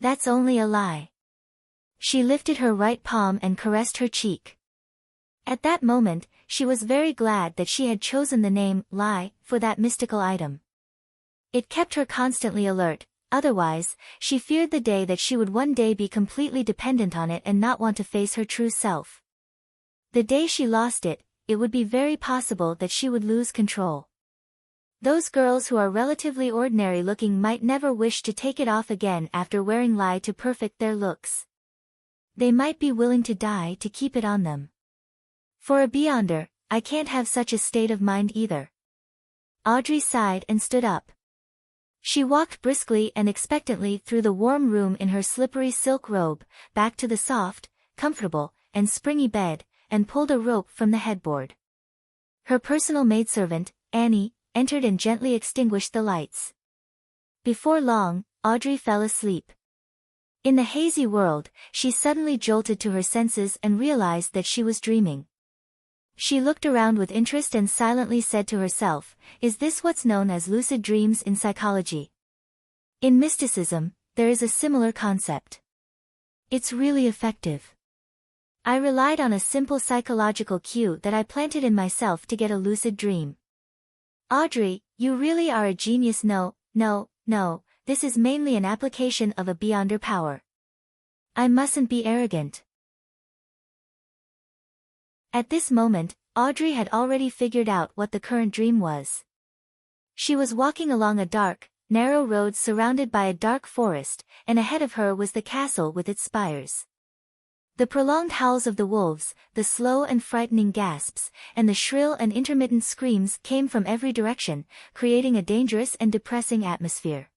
That's only a lie. She lifted her right palm and caressed her cheek. At that moment, she was very glad that she had chosen the name, Lie, for that mystical item. It kept her constantly alert, otherwise, she feared the day that she would one day be completely dependent on it and not want to face her true self. The day she lost it, it would be very possible that she would lose control. Those girls who are relatively ordinary looking might never wish to take it off again after wearing Lie to perfect their looks. They might be willing to die to keep it on them. For a Beyonder, I can't have such a state of mind either. Audrey sighed and stood up. She walked briskly and expectantly through the warm room in her slippery silk robe, back to the soft, comfortable, and springy bed, and pulled a rope from the headboard. Her personal maidservant, Annie, entered and gently extinguished the lights. Before long, Audrey fell asleep. In the hazy world, she suddenly jolted to her senses and realized that she was dreaming. She looked around with interest and silently said to herself, is this what's known as lucid dreams in psychology? In mysticism, there is a similar concept. It's really effective. I relied on a simple psychological cue that I planted in myself to get a lucid dream. Audrey, you really are a genius. No, this is mainly an application of a Beyonder power. I mustn't be arrogant. At this moment, Audrey had already figured out what the current dream was. She was walking along a dark, narrow road surrounded by a dark forest, and ahead of her was the castle with its spires. The prolonged howls of the wolves, the slow and frightening gasps, and the shrill and intermittent screams came from every direction, creating a dangerous and depressing atmosphere.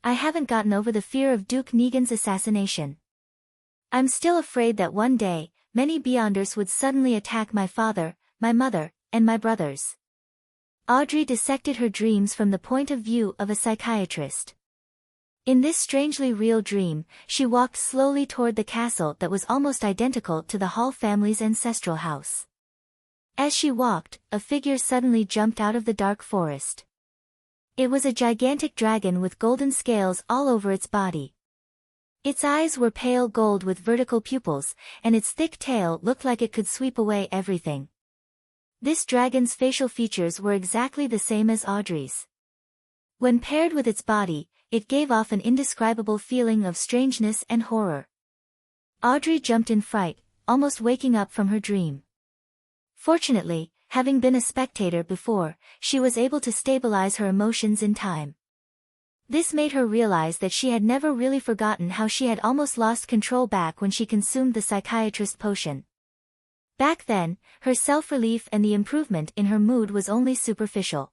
I haven't gotten over the fear of Duke Negan's assassination. I'm still afraid that one day, many Beyonders would suddenly attack my father, my mother, and my brothers. Audrey dissected her dreams from the point of view of a psychiatrist. In this strangely real dream, she walked slowly toward the castle that was almost identical to the Hall family's ancestral house. As she walked, a figure suddenly jumped out of the dark forest. It was a gigantic dragon with golden scales all over its body. Its eyes were pale gold with vertical pupils, and its thick tail looked like it could sweep away everything. This dragon's facial features were exactly the same as Audrey's. When paired with its body, it gave off an indescribable feeling of strangeness and horror. Audrey jumped in fright, almost waking up from her dream. Fortunately, having been a spectator before, she was able to stabilize her emotions in time. This made her realize that she had never really forgotten how she had almost lost control back when she consumed the psychiatrist potion. Back then, her self-relief and the improvement in her mood was only superficial.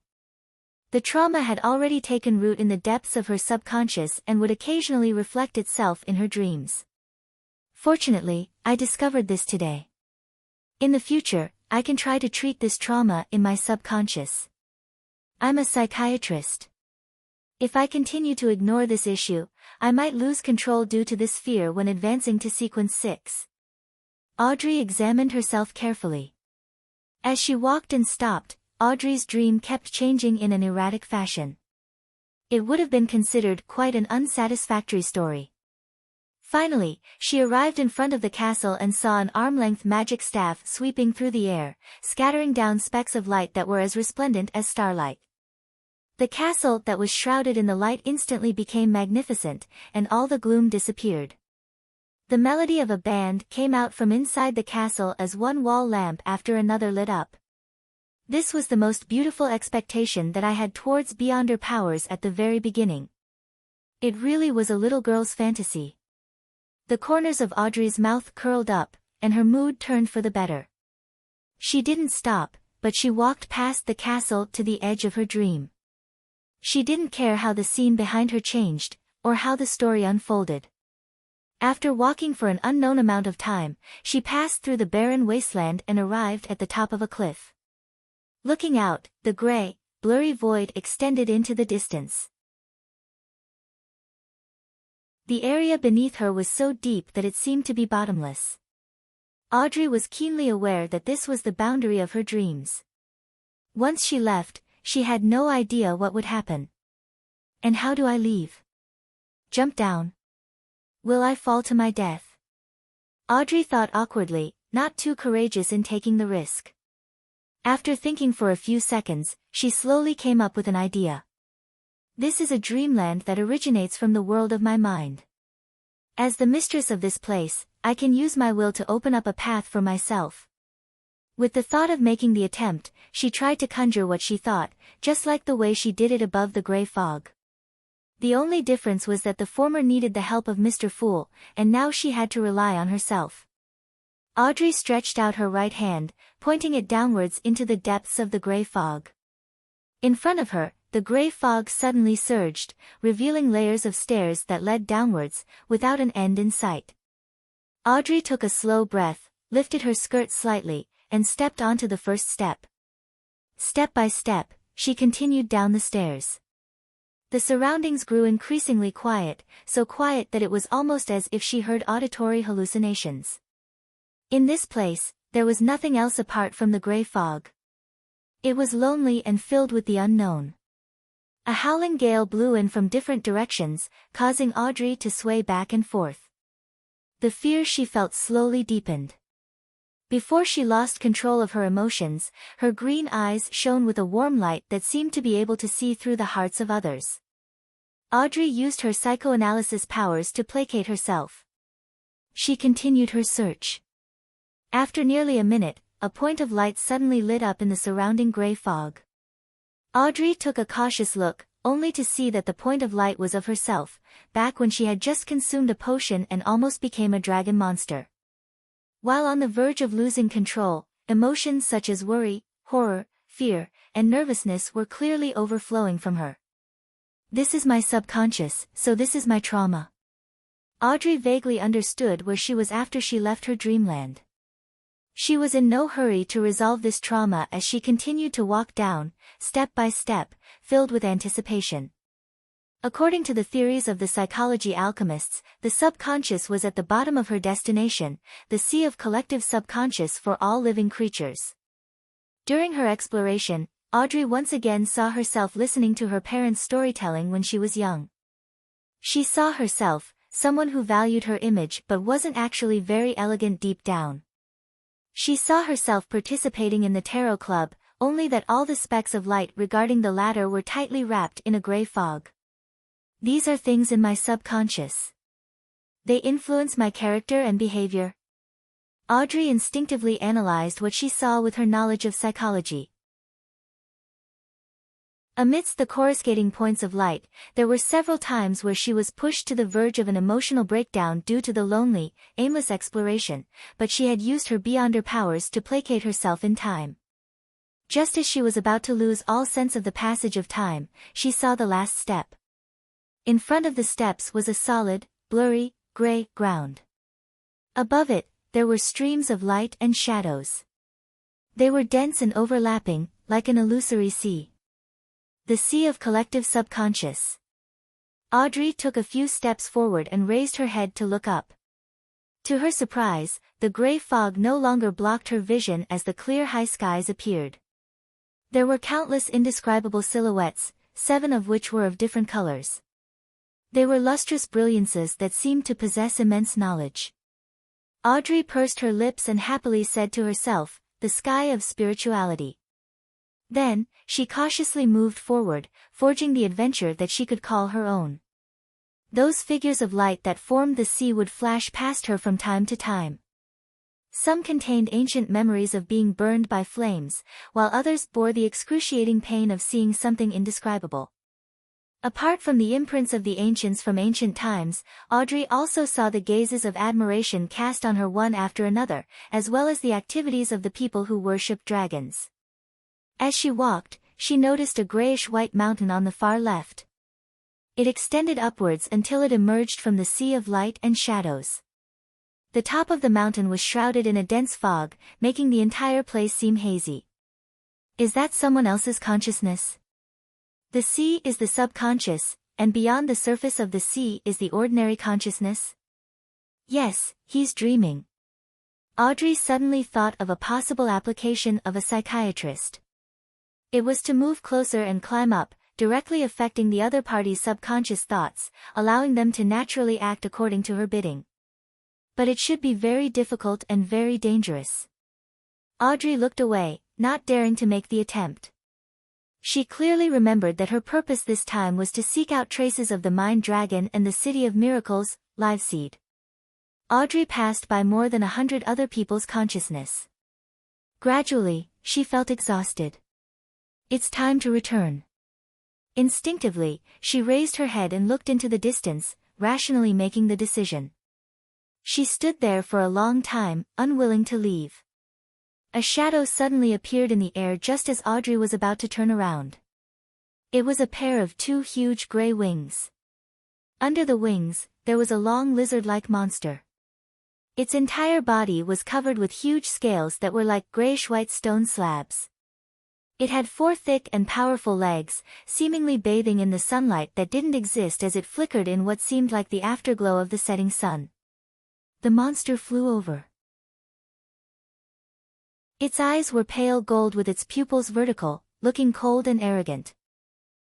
The trauma had already taken root in the depths of her subconscious and would occasionally reflect itself in her dreams. Fortunately, I discovered this today. In the future, I can try to treat this trauma in my subconscious. I'm a psychiatrist. If I continue to ignore this issue, I might lose control due to this fear when advancing to sequence 6. Audrey examined herself carefully. As she walked and stopped, Audrey's dream kept changing in an erratic fashion. It would have been considered quite an unsatisfactory story. Finally, she arrived in front of the castle and saw an arm-length magic staff sweeping through the air, scattering down specks of light that were as resplendent as starlight. The castle that was shrouded in the light instantly became magnificent, and all the gloom disappeared. The melody of a band came out from inside the castle as one wall lamp after another lit up. This was the most beautiful expectation that I had towards Beyonder powers at the very beginning. It really was a little girl's fantasy. The corners of Audrey's mouth curled up, and her mood turned for the better. She didn't stop, but she walked past the castle to the edge of her dream. She didn't care how the scene behind her changed, or how the story unfolded. After walking for an unknown amount of time, she passed through the barren wasteland and arrived at the top of a cliff. Looking out, the gray, blurry void extended into the distance. The area beneath her was so deep that it seemed to be bottomless. Audrey was keenly aware that this was the boundary of her dreams. Once she left, she had no idea what would happen. And how do I leave? Jump down? Will I fall to my death? Audrey thought awkwardly, not too courageous in taking the risk. After thinking for a few seconds, she slowly came up with an idea. This is a dreamland that originates from the world of my mind. As the mistress of this place, I can use my will to open up a path for myself. With the thought of making the attempt, she tried to conjure what she thought, just like the way she did it above the gray fog. The only difference was that the former needed the help of Mr. Fool, and now she had to rely on herself. Audrey stretched out her right hand, pointing it downwards into the depths of the gray fog. In front of her, the gray fog suddenly surged, revealing layers of stairs that led downwards, without an end in sight. Audrey took a slow breath, lifted her skirt slightly, and stepped onto the first step. Step by step, she continued down the stairs. The surroundings grew increasingly quiet, so quiet that it was almost as if she heard auditory hallucinations. In this place, there was nothing else apart from the gray fog. It was lonely and filled with the unknown. A howling gale blew in from different directions, causing Audrey to sway back and forth. The fear she felt slowly deepened. Before she lost control of her emotions, her green eyes shone with a warm light that seemed to be able to see through the hearts of others. Audrey used her psychoanalysis powers to placate herself. She continued her search. After nearly a minute, a point of light suddenly lit up in the surrounding gray fog. Audrey took a cautious look, only to see that the point of light was of herself, back when she had just consumed a potion and almost became a dragon monster. While on the verge of losing control, emotions such as worry, horror, fear, and nervousness were clearly overflowing from her. This is my subconscious, so this is my trauma. Audrey vaguely understood where she was after she left her dreamland. She was in no hurry to resolve this trauma as she continued to walk down, step by step, filled with anticipation. According to the theories of the psychology alchemists, the subconscious was at the bottom of her destination, the sea of collective subconscious for all living creatures. During her exploration, Audrey once again saw herself listening to her parents' storytelling when she was young. She saw herself, someone who valued her image but wasn't actually very elegant deep down. She saw herself participating in the tarot club, only that all the specks of light regarding the latter were tightly wrapped in a gray fog. These are things in my subconscious. They influence my character and behavior. Audrey instinctively analyzed what she saw with her knowledge of psychology. Amidst the coruscating points of light, there were several times where she was pushed to the verge of an emotional breakdown due to the lonely, aimless exploration, but she had used her Beyonder powers to placate herself in time. Just as she was about to lose all sense of the passage of time, she saw the last step. In front of the steps was a solid, blurry, gray ground. Above it, there were streams of light and shadows. They were dense and overlapping, like an illusory sea. The sea of collective subconscious. Audrey took a few steps forward and raised her head to look up. To her surprise, the gray fog no longer blocked her vision as the clear high skies appeared. There were countless indescribable silhouettes, 7 of which were of different colors. They were lustrous brilliances that seemed to possess immense knowledge. Audrey pursed her lips and happily said to herself, "The sky of spirituality." Then, she cautiously moved forward, forging the adventure that she could call her own. Those figures of light that formed the sea would flash past her from time to time. Some contained ancient memories of being burned by flames, while others bore the excruciating pain of seeing something indescribable. Apart from the imprints of the ancients from ancient times, Audrey also saw the gazes of admiration cast on her one after another, as well as the activities of the people who worshipped dragons. As she walked, she noticed a grayish-white mountain on the far left. It extended upwards until it emerged from the sea of light and shadows. The top of the mountain was shrouded in a dense fog, making the entire place seem hazy. Is that someone else's consciousness? The sea is the subconscious, and beyond the surface of the sea is the ordinary consciousness? Yes, he's dreaming. Audrey suddenly thought of a possible application of a psychiatrist. It was to move closer and climb up, directly affecting the other party's subconscious thoughts, allowing them to naturally act according to her bidding. But it should be very difficult and very dangerous. Audrey looked away, not daring to make the attempt. She clearly remembered that her purpose this time was to seek out traces of the Mind Dragon and the City of Miracles, Liveseed. Audrey passed by more than 100 other people's consciousness. Gradually, she felt exhausted. It's time to return. Instinctively, she raised her head and looked into the distance, rationally making the decision. She stood there for a long time, unwilling to leave. A shadow suddenly appeared in the air just as Audrey was about to turn around. It was a pair of two huge gray wings. Under the wings, there was a long lizard-like monster. Its entire body was covered with huge scales that were like grayish-white stone slabs. It had 4 thick and powerful legs, seemingly bathing in the sunlight that didn't exist as it flickered in what seemed like the afterglow of the setting sun. The monster flew over. Its eyes were pale gold with its pupils vertical, looking cold and arrogant.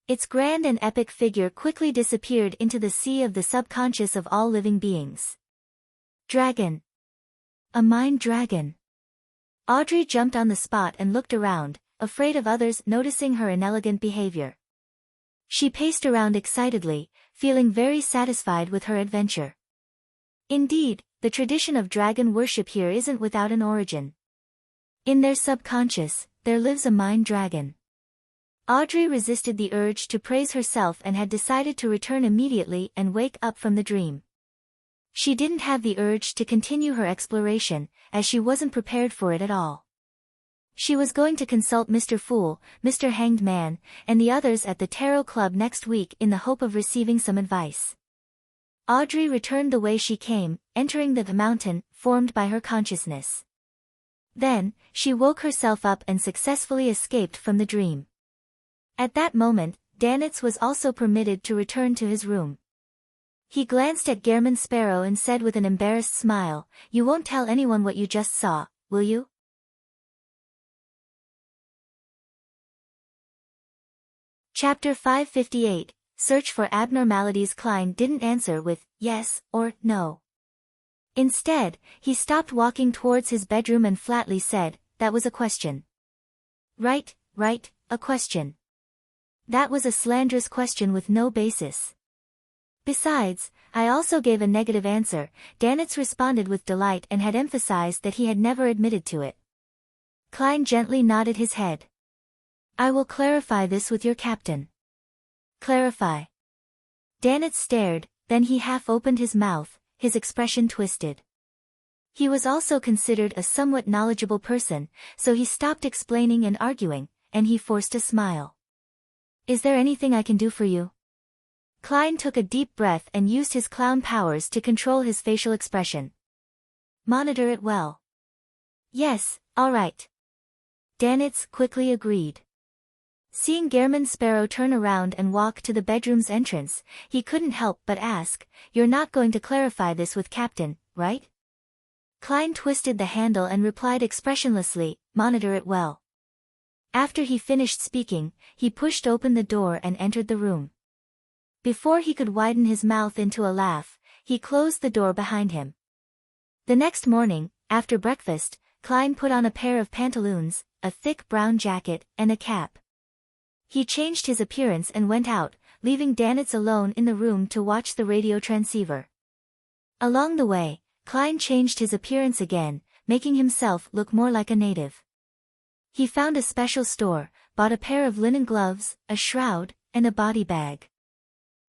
Its grand and epic figure quickly disappeared into the sea of the subconscious of all living beings. Dragon. A mind dragon. Audrey jumped on the spot and looked around, afraid of others noticing her inelegant behavior. She paced around excitedly, feeling very satisfied with her adventure. Indeed, the tradition of dragon worship here isn't without an origin. In their subconscious, there lives a mind dragon. Audrey resisted the urge to praise herself and had decided to return immediately and wake up from the dream. She didn't have the urge to continue her exploration, as she wasn't prepared for it at all. She was going to consult Mr. Fool, Mr. Hanged Man, and the others at the Tarot Club next week in the hope of receiving some advice. Audrey returned the way she came, entering the mountain, formed by her consciousness. Then, she woke herself up and successfully escaped from the dream. At that moment, Danitz was also permitted to return to his room. He glanced at Gehrman Sparrow and said with an embarrassed smile, "You won't tell anyone what you just saw, will you?" Chapter 558, Search for Abnormalities. Klein didn't answer with yes or no. Instead, he stopped walking towards his bedroom and flatly said, "That was a question." Right, a question. That was a slanderous question with no basis. Besides, I also gave a negative answer. Danitz responded with delight and had emphasized that he had never admitted to it. Klein gently nodded his head. "I will clarify this with your captain." "Clarify." Danitz stared, then he half opened his mouth, his expression twisted. He was also considered a somewhat knowledgeable person, so he stopped explaining and arguing, and he forced a smile. "Is there anything I can do for you?" Klein took a deep breath and used his clown powers to control his facial expression. "Monitor it well." "Yes, all right." Danitz quickly agreed. Seeing Gehrman Sparrow turn around and walk to the bedroom's entrance, he couldn't help but ask, "You're not going to clarify this with Captain, right?" Klein twisted the handle and replied expressionlessly, "Monitor it well." After he finished speaking, he pushed open the door and entered the room. Before he could widen his mouth into a laugh, he closed the door behind him. The next morning, after breakfast, Klein put on a pair of pantaloons, a thick brown jacket, and a cap. He changed his appearance and went out, leaving Danitz alone in the room to watch the radio transceiver. Along the way, Klein changed his appearance again, making himself look more like a native. He found a special store, bought a pair of linen gloves, a shroud, and a body bag.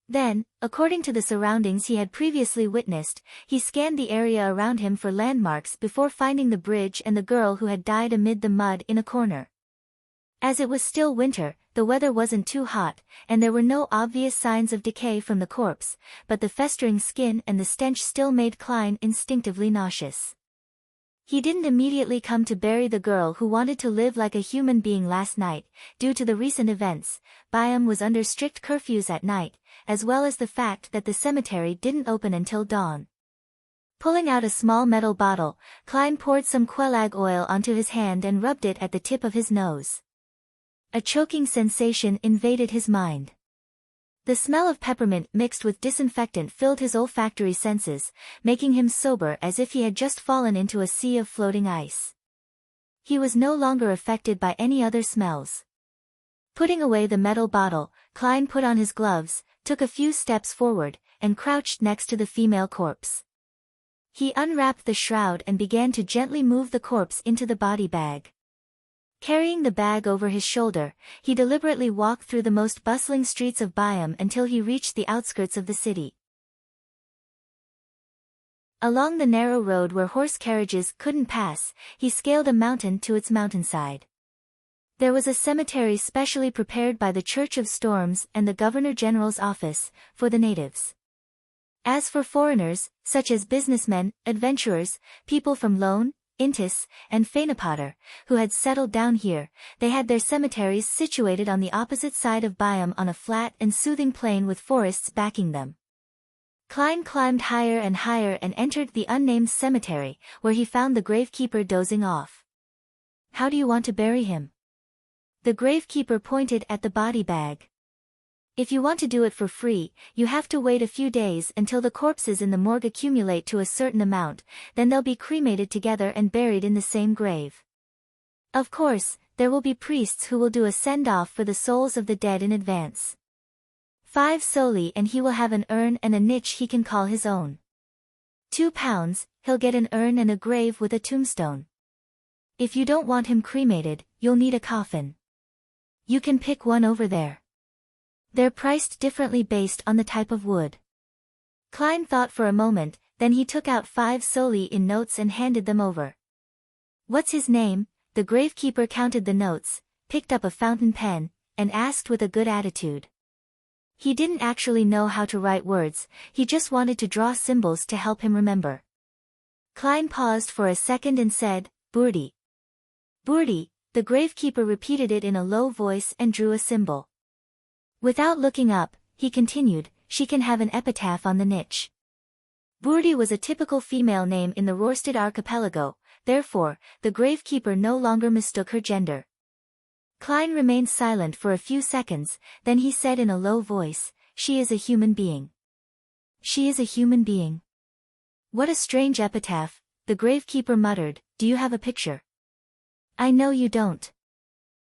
Then, according to the surroundings he had previously witnessed, he scanned the area around him for landmarks before finding the bridge and the girl who had died amid the mud in a corner. As it was still winter, the weather wasn't too hot, and there were no obvious signs of decay from the corpse, but the festering skin and the stench still made Klein instinctively nauseous. He didn't immediately come to bury the girl who wanted to live like a human being last night. Due to the recent events, Byam was under strict curfews at night, as well as the fact that the cemetery didn't open until dawn. Pulling out a small metal bottle, Klein poured some quelag oil onto his hand and rubbed it at the tip of his nose. A choking sensation invaded his mind. The smell of peppermint mixed with disinfectant filled his olfactory senses, making him sober as if he had just fallen into a sea of floating ice. He was no longer affected by any other smells. Putting away the metal bottle, Klein put on his gloves, took a few steps forward, and crouched next to the female corpse. He unwrapped the shroud and began to gently move the corpse into the body bag. Carrying the bag over his shoulder, he deliberately walked through the most bustling streets of Byam until he reached the outskirts of the city. Along the narrow road where horse carriages couldn't pass, he scaled a mountain to its mountainside. There was a cemetery specially prepared by the Church of Storms and the Governor-General's office, for the natives. As for foreigners, such as businessmen, adventurers, people from Lone, Intis, and Fainapotter, who had settled down here, they had their cemeteries situated on the opposite side of Byam on a flat and soothing plain with forests backing them. Klein climbed higher and higher and entered the unnamed cemetery, where he found the gravekeeper dozing off. "How do you want to bury him?" The gravekeeper pointed at the body bag. "If you want to do it for free, you have to wait a few days until the corpses in the morgue accumulate to a certain amount, then they'll be cremated together and buried in the same grave. Of course, there will be priests who will do a send-off for the souls of the dead in advance. 5 soli and he will have an urn and a niche he can call his own. 2 pounds, he'll get an urn and a grave with a tombstone. If you don't want him cremated, you'll need a coffin. You can pick one over there. They're priced differently based on the type of wood." Klein thought for a moment, then he took out 5 soli in notes and handed them over. "What's his name?" The gravekeeper counted the notes, picked up a fountain pen, and asked with a good attitude. He didn't actually know how to write words, he just wanted to draw symbols to help him remember. Klein paused for a second and said, "Burdi." "Burdi," the gravekeeper repeated it in a low voice and drew a symbol. Without looking up, he continued, "She can have an epitaph on the niche." Burdi was a typical female name in the Rorstad archipelago, therefore, the gravekeeper no longer mistook her gender. Klein remained silent for a few seconds, then he said in a low voice, "She is a human being." "She is a human being. What a strange epitaph," the gravekeeper muttered. "Do you have a picture?" "I know you don't."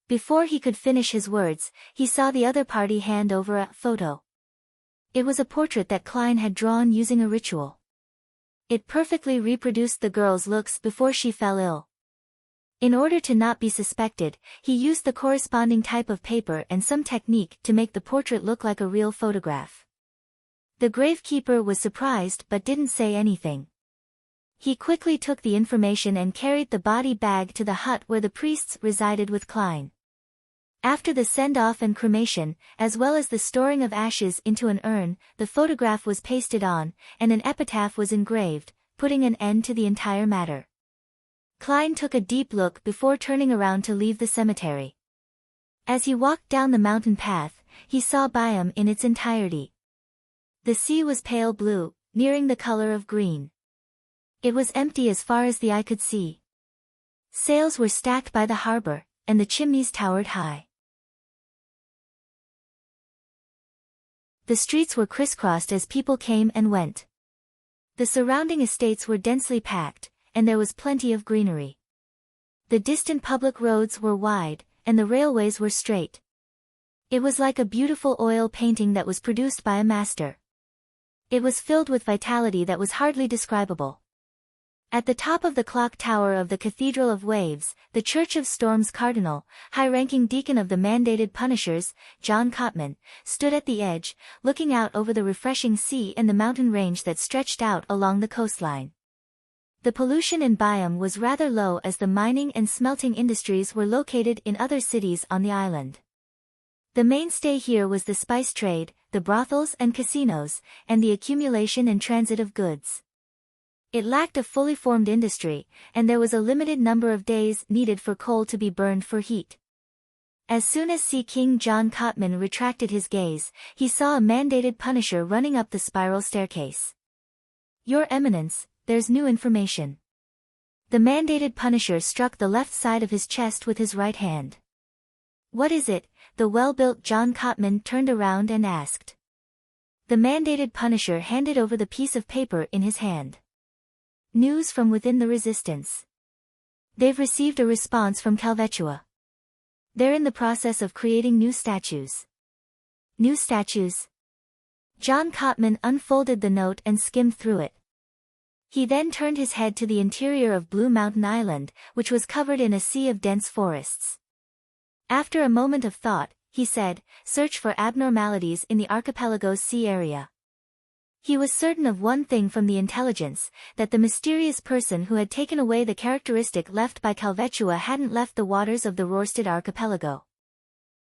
Before he could finish his words, he saw the other party hand over a photo. It was a portrait that Klein had drawn using a ritual. It perfectly reproduced the girl's looks before she fell ill. In order to not be suspected, he used the corresponding type of paper and some technique to make the portrait look like a real photograph. The gravekeeper was surprised but didn't say anything. He quickly took the information and carried the body bag to the hut where the priests resided with Klein. After the send-off and cremation, as well as the storing of ashes into an urn, the photograph was pasted on, and an epitaph was engraved, putting an end to the entire matter. Klein took a deep look before turning around to leave the cemetery. As he walked down the mountain path, he saw Byam in its entirety. The sea was pale blue, nearing the color of green. It was empty as far as the eye could see. Sails were stacked by the harbor, and the chimneys towered high. The streets were crisscrossed as people came and went. The surrounding estates were densely packed, and there was plenty of greenery. The distant public roads were wide, and the railways were straight. It was like a beautiful oil painting that was produced by a master. It was filled with vitality that was hardly describable. At the top of the clock tower of the Cathedral of Waves, the Church of Storms Cardinal, high-ranking deacon of the mandated punishers, John Cotman, stood at the edge, looking out over the refreshing sea and the mountain range that stretched out along the coastline. The pollution in Byam was rather low as the mining and smelting industries were located in other cities on the island. The mainstay here was the spice trade, the brothels and casinos, and the accumulation and transit of goods. It lacked a fully formed industry, and there was a limited number of days needed for coal to be burned for heat. As soon as Sea King John Cotman retracted his gaze, he saw a mandated punisher running up the spiral staircase. "Your Eminence, there's new information." The mandated punisher struck the left side of his chest with his right hand. "What is it?" the well-built John Cotman turned around and asked. The mandated punisher handed over the piece of paper in his hand. "News from within the resistance. They've received a response from Calvetua. They're in the process of creating new statues." "New statues?" John Cotman unfolded the note and skimmed through it. He then turned his head to the interior of Blue Mountain Island, which was covered in a sea of dense forests. After a moment of thought, he said, "Search for abnormalities in the archipelago's sea area." He was certain of one thing from the intelligence, that the mysterious person who had taken away the characteristic left by Calvetua hadn't left the waters of the Rorstad archipelago.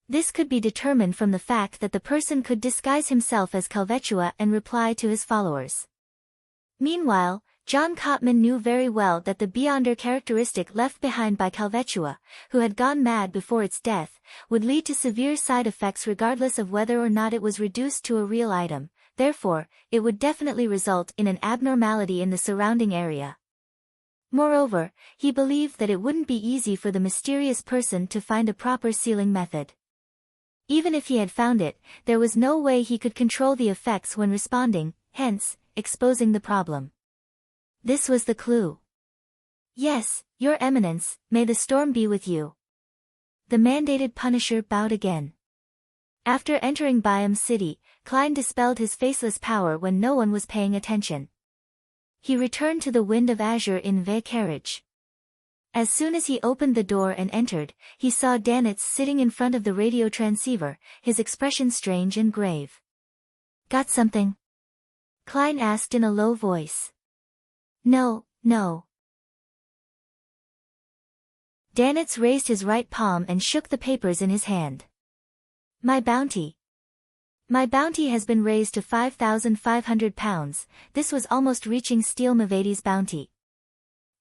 This could be determined from the fact that the person could disguise himself as Calvetua and reply to his followers. Meanwhile, John Cotman knew very well that the beyonder characteristic left behind by Calvetua, who had gone mad before its death, would lead to severe side effects regardless of whether or not it was reduced to a real item. Therefore, it would definitely result in an abnormality in the surrounding area. Moreover, he believed that it wouldn't be easy for the mysterious person to find a proper sealing method. Even if he had found it, there was no way he could control the effects when responding, hence, exposing the problem. This was the clue. "Yes, Your Eminence, may the storm be with you." The mandated punisher bowed again. After entering Byam City, Klein dispelled his faceless power when no one was paying attention. He returned to the Wind of Azure in Ve carriage. As soon as he opened the door and entered, he saw Danitz sitting in front of the radio transceiver, his expression strange and grave. "Got something?" Klein asked in a low voice. "No, no." Danitz raised his right palm and shook the papers in his hand. "My bounty. My bounty has been raised to £5,500, this was almost reaching Steele Mavadi's bounty.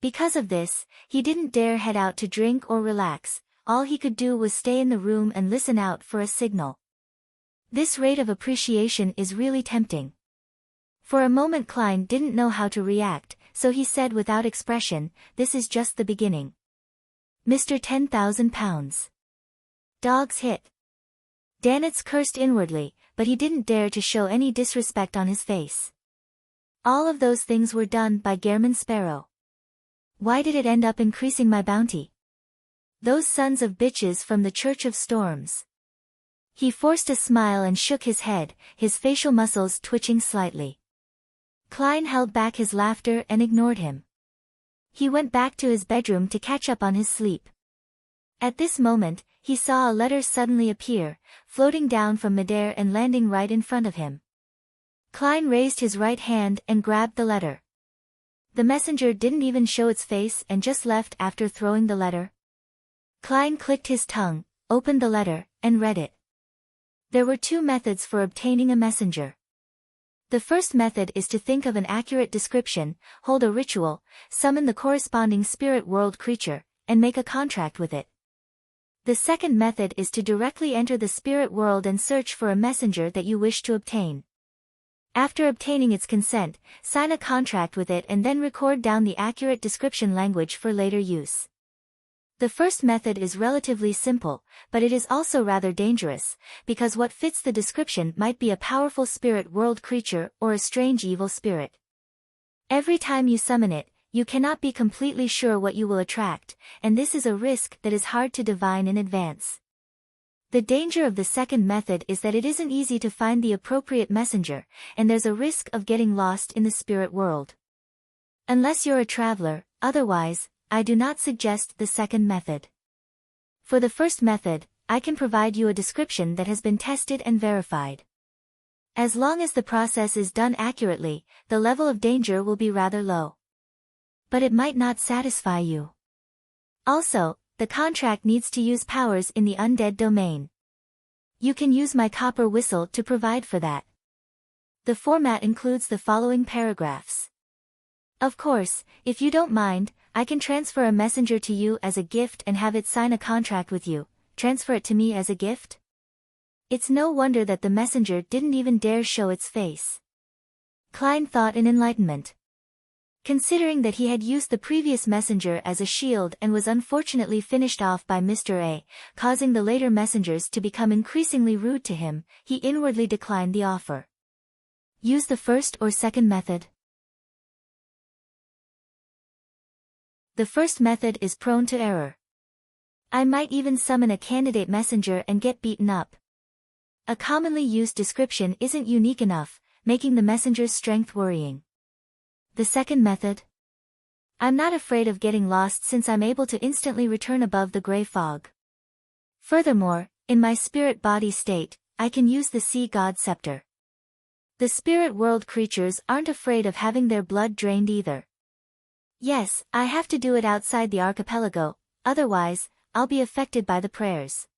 Because of this, he didn't dare head out to drink or relax, all he could do was stay in the room and listen out for a signal. This rate of appreciation is really tempting." For a moment Klein didn't know how to react, so he said without expression, "This is just the beginning." "Mr. £10,000. Dog's hit." Danitz cursed inwardly, but he didn't dare to show any disrespect on his face. All of those things were done by Gehrman Sparrow. Why did it end up increasing my bounty? Those sons of bitches from the Church of Storms. He forced a smile and shook his head, his facial muscles twitching slightly. Klein held back his laughter and ignored him. He went back to his bedroom to catch up on his sleep. At this moment, he saw a letter suddenly appear, floating down from midair and landing right in front of him. Klein raised his right hand and grabbed the letter. The messenger didn't even show its face and just left after throwing the letter. Klein clicked his tongue, opened the letter, and read it. There were two methods for obtaining a messenger. The first method is to think of an accurate description, hold a ritual, summon the corresponding spirit world creature, and make a contract with it. The second method is to directly enter the spirit world and search for a messenger that you wish to obtain. After obtaining its consent, sign a contract with it and then record down the accurate description language for later use. The first method is relatively simple, but it is also rather dangerous, because what fits the description might be a powerful spirit world creature or a strange evil spirit. Every time you summon it, you cannot be completely sure what you will attract, and this is a risk that is hard to divine in advance. The danger of the second method is that it isn't easy to find the appropriate messenger, and there's a risk of getting lost in the spirit world. Unless you're a traveler, otherwise, I do not suggest the second method. For the first method, I can provide you a description that has been tested and verified. As long as the process is done accurately, the level of danger will be rather low. But it might not satisfy you. Also, the contract needs to use powers in the undead domain. You can use my copper whistle to provide for that. The format includes the following paragraphs. Of course, if you don't mind, I can transfer a messenger to you as a gift and have it sign a contract with you. Transfer it to me as a gift? It's no wonder that the messenger didn't even dare show its face. Klein thought in enlightenment. Considering that he had used the previous messenger as a shield and was unfortunately finished off by Mr. A, causing the later messengers to become increasingly rude to him, he inwardly declined the offer. Use the first or second method. The first method is prone to error. I might even summon a candidate messenger and get beaten up. A commonly used description isn't unique enough, making the messenger's strength worrying. The second method? I'm not afraid of getting lost since I'm able to instantly return above the gray fog. Furthermore, in my spirit body state, I can use the sea god scepter. The spirit world creatures aren't afraid of having their blood drained either. Yes, I have to do it outside the archipelago, otherwise, I'll be affected by the prayers.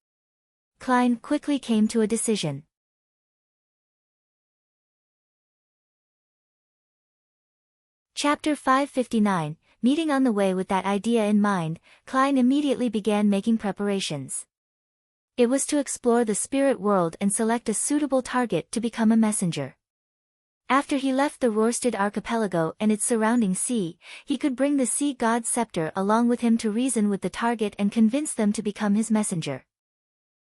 Klein quickly came to a decision. Chapter 559, Meeting on the way. With that idea in mind, Klein immediately began making preparations. It was to explore the spirit world and select a suitable target to become a messenger. After he left the Rørsted archipelago and its surrounding sea, he could bring the sea god scepter along with him to reason with the target and convince them to become his messenger.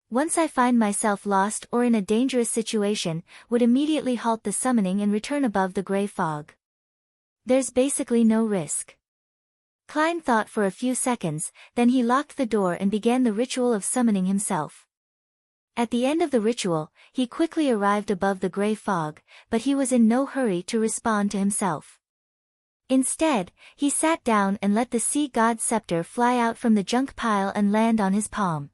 Once I find myself lost or in a dangerous situation, would immediately halt the summoning and return above the gray fog. There's basically no risk. Klein thought for a few seconds, then he locked the door and began the ritual of summoning himself. At the end of the ritual, he quickly arrived above the gray fog, but he was in no hurry to respond to himself. Instead, he sat down and let the sea god scepter fly out from the junk pile and land on his palm.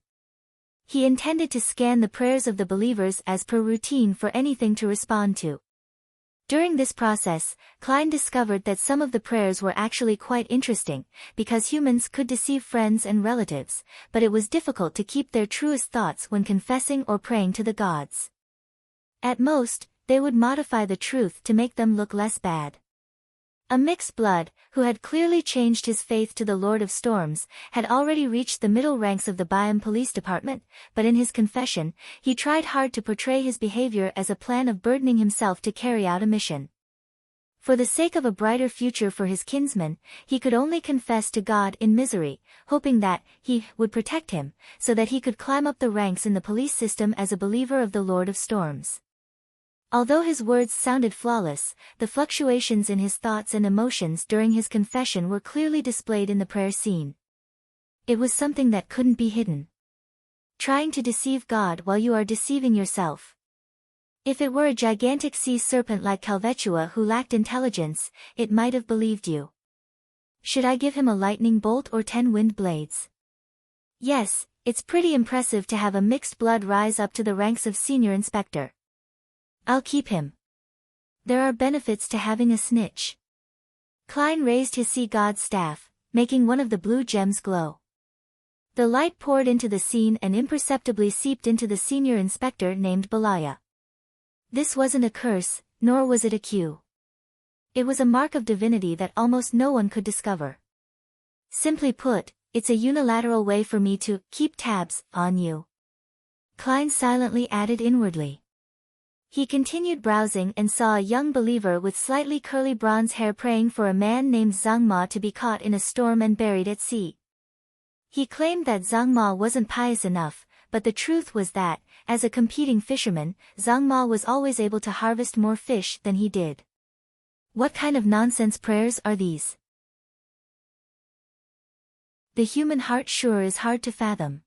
He intended to scan the prayers of the believers as per routine for anything to respond to. During this process, Klein discovered that some of the prayers were actually quite interesting, because humans could deceive friends and relatives, but it was difficult to keep their truest thoughts when confessing or praying to the gods. At most, they would modify the truth to make them look less bad. A mixed blood, who had clearly changed his faith to the Lord of Storms, had already reached the middle ranks of the Byam Police Department, but in his confession, he tried hard to portray his behavior as a plan of burdening himself to carry out a mission. For the sake of a brighter future for his kinsman, he could only confess to God in misery, hoping that He would protect him, so that he could climb up the ranks in the police system as a believer of the Lord of Storms. Although his words sounded flawless, the fluctuations in his thoughts and emotions during his confession were clearly displayed in the prayer scene. It was something that couldn't be hidden. Trying to deceive God while you are deceiving yourself. If it were a gigantic sea serpent like Calvetua who lacked intelligence, it might have believed you. Should I give him a lightning bolt or 10 wind blades? Yes, it's pretty impressive to have a mixed blood rise up to the ranks of senior inspector. I'll keep him. There are benefits to having a snitch. Klein raised his sea god's staff, making one of the blue gems glow. The light poured into the scene and imperceptibly seeped into the senior inspector named Belaya. This wasn't a curse, nor was it a cue. It was a mark of divinity that almost no one could discover. Simply put, it's a unilateral way for me to keep tabs on you. Klein silently added inwardly. He continued browsing and saw a young believer with slightly curly bronze hair praying for a man named Zhang Ma to be caught in a storm and buried at sea. He claimed that Zhang Ma wasn't pious enough, but the truth was that, as a competing fisherman, Zhang Ma was always able to harvest more fish than he did. What kind of nonsense prayers are these? The human heart sure is hard to fathom.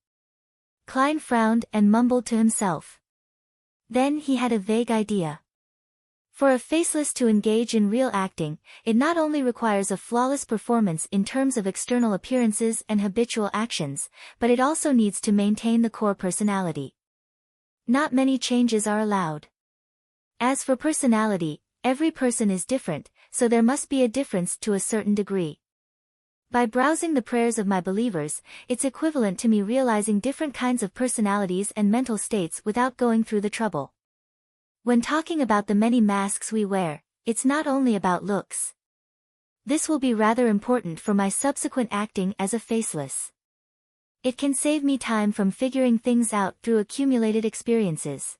Klein frowned and mumbled to himself. Then he had a vague idea. For a faceless to engage in real acting, it not only requires a flawless performance in terms of external appearances and habitual actions, but it also needs to maintain the core personality. Not many changes are allowed. As for personality, every person is different, so there must be a difference to a certain degree. By browsing the prayers of my believers, it's equivalent to me realizing different kinds of personalities and mental states without going through the trouble. When talking about the many masks we wear, it's not only about looks. This will be rather important for my subsequent acting as a faceless. It can save me time from figuring things out through accumulated experiences.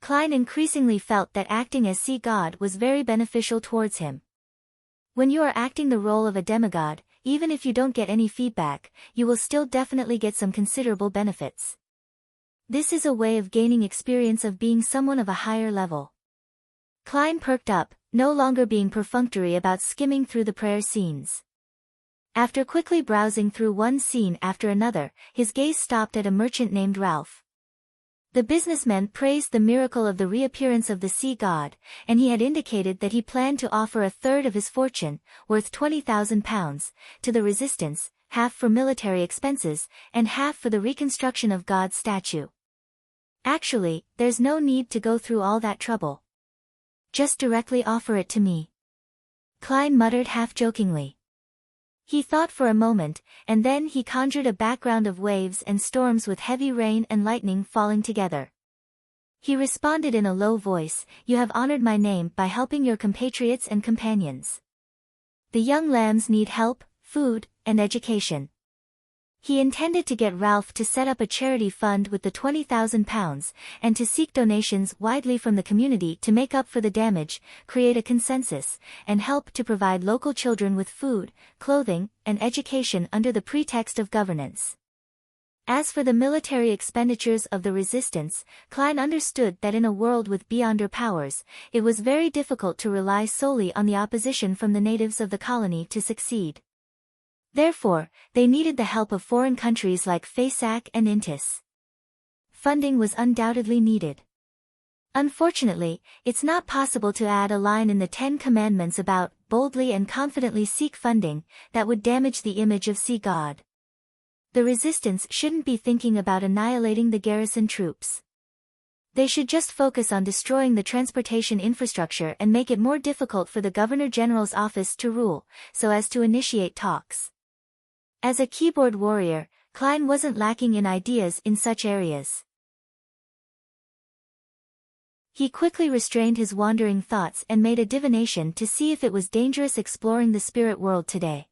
Klein increasingly felt that acting as sea god was very beneficial towards him. When you are acting the role of a demigod, even if you don't get any feedback, you will still definitely get some considerable benefits. This is a way of gaining experience of being someone of a higher level. Klein perked up, no longer being perfunctory about skimming through the prayer scenes. After quickly browsing through one scene after another, his gaze stopped at a merchant named Ralph. The businessman praised the miracle of the reappearance of the sea god, and he had indicated that he planned to offer a third of his fortune, worth £20,000, to the resistance, half for military expenses, and half for the reconstruction of God's statue. Actually, there's no need to go through all that trouble. Just directly offer it to me. Klein muttered half-jokingly. He thought for a moment, and then he conjured a background of waves and storms with heavy rain and lightning falling together. He responded in a low voice, "You have honored my name by helping your compatriots and companions. The young lambs need help, food, and education." He intended to get Ralph to set up a charity fund with the £20,000, and to seek donations widely from the community to make up for the damage, create a consensus, and help to provide local children with food, clothing, and education under the pretext of governance. As for the military expenditures of the resistance, Klein understood that in a world with beyonder powers, it was very difficult to rely solely on the opposition from the natives of the colony to succeed. Therefore, they needed the help of foreign countries like Fasak and Intis. Funding was undoubtedly needed. Unfortunately, it's not possible to add a line in the Ten Commandments about boldly and confidently seek funding that would damage the image of sea god. The resistance shouldn't be thinking about annihilating the garrison troops. They should just focus on destroying the transportation infrastructure and make it more difficult for the Governor-General's office to rule, so as to initiate talks. As a keyboard warrior, Klein wasn't lacking in ideas in such areas. He quickly restrained his wandering thoughts and made a divination to see if it was dangerous exploring the spirit world today.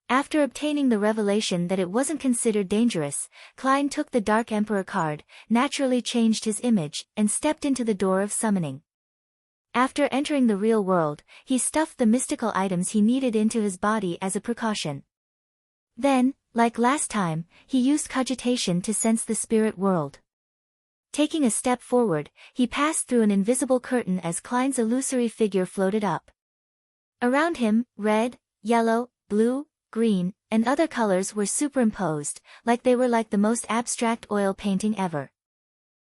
After obtaining the revelation that it wasn't considered dangerous, Klein took the Dark Emperor card, naturally changed his image, and stepped into the door of summoning. After entering the real world, he stuffed the mystical items he needed into his body as a precaution. Then, like last time, he used cogitation to sense the spirit world. Taking a step forward, he passed through an invisible curtain as Klein's illusory figure floated up. Around him, red, yellow, blue, green, and other colors were superimposed, like they were like the most abstract oil painting ever.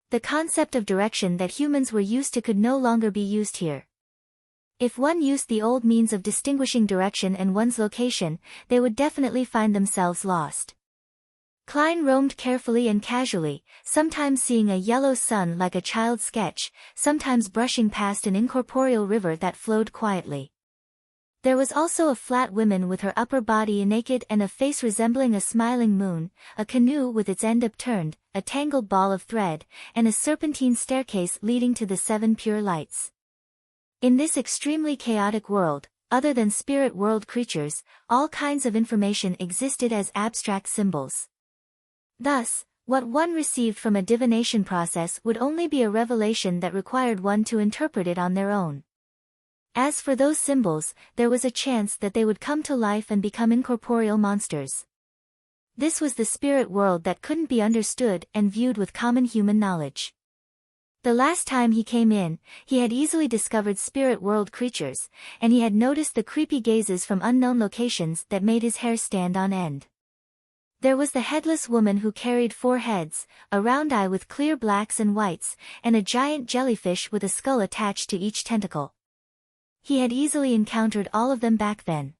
The concept of direction that humans were used to could no longer be used here. If one used the old means of distinguishing direction and one's location, they would definitely find themselves lost. Klein roamed carefully and casually, sometimes seeing a yellow sun like a child's sketch, sometimes brushing past an incorporeal river that flowed quietly. There was also a flat woman with her upper body naked and a face resembling a smiling moon, a canoe with its end upturned, a tangled ball of thread, and a serpentine staircase leading to the 7 pure lights. In this extremely chaotic world, other than spirit world creatures, all kinds of information existed as abstract symbols. Thus, what one received from a divination process would only be a revelation that required one to interpret it on their own. As for those symbols, there was a chance that they would come to life and become incorporeal monsters. This was the spirit world that couldn't be understood and viewed with common human knowledge. The last time he came in, he had easily discovered spirit world creatures, and he had noticed the creepy gazes from unknown locations that made his hair stand on end. There was the headless woman who carried 4 heads, a round eye with clear blacks and whites, and a giant jellyfish with a skull attached to each tentacle. He had easily encountered all of them back then.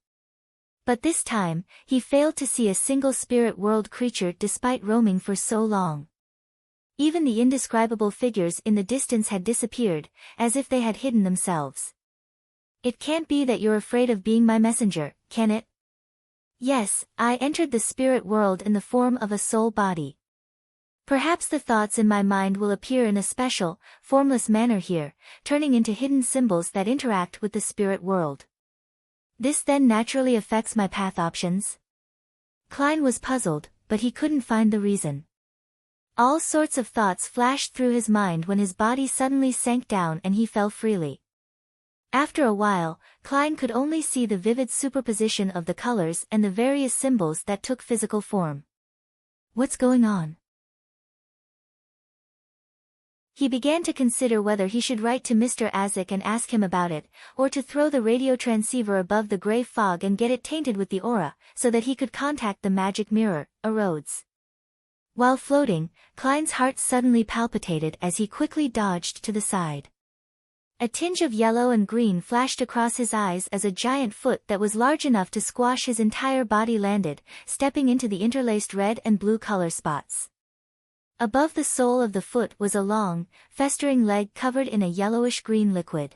But this time, he failed to see a single spirit world creature despite roaming for so long. Even the indescribable figures in the distance had disappeared, as if they had hidden themselves. It can't be that you're afraid of being my messenger, can it? Yes, I entered the spirit world in the form of a soul body. Perhaps the thoughts in my mind will appear in a special, formless manner here, turning into hidden symbols that interact with the spirit world. This then naturally affects my path options? Klein was puzzled, but he couldn't find the reason. All sorts of thoughts flashed through his mind when his body suddenly sank down and he fell freely. After a while, Klein could only see the vivid superposition of the colors and the various symbols that took physical form. What's going on? He began to consider whether he should write to Mr. Azik and ask him about it, or to throw the radio transceiver above the gray fog and get it tainted with the aura, so that he could contact the magic mirror, Rhodes. While floating, Klein's heart suddenly palpitated as he quickly dodged to the side. A tinge of yellow and green flashed across his eyes as a giant foot that was large enough to squash his entire body landed, stepping into the interlaced red and blue color spots. Above the sole of the foot was a long, festering leg covered in a yellowish-green liquid.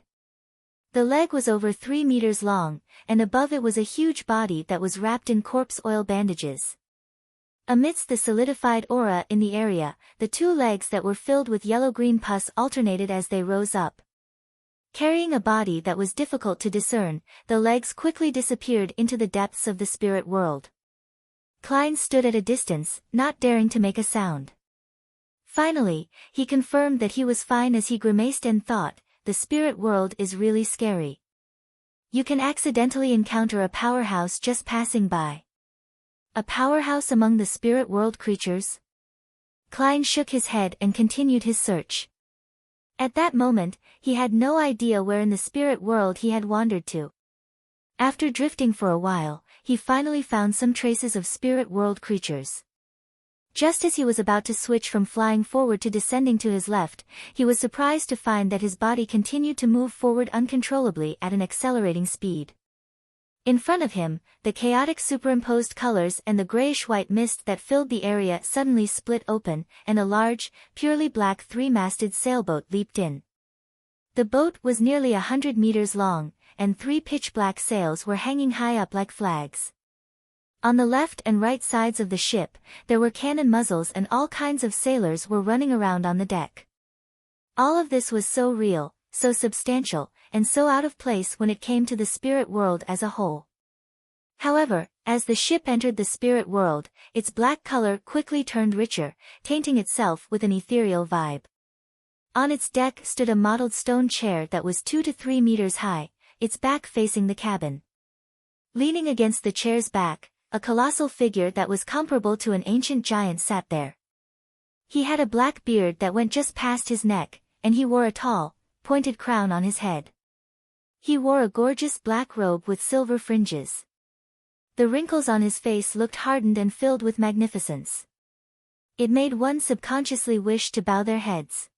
The leg was over 3 meters long, and above it was a huge body that was wrapped in corpse oil bandages. Amidst the solidified aura in the area, the 2 legs that were filled with yellow-green pus alternated as they rose up. Carrying a body that was difficult to discern, the legs quickly disappeared into the depths of the spirit world. Klein stood at a distance, not daring to make a sound. Finally, he confirmed that he was fine as he grimaced and thought, the spirit world is really scary. You can accidentally encounter a powerhouse just passing by. A powerhouse among the spirit world creatures? Klein shook his head and continued his search. At that moment, he had no idea where in the spirit world he had wandered to. After drifting for a while, he finally found some traces of spirit world creatures. Just as he was about to switch from flying forward to descending to his left, he was surprised to find that his body continued to move forward uncontrollably at an accelerating speed. In front of him, the chaotic superimposed colors and the grayish-white mist that filled the area suddenly split open, and a large, purely black 3-masted sailboat leaped in. The boat was nearly 100 meters long, and 3 pitch-black sails were hanging high up like flags. On the left and right sides of the ship, there were cannon muzzles and all kinds of sailors were running around on the deck. All of this was so real, so substantial, and so out of place when it came to the spirit world as a whole. However, as the ship entered the spirit world, its black color quickly turned richer, tainting itself with an ethereal vibe. On its deck stood a mottled stone chair that was 2 to 3 meters high, its back facing the cabin. Leaning against the chair's back, a colossal figure that was comparable to an ancient giant sat there. He had a black beard that went just past his neck, and he wore a tall, pointed crown on his head. He wore a gorgeous black robe with silver fringes. The wrinkles on his face looked hardened and filled with magnificence. It made one subconsciously wish to bow their heads.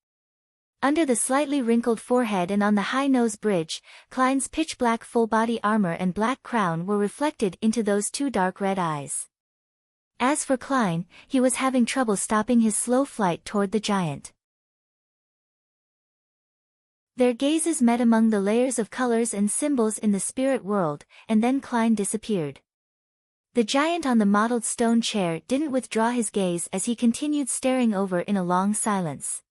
Under the slightly wrinkled forehead and on the high nose bridge, Klein's pitch-black full-body armor and black crown were reflected into those 2 dark red eyes. As for Klein, he was having trouble stopping his slow flight toward the giant. Their gazes met among the layers of colors and symbols in the spirit world, and then Klein disappeared. The giant on the mottled stone chair didn't withdraw his gaze as he continued staring over in a long silence.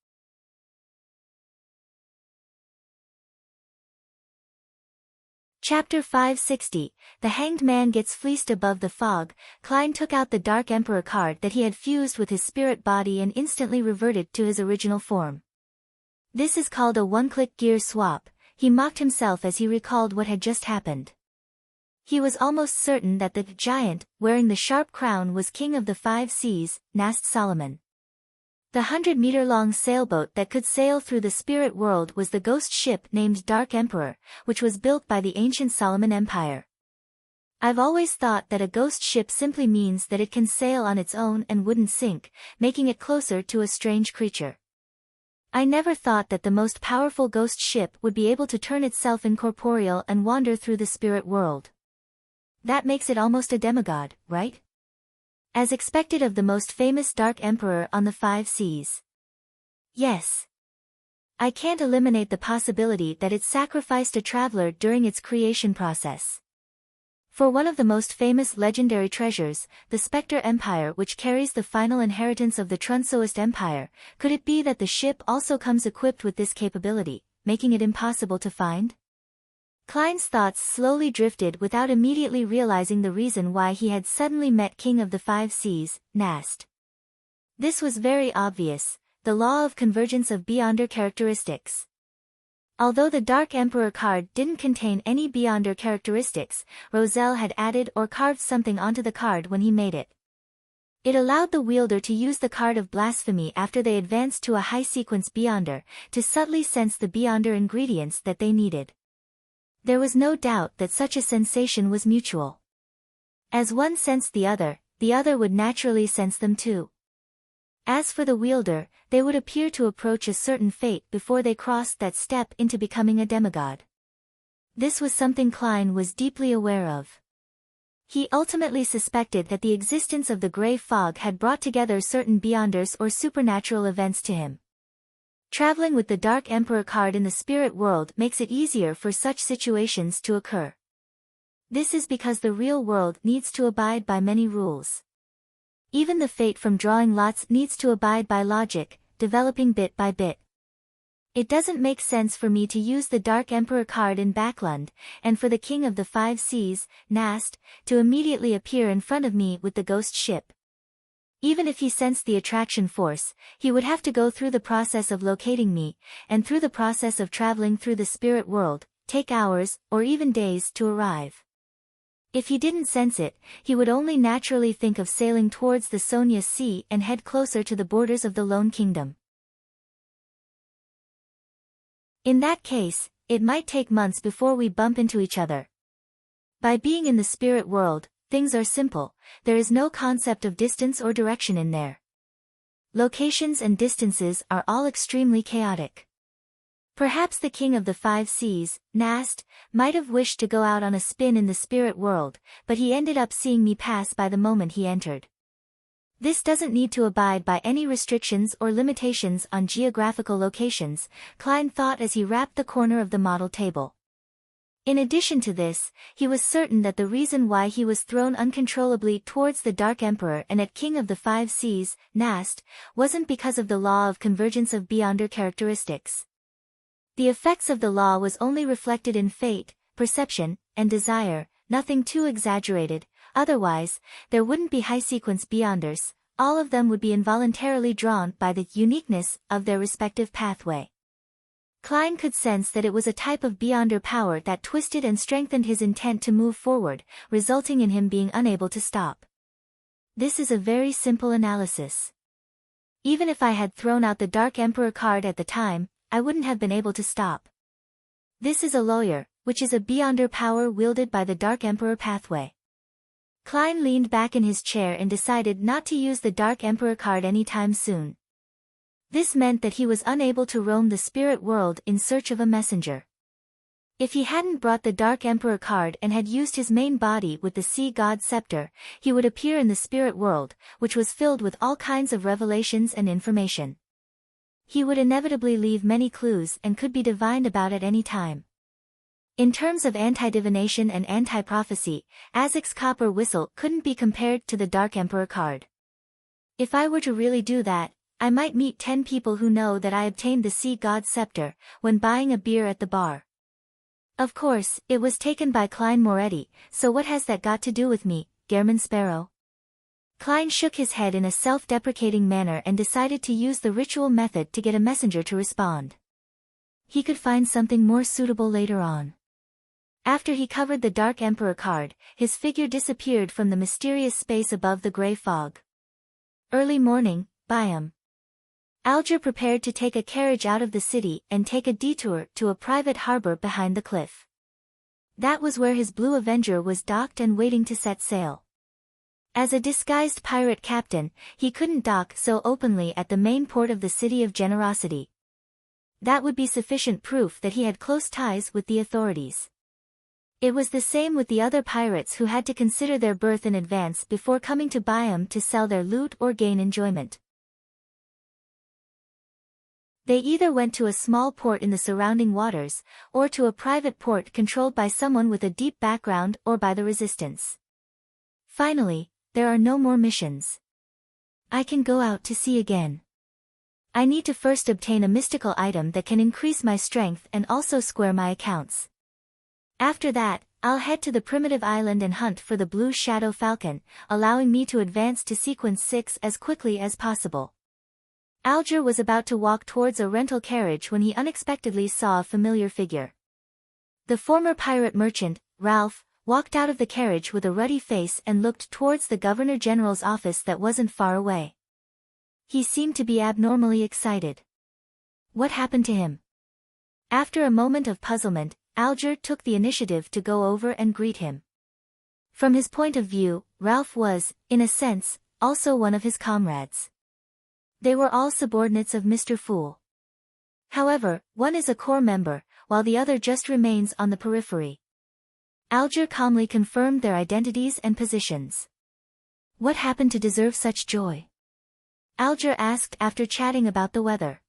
Chapter 560, The Hanged Man Gets Fleeced Above the Fog. Klein took out the Dark Emperor card that he had fused with his spirit body and instantly reverted to his original form. This is called a one-click gear swap, he mocked himself as he recalled what had just happened. He was almost certain that the giant, wearing the sharp crown, was king of the 5 seas, Nast Solomon. The 100-meter-long sailboat that could sail through the spirit world was the ghost ship named Dark Emperor, which was built by the ancient Solomon Empire. I've always thought that a ghost ship simply means that it can sail on its own and wouldn't sink, making it closer to a strange creature. I never thought that the most powerful ghost ship would be able to turn itself incorporeal and wander through the spirit world. That makes it almost a demigod, right? As expected of the most famous Dark Emperor on the 5 seas. Yes. I can't eliminate the possibility that it sacrificed a traveler during its creation process. For one of the most famous legendary treasures, the Spectre Empire, which carries the final inheritance of the Trunsoist Empire, could it be that the ship also comes equipped with this capability, making it impossible to find? Klein's thoughts slowly drifted without immediately realizing the reason why he had suddenly met King of the 5 Seas, Nast. This was very obvious, the law of convergence of Beyonder characteristics. Although the Dark Emperor card didn't contain any Beyonder characteristics, Roselle had added or carved something onto the card when he made it. It allowed the wielder to use the card of blasphemy after they advanced to a high-sequence Beyonder, to subtly sense the Beyonder ingredients that they needed. There was no doubt that such a sensation was mutual. As one sensed the other would naturally sense them too. As for the wielder, they would appear to approach a certain fate before they crossed that step into becoming a demigod. This was something Klein was deeply aware of. He ultimately suspected that the existence of the gray fog had brought together certain Beyonders or supernatural events to him. Traveling with the Dark Emperor card in the spirit world makes it easier for such situations to occur. This is because the real world needs to abide by many rules. Even the fate from drawing lots needs to abide by logic, developing bit by bit. It doesn't make sense for me to use the Dark Emperor card in Backlund, and for the King of the 5 Seas, Nast, to immediately appear in front of me with the ghost ship. Even if he sensed the attraction force, he would have to go through the process of locating me, and through the process of traveling through the spirit world, take hours, or even days to arrive. If he didn't sense it, he would only naturally think of sailing towards the Sonia Sea and head closer to the borders of the Lone Kingdom. In that case, it might take months before we bump into each other. By being in the spirit world, things are simple, there is no concept of distance or direction in there. Locations and distances are all extremely chaotic. Perhaps the King of the 5 Seas, Nast, might have wished to go out on a spin in the spirit world, but he ended up seeing me pass by the moment he entered. This doesn't need to abide by any restrictions or limitations on geographical locations, Klein thought as he wrapped the corner of the model table. In addition to this, he was certain that the reason why he was thrown uncontrollably towards the Dark Emperor and at King of the 5 Seas, Nast, wasn't because of the law of convergence of Beyonder characteristics. The effects of the law was only reflected in fate, perception, and desire, nothing too exaggerated, otherwise, there wouldn't be high-sequence Beyonders, all of them would be involuntarily drawn by the uniqueness of their respective pathway. Klein could sense that it was a type of Beyonder power that twisted and strengthened his intent to move forward, resulting in him being unable to stop. This is a very simple analysis. Even if I had thrown out the Dark Emperor card at the time, I wouldn't have been able to stop. This is a lawyer, which is a Beyonder power wielded by the Dark Emperor pathway. Klein leaned back in his chair and decided not to use the Dark Emperor card anytime soon. This meant that he was unable to roam the spirit world in search of a messenger. If he hadn't brought the Dark Emperor card and had used his main body with the Sea God Scepter, he would appear in the spirit world, which was filled with all kinds of revelations and information. He would inevitably leave many clues and could be divined about at any time. In terms of anti-divination and anti-prophecy, Azek's copper whistle couldn't be compared to the Dark Emperor card. If I were to really do that, I might meet 10 people who know that I obtained the Sea God Scepter when buying a beer at the bar. Of course, it was taken by Klein Moretti, so what has that got to do with me, Gehrman Sparrow? Klein shook his head in a self-deprecating manner and decided to use the ritual method to get a messenger to respond. He could find something more suitable later on. After he covered the Dark Emperor card, his figure disappeared from the mysterious space above the gray fog. Early morning, Byam. Alger prepared to take a carriage out of the city and take a detour to a private harbor behind the cliff. That was where his Blue Avenger was docked and waiting to set sail. As a disguised pirate captain, he couldn't dock so openly at the main port of the City of Generosity. That would be sufficient proof that he had close ties with the authorities. It was the same with the other pirates who had to consider their berth in advance before coming to Byam to sell their loot or gain enjoyment. They either went to a small port in the surrounding waters, or to a private port controlled by someone with a deep background or by the resistance. Finally, there are no more missions. I can go out to sea again. I need to first obtain a mystical item that can increase my strength and also square my accounts. After that, I'll head to the primitive island and hunt for the Blue Shadow Falcon, allowing me to advance to Sequence 6 as quickly as possible. Alger was about to walk towards a rental carriage when he unexpectedly saw a familiar figure. The former pirate merchant, Ralph, walked out of the carriage with a ruddy face and looked towards the Governor-General's office that wasn't far away. He seemed to be abnormally excited. What happened to him? After a moment of puzzlement, Alger took the initiative to go over and greet him. From his point of view, Ralph was, in a sense, also one of his comrades. They were all subordinates of Mr. Fool. However, one is a core member, while the other just remains on the periphery. Alger calmly confirmed their identities and positions. What happened to deserve such joy? Alger asked after chatting about the weather.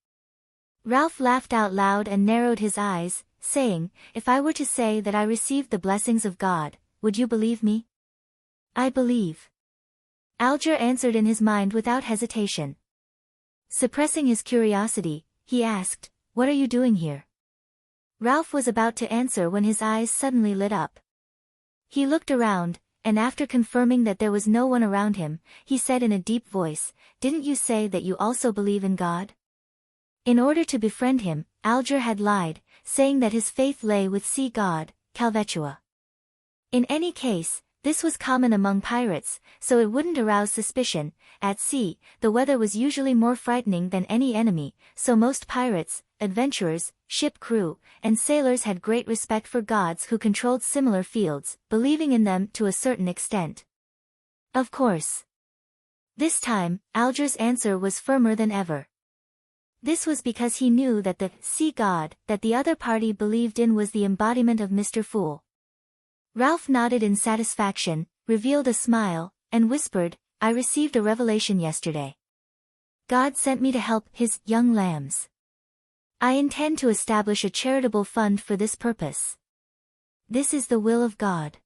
Ralph laughed out loud and narrowed his eyes, saying, "If I were to say that I received the blessings of God, would you believe me?" "I believe." Alger answered in his mind without hesitation. Suppressing his curiosity, he asked, "What are you doing here?" Ralph was about to answer when his eyes suddenly lit up. He looked around, and after confirming that there was no one around him, he said in a deep voice, "Didn't you say that you also believe in God?" In order to befriend him, Alger had lied, saying that his faith lay with sea god, Calvetua. In any case, this was common among pirates, so it wouldn't arouse suspicion. At sea, the weather was usually more frightening than any enemy, so most pirates, adventurers, ship crew, and sailors had great respect for gods who controlled similar fields, believing in them to a certain extent. Of course. This time, Alger's answer was firmer than ever. This was because he knew that the sea god that the other party believed in was the embodiment of Mr. Fool. Ralph nodded in satisfaction, revealed a smile, and whispered, "I received a revelation yesterday. God sent me to help his young lambs. I intend to establish a charitable fund for this purpose. This is the will of God.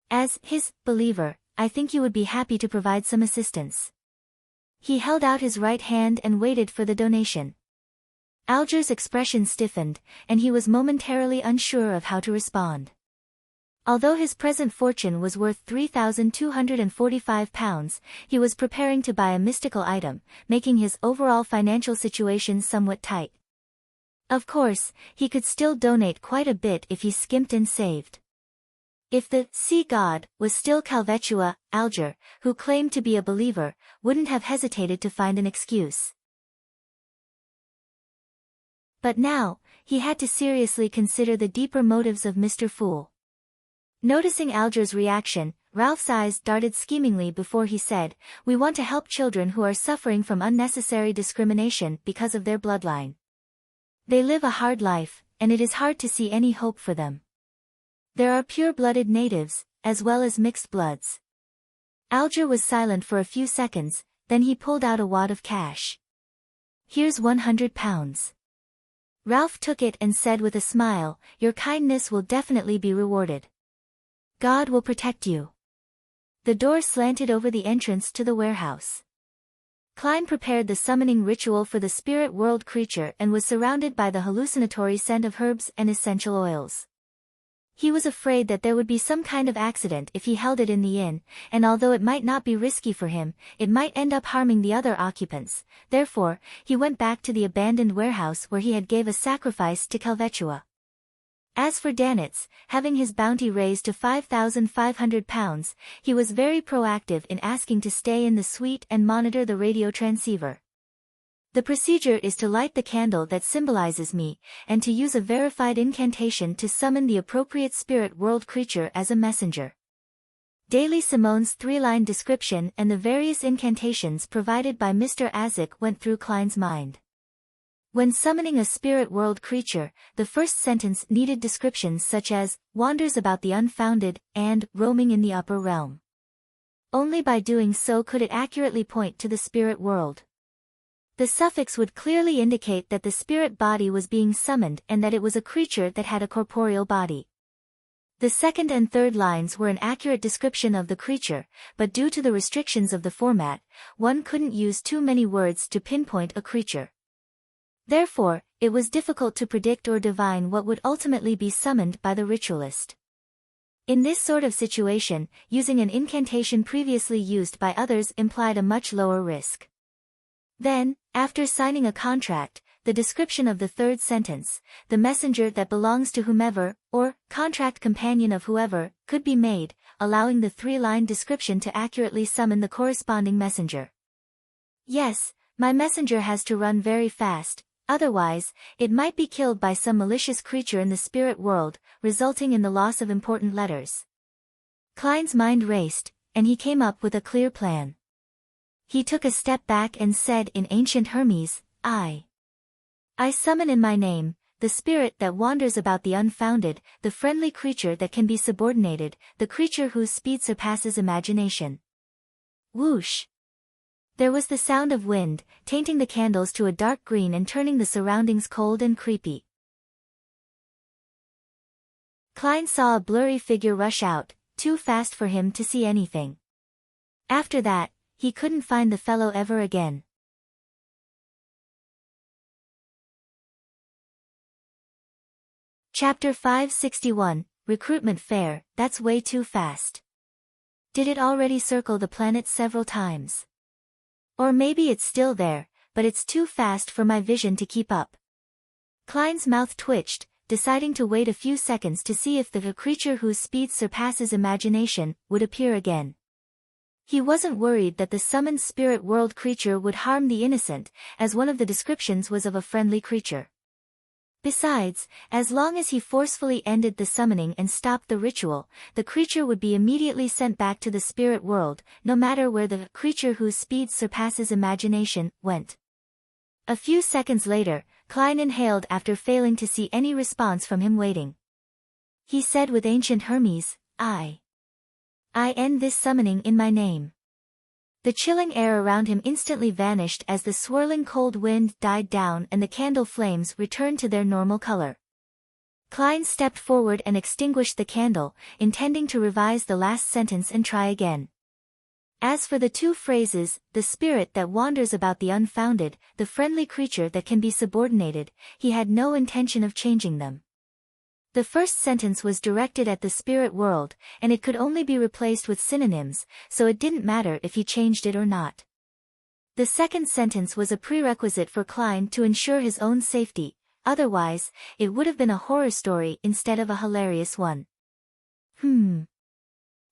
As his believer, I think you would be happy to provide some assistance." He held out his right hand and waited for the donation. Alger's expression stiffened, and he was momentarily unsure of how to respond. Although his present fortune was worth £3,245, he was preparing to buy a mystical item, making his overall financial situation somewhat tight. Of course, he could still donate quite a bit if he skimped and saved. If the sea god was still Calvetua, Alger, who claimed to be a believer, wouldn't have hesitated to find an excuse. But now, he had to seriously consider the deeper motives of Mr. Fool. Noticing Alger's reaction, Ralph's eyes darted schemingly before he said, "We want to help children who are suffering from unnecessary discrimination because of their bloodline. They live a hard life, and it is hard to see any hope for them. There are pure-blooded natives, as well as mixed bloods." Alger was silent for a few seconds, then he pulled out a wad of cash. "Here's £100. Ralph took it and said with a smile, "Your kindness will definitely be rewarded. God will protect you." The door slanted over the entrance to the warehouse. Klein prepared the summoning ritual for the spirit world creature and was surrounded by the hallucinatory scent of herbs and essential oils. He was afraid that there would be some kind of accident if he held it in the inn, and although it might not be risky for him, it might end up harming the other occupants. Therefore, he went back to the abandoned warehouse where he had gave a sacrifice to Calvetua. As for Danitz, having his bounty raised to £5,500, he was very proactive in asking to stay in the suite and monitor the radio transceiver. The procedure is to light the candle that symbolizes me, and to use a verified incantation to summon the appropriate spirit world creature as a messenger. Daily Simone's 3-line description and the various incantations provided by Mr. Azik went through Klein's mind. When summoning a spirit world creature, the first sentence needed descriptions such as, wanders about the unfounded, and, roaming in the upper realm. Only by doing so could it accurately point to the spirit world. The suffix would clearly indicate that the spirit body was being summoned and that it was a creature that had a corporeal body. The second and third lines were an accurate description of the creature, but due to the restrictions of the format, one couldn't use too many words to pinpoint a creature. Therefore, it was difficult to predict or divine what would ultimately be summoned by the ritualist. In this sort of situation, using an incantation previously used by others implied a much lower risk. Then, after signing a contract, the description of the third sentence, the messenger that belongs to whomever, or contract companion of whoever, could be made, allowing the 3-line description to accurately summon the corresponding messenger. Yes, my messenger has to run very fast, otherwise, it might be killed by some malicious creature in the spirit world, resulting in the loss of important letters. Klein's mind raced, and he came up with a clear plan. He took a step back and said in ancient Hermes, I summon in my name, the spirit that wanders about the unfounded, the friendly creature that can be subordinated, the creature whose speed surpasses imagination. Whoosh! There was the sound of wind, tainting the candles to a dark green and turning the surroundings cold and creepy. Klein saw a blurry figure rush out, too fast for him to see anything. After that, he couldn't find the fellow ever again. Chapter 561, Recruitment Fair, That's Way Too Fast. Did it already circle the planet several times? Or maybe it's still there, but it's too fast for my vision to keep up. Klein's mouth twitched, deciding to wait a few seconds to see if the creature whose speed surpasses imagination would appear again. He wasn't worried that the summoned spirit world creature would harm the innocent, as one of the descriptions was of a friendly creature. Besides, as long as he forcefully ended the summoning and stopped the ritual, the creature would be immediately sent back to the spirit world, no matter where the creature whose speed surpasses imagination went. A few seconds later, Klein inhaled after failing to see any response from him waiting. He said with ancient Hermes, I end this summoning in my name. The chilling air around him instantly vanished as the swirling cold wind died down and the candle flames returned to their normal color. Klein stepped forward and extinguished the candle, intending to revise the last sentence and try again. As for the two phrases, the spirit that wanders about the unfounded, the friendly creature that can be subordinated, he had no intention of changing them. The first sentence was directed at the spirit world, and it could only be replaced with synonyms, so it didn't matter if he changed it or not. The second sentence was a prerequisite for Klein to ensure his own safety, otherwise, it would have been a horror story instead of a hilarious one.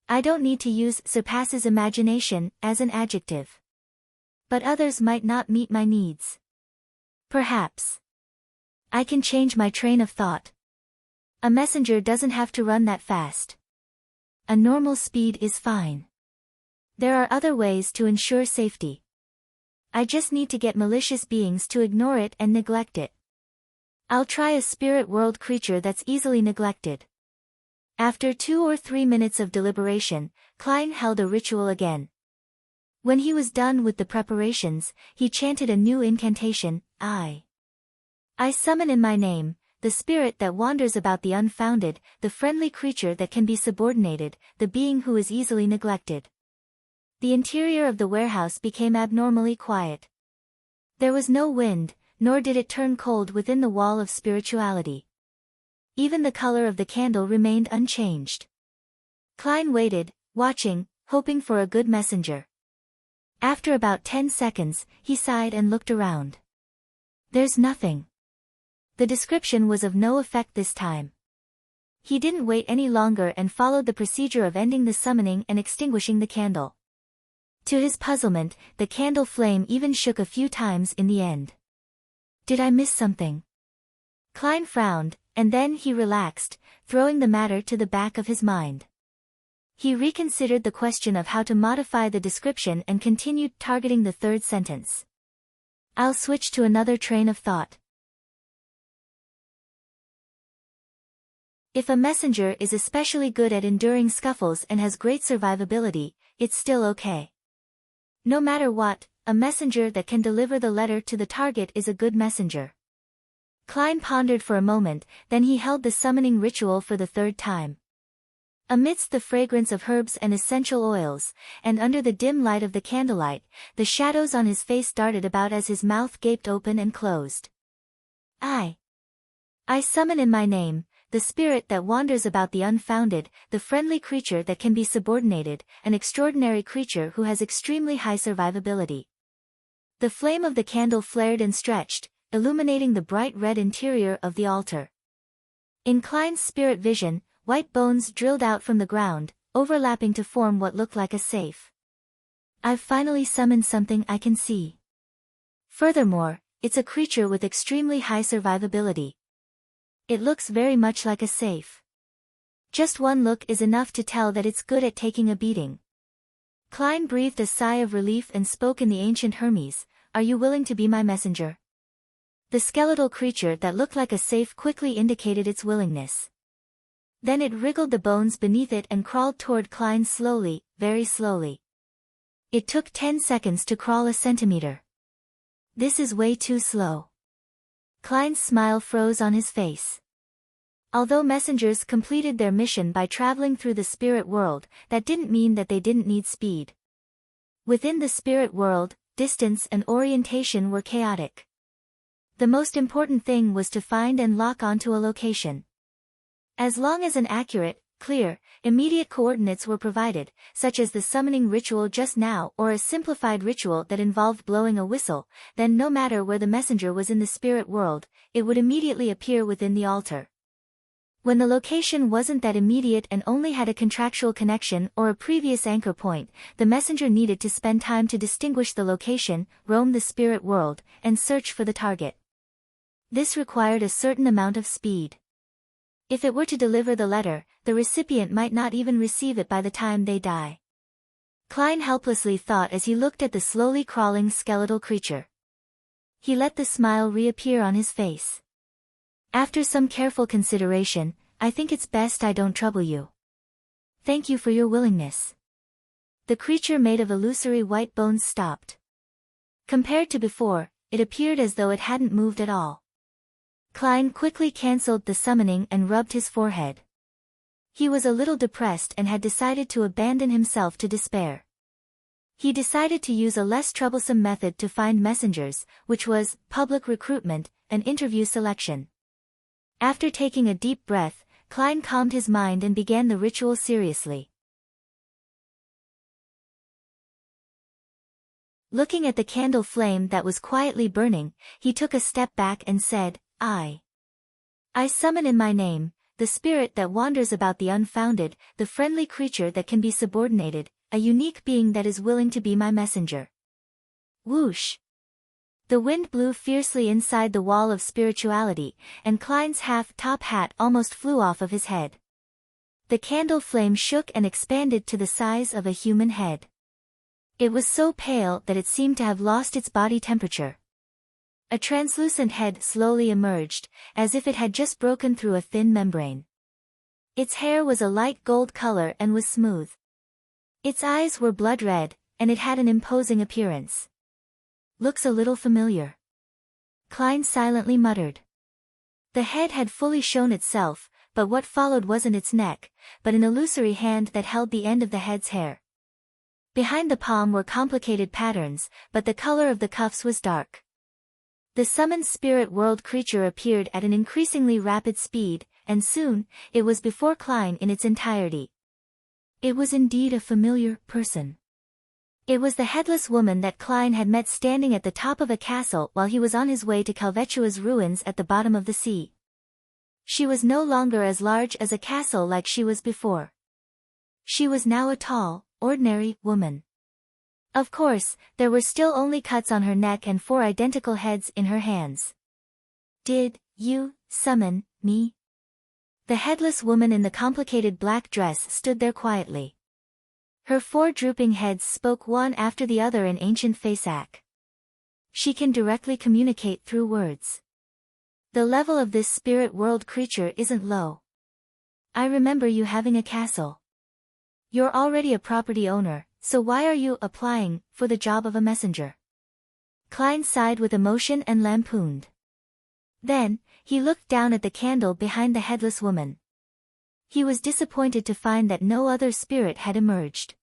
I don't need to use surpasses imagination as an adjective. But others might not meet my needs. Perhaps I can change my train of thought. A messenger doesn't have to run that fast. A normal speed is fine. There are other ways to ensure safety. I just need to get malicious beings to ignore it and neglect it. I'll try a spirit world creature that's easily neglected. After 2 or 3 minutes of deliberation, Klein held a ritual again. When he was done with the preparations, he chanted a new incantation, I summon in my name, the spirit that wanders about the unfounded, the friendly creature that can be subordinated, the being who is easily neglected. The interior of the warehouse became abnormally quiet. There was no wind, nor did it turn cold within the wall of spirituality. Even the color of the candle remained unchanged. Klein waited, watching, hoping for a good messenger. After about 10 seconds, he sighed and looked around. There's nothing. The description was of no effect this time. He didn't wait any longer and followed the procedure of ending the summoning and extinguishing the candle. To his puzzlement, the candle flame even shook a few times in the end. Did I miss something? Klein frowned, and then he relaxed, throwing the matter to the back of his mind. He reconsidered the question of how to modify the description and continued targeting the third sentence. I'll switch to another train of thought. If a messenger is especially good at enduring scuffles and has great survivability, it's still okay. No matter what, a messenger that can deliver the letter to the target is a good messenger. Klein pondered for a moment, then he held the summoning ritual for the third time. Amidst the fragrance of herbs and essential oils, and under the dim light of the candlelight, the shadows on his face darted about as his mouth gaped open and closed. I summon in my name, the spirit that wanders about the unfounded, the friendly creature that can be subordinated, an extraordinary creature who has extremely high survivability. The flame of the candle flared and stretched, illuminating the bright red interior of the altar. In Klein's spirit vision, white bones drilled out from the ground, overlapping to form what looked like a safe. I've finally summoned something I can see. Furthermore, it's a creature with extremely high survivability. It looks very much like a safe. Just one look is enough to tell that it's good at taking a beating. Klein breathed a sigh of relief and spoke in the ancient Hermes, "Are you willing to be my messenger?" The skeletal creature that looked like a safe quickly indicated its willingness. Then it wriggled the bones beneath it and crawled toward Klein slowly, very slowly. It took 10 seconds to crawl a centimeter. This is way too slow. Klein's smile froze on his face. Although messengers completed their mission by traveling through the spirit world, that didn't mean that they didn't need speed. Within the spirit world, distance and orientation were chaotic. The most important thing was to find and lock onto a location. As long as an accurate, clear, immediate coordinates were provided, such as the summoning ritual just now or a simplified ritual that involved blowing a whistle, then no matter where the messenger was in the spirit world, it would immediately appear within the altar. When the location wasn't that immediate and only had a contractual connection or a previous anchor point, the messenger needed to spend time to distinguish the location, roam the spirit world, and search for the target. This required a certain amount of speed. If it were to deliver the letter, the recipient might not even receive it by the time they die. Klein helplessly thought as he looked at the slowly crawling skeletal creature. He let the smile reappear on his face. After some careful consideration, I think it's best I don't trouble you. Thank you for your willingness. The creature made of illusory white bones stopped. Compared to before, it appeared as though it hadn't moved at all. Klein quickly cancelled the summoning and rubbed his forehead. He was a little depressed and had decided to abandon himself to despair. He decided to use a less troublesome method to find messengers, which was public recruitment and interview selection. After taking a deep breath, Klein calmed his mind and began the ritual seriously. Looking at the candle flame that was quietly burning, he took a step back and said, I summon in my name, the spirit that wanders about the unfounded, the friendly creature that can be subordinated, a unique being that is willing to be my messenger. Whoosh! The wind blew fiercely inside the wall of spirituality, and Klein's half-top hat almost flew off of his head. The candle flame shook and expanded to the size of a human head. It was so pale that it seemed to have lost its body temperature. A translucent head slowly emerged, as if it had just broken through a thin membrane. Its hair was a light gold color and was smooth. Its eyes were blood red, and it had an imposing appearance. Looks a little familiar. Klein silently muttered. The head had fully shown itself, but what followed wasn't its neck, but an illusory hand that held the end of the head's hair. Behind the palm were complicated patterns, but the color of the cuffs was dark. The summoned spirit world creature appeared at an increasingly rapid speed, and soon, it was before Klein in its entirety. It was indeed a familiar person. It was the headless woman that Klein had met standing at the top of a castle while he was on his way to Calvetua's ruins at the bottom of the sea. She was no longer as large as a castle like she was before. She was now a tall, ordinary woman. Of course, there were still only cuts on her neck and 4 identical heads in her hands. "Did you summon me?" The headless woman in the complicated black dress stood there quietly. Her 4 drooping heads spoke one after the other in ancient Fasak. She can directly communicate through words. The level of this spirit world creature isn't low. I remember you having a castle. You're already a property owner, so why are you applying for the job of a messenger? Klein sighed with emotion and lampooned. Then, he looked down at the candle behind the headless woman. He was disappointed to find that no other spirit had emerged.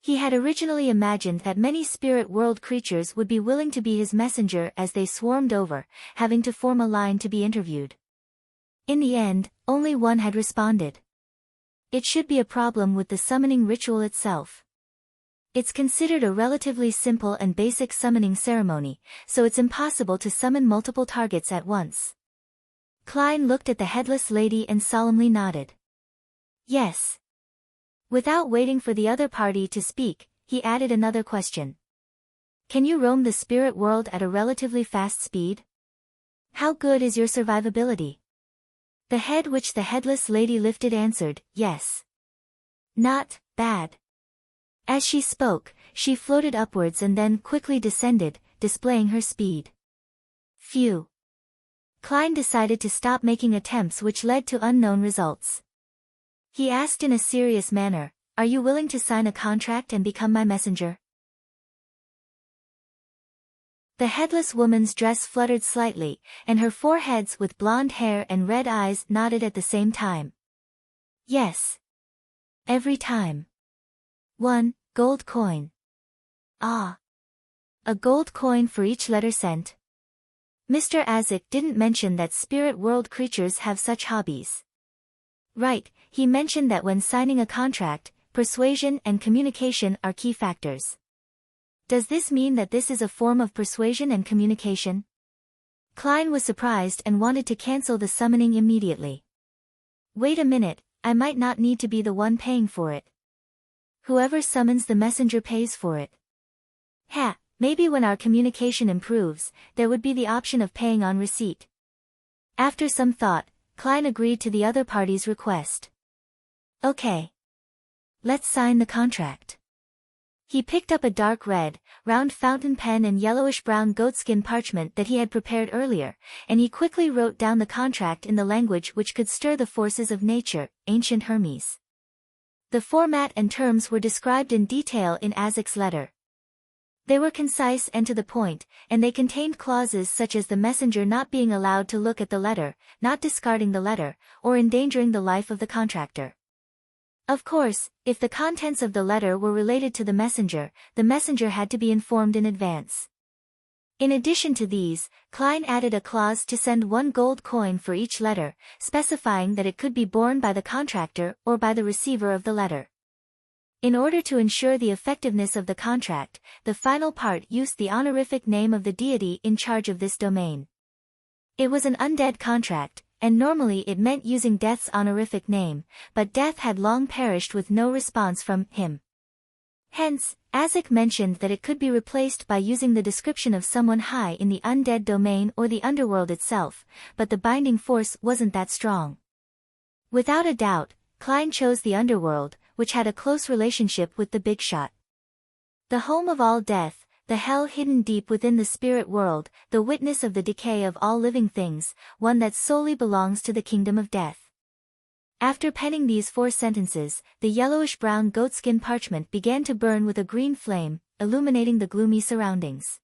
He had originally imagined that many spirit world creatures would be willing to be his messenger as they swarmed over, having to form a line to be interviewed. In the end, only one had responded. It should be a problem with the summoning ritual itself. It's considered a relatively simple and basic summoning ceremony, so it's impossible to summon multiple targets at once. Klein looked at the headless lady and solemnly nodded. Yes. Without waiting for the other party to speak, he added another question. Can you roam the spirit world at a relatively fast speed? How good is your survivability? The head which the headless lady lifted answered, yes. Not bad. As she spoke, she floated upwards and then quickly descended, displaying her speed. Phew. Klein decided to stop making attempts which led to unknown results. He asked in a serious manner, "Are you willing to sign a contract and become my messenger?" The headless woman's dress fluttered slightly, and her 4 heads with blonde hair and red eyes nodded at the same time. Yes. Every time. 1 gold coin. Ah. A gold coin for each letter sent. Mr. Azik didn't mention that spirit world creatures have such hobbies. Right, he mentioned that when signing a contract, persuasion and communication are key factors. Does this mean that this is a form of persuasion and communication? Klein was surprised and wanted to cancel the summoning immediately. Wait a minute, I might not need to be the one paying for it. Whoever summons the messenger pays for it. Maybe when our communication improves, there would be the option of paying on receipt. After some thought, Klein agreed to the other party's request. Okay. Let's sign the contract. He picked up a dark red, round fountain pen and yellowish-brown goatskin parchment that he had prepared earlier, and he quickly wrote down the contract in the language which could stir the forces of nature, ancient Hermes. The format and terms were described in detail in Azik's letter. They were concise and to the point, and they contained clauses such as the messenger not being allowed to look at the letter, not discarding the letter, or endangering the life of the contractor. Of course, if the contents of the letter were related to the messenger had to be informed in advance. In addition to these, Klein added a clause to send 1 gold coin for each letter, specifying that it could be borne by the contractor or by the receiver of the letter. In order to ensure the effectiveness of the contract, the final part used the honorific name of the deity in charge of this domain. It was an undead contract, and normally it meant using Death's honorific name, but Death had long perished with no response from him. Hence, Azik mentioned that it could be replaced by using the description of someone high in the undead domain or the underworld itself, but the binding force wasn't that strong. Without a doubt, Klein chose the underworld, which had a close relationship with the big shot. The home of all death, the hell hidden deep within the spirit world, the witness of the decay of all living things, one that solely belongs to the kingdom of death. After penning these 4 sentences, the yellowish-brown goatskin parchment began to burn with a green flame, illuminating the gloomy surroundings.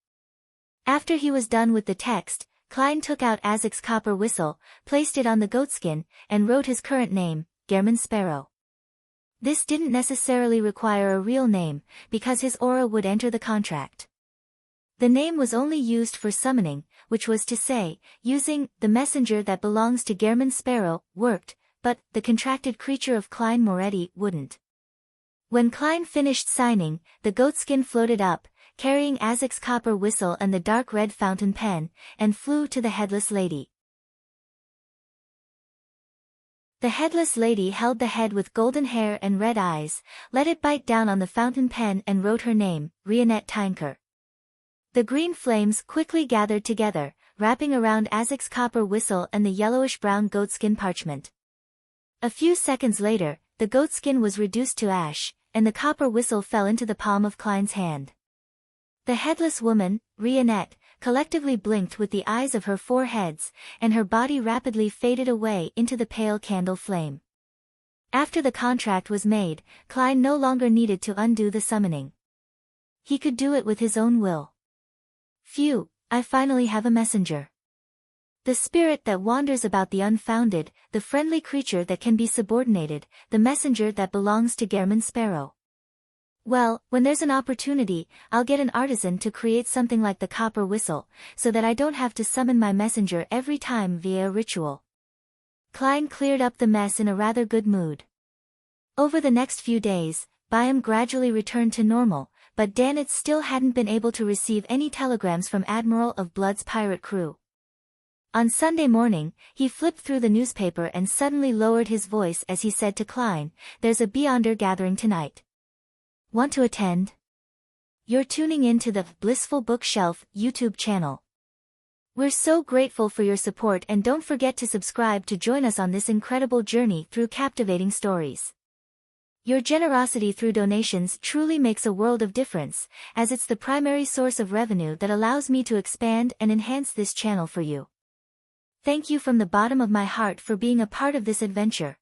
After he was done with the text, Klein took out Azik's copper whistle, placed it on the goatskin, and wrote his current name, Gehrman Sparrow. This didn't necessarily require a real name, because his aura would enter the contract. The name was only used for summoning, which was to say, using the messenger that belongs to Gehrman Sparrow worked, but the contracted creature of Klein Moretti wouldn't. When Klein finished signing, the goatskin floated up, carrying Azik's copper whistle and the dark red fountain pen, and flew to the headless lady. The headless lady held the head with golden hair and red eyes, let it bite down on the fountain pen and wrote her name, Rionette Tynker. The green flames quickly gathered together, wrapping around Azek's copper whistle and the yellowish-brown goatskin parchment. A few seconds later, the goatskin was reduced to ash, and the copper whistle fell into the palm of Klein's hand. The headless woman, Rionette, collectively blinked with the eyes of her four heads, and her body rapidly faded away into the pale candle flame. After the contract was made, Klein no longer needed to undo the summoning. He could do it with his own will. Phew, I finally have a messenger. The spirit that wanders about the unfounded, the friendly creature that can be subordinated, the messenger that belongs to Gehrman Sparrow. Well, when there's an opportunity, I'll get an artisan to create something like the copper whistle, so that I don't have to summon my messenger every time via a ritual. Klein cleared up the mess in a rather good mood. Over the next few days, Byam gradually returned to normal, but Danitz still hadn't been able to receive any telegrams from Admiral of Blood's pirate crew. On Sunday morning, he flipped through the newspaper and suddenly lowered his voice as he said to Klein, "There's a Beyonder gathering tonight. Want to attend? You're tuning in to the Blissful Bookshelf YouTube channel. We're so grateful for your support, and don't forget to subscribe to join us on this incredible journey through captivating stories. Your generosity through donations truly makes a world of difference, as it's the primary source of revenue that allows me to expand and enhance this channel for you. Thank you from the bottom of my heart for being a part of this adventure.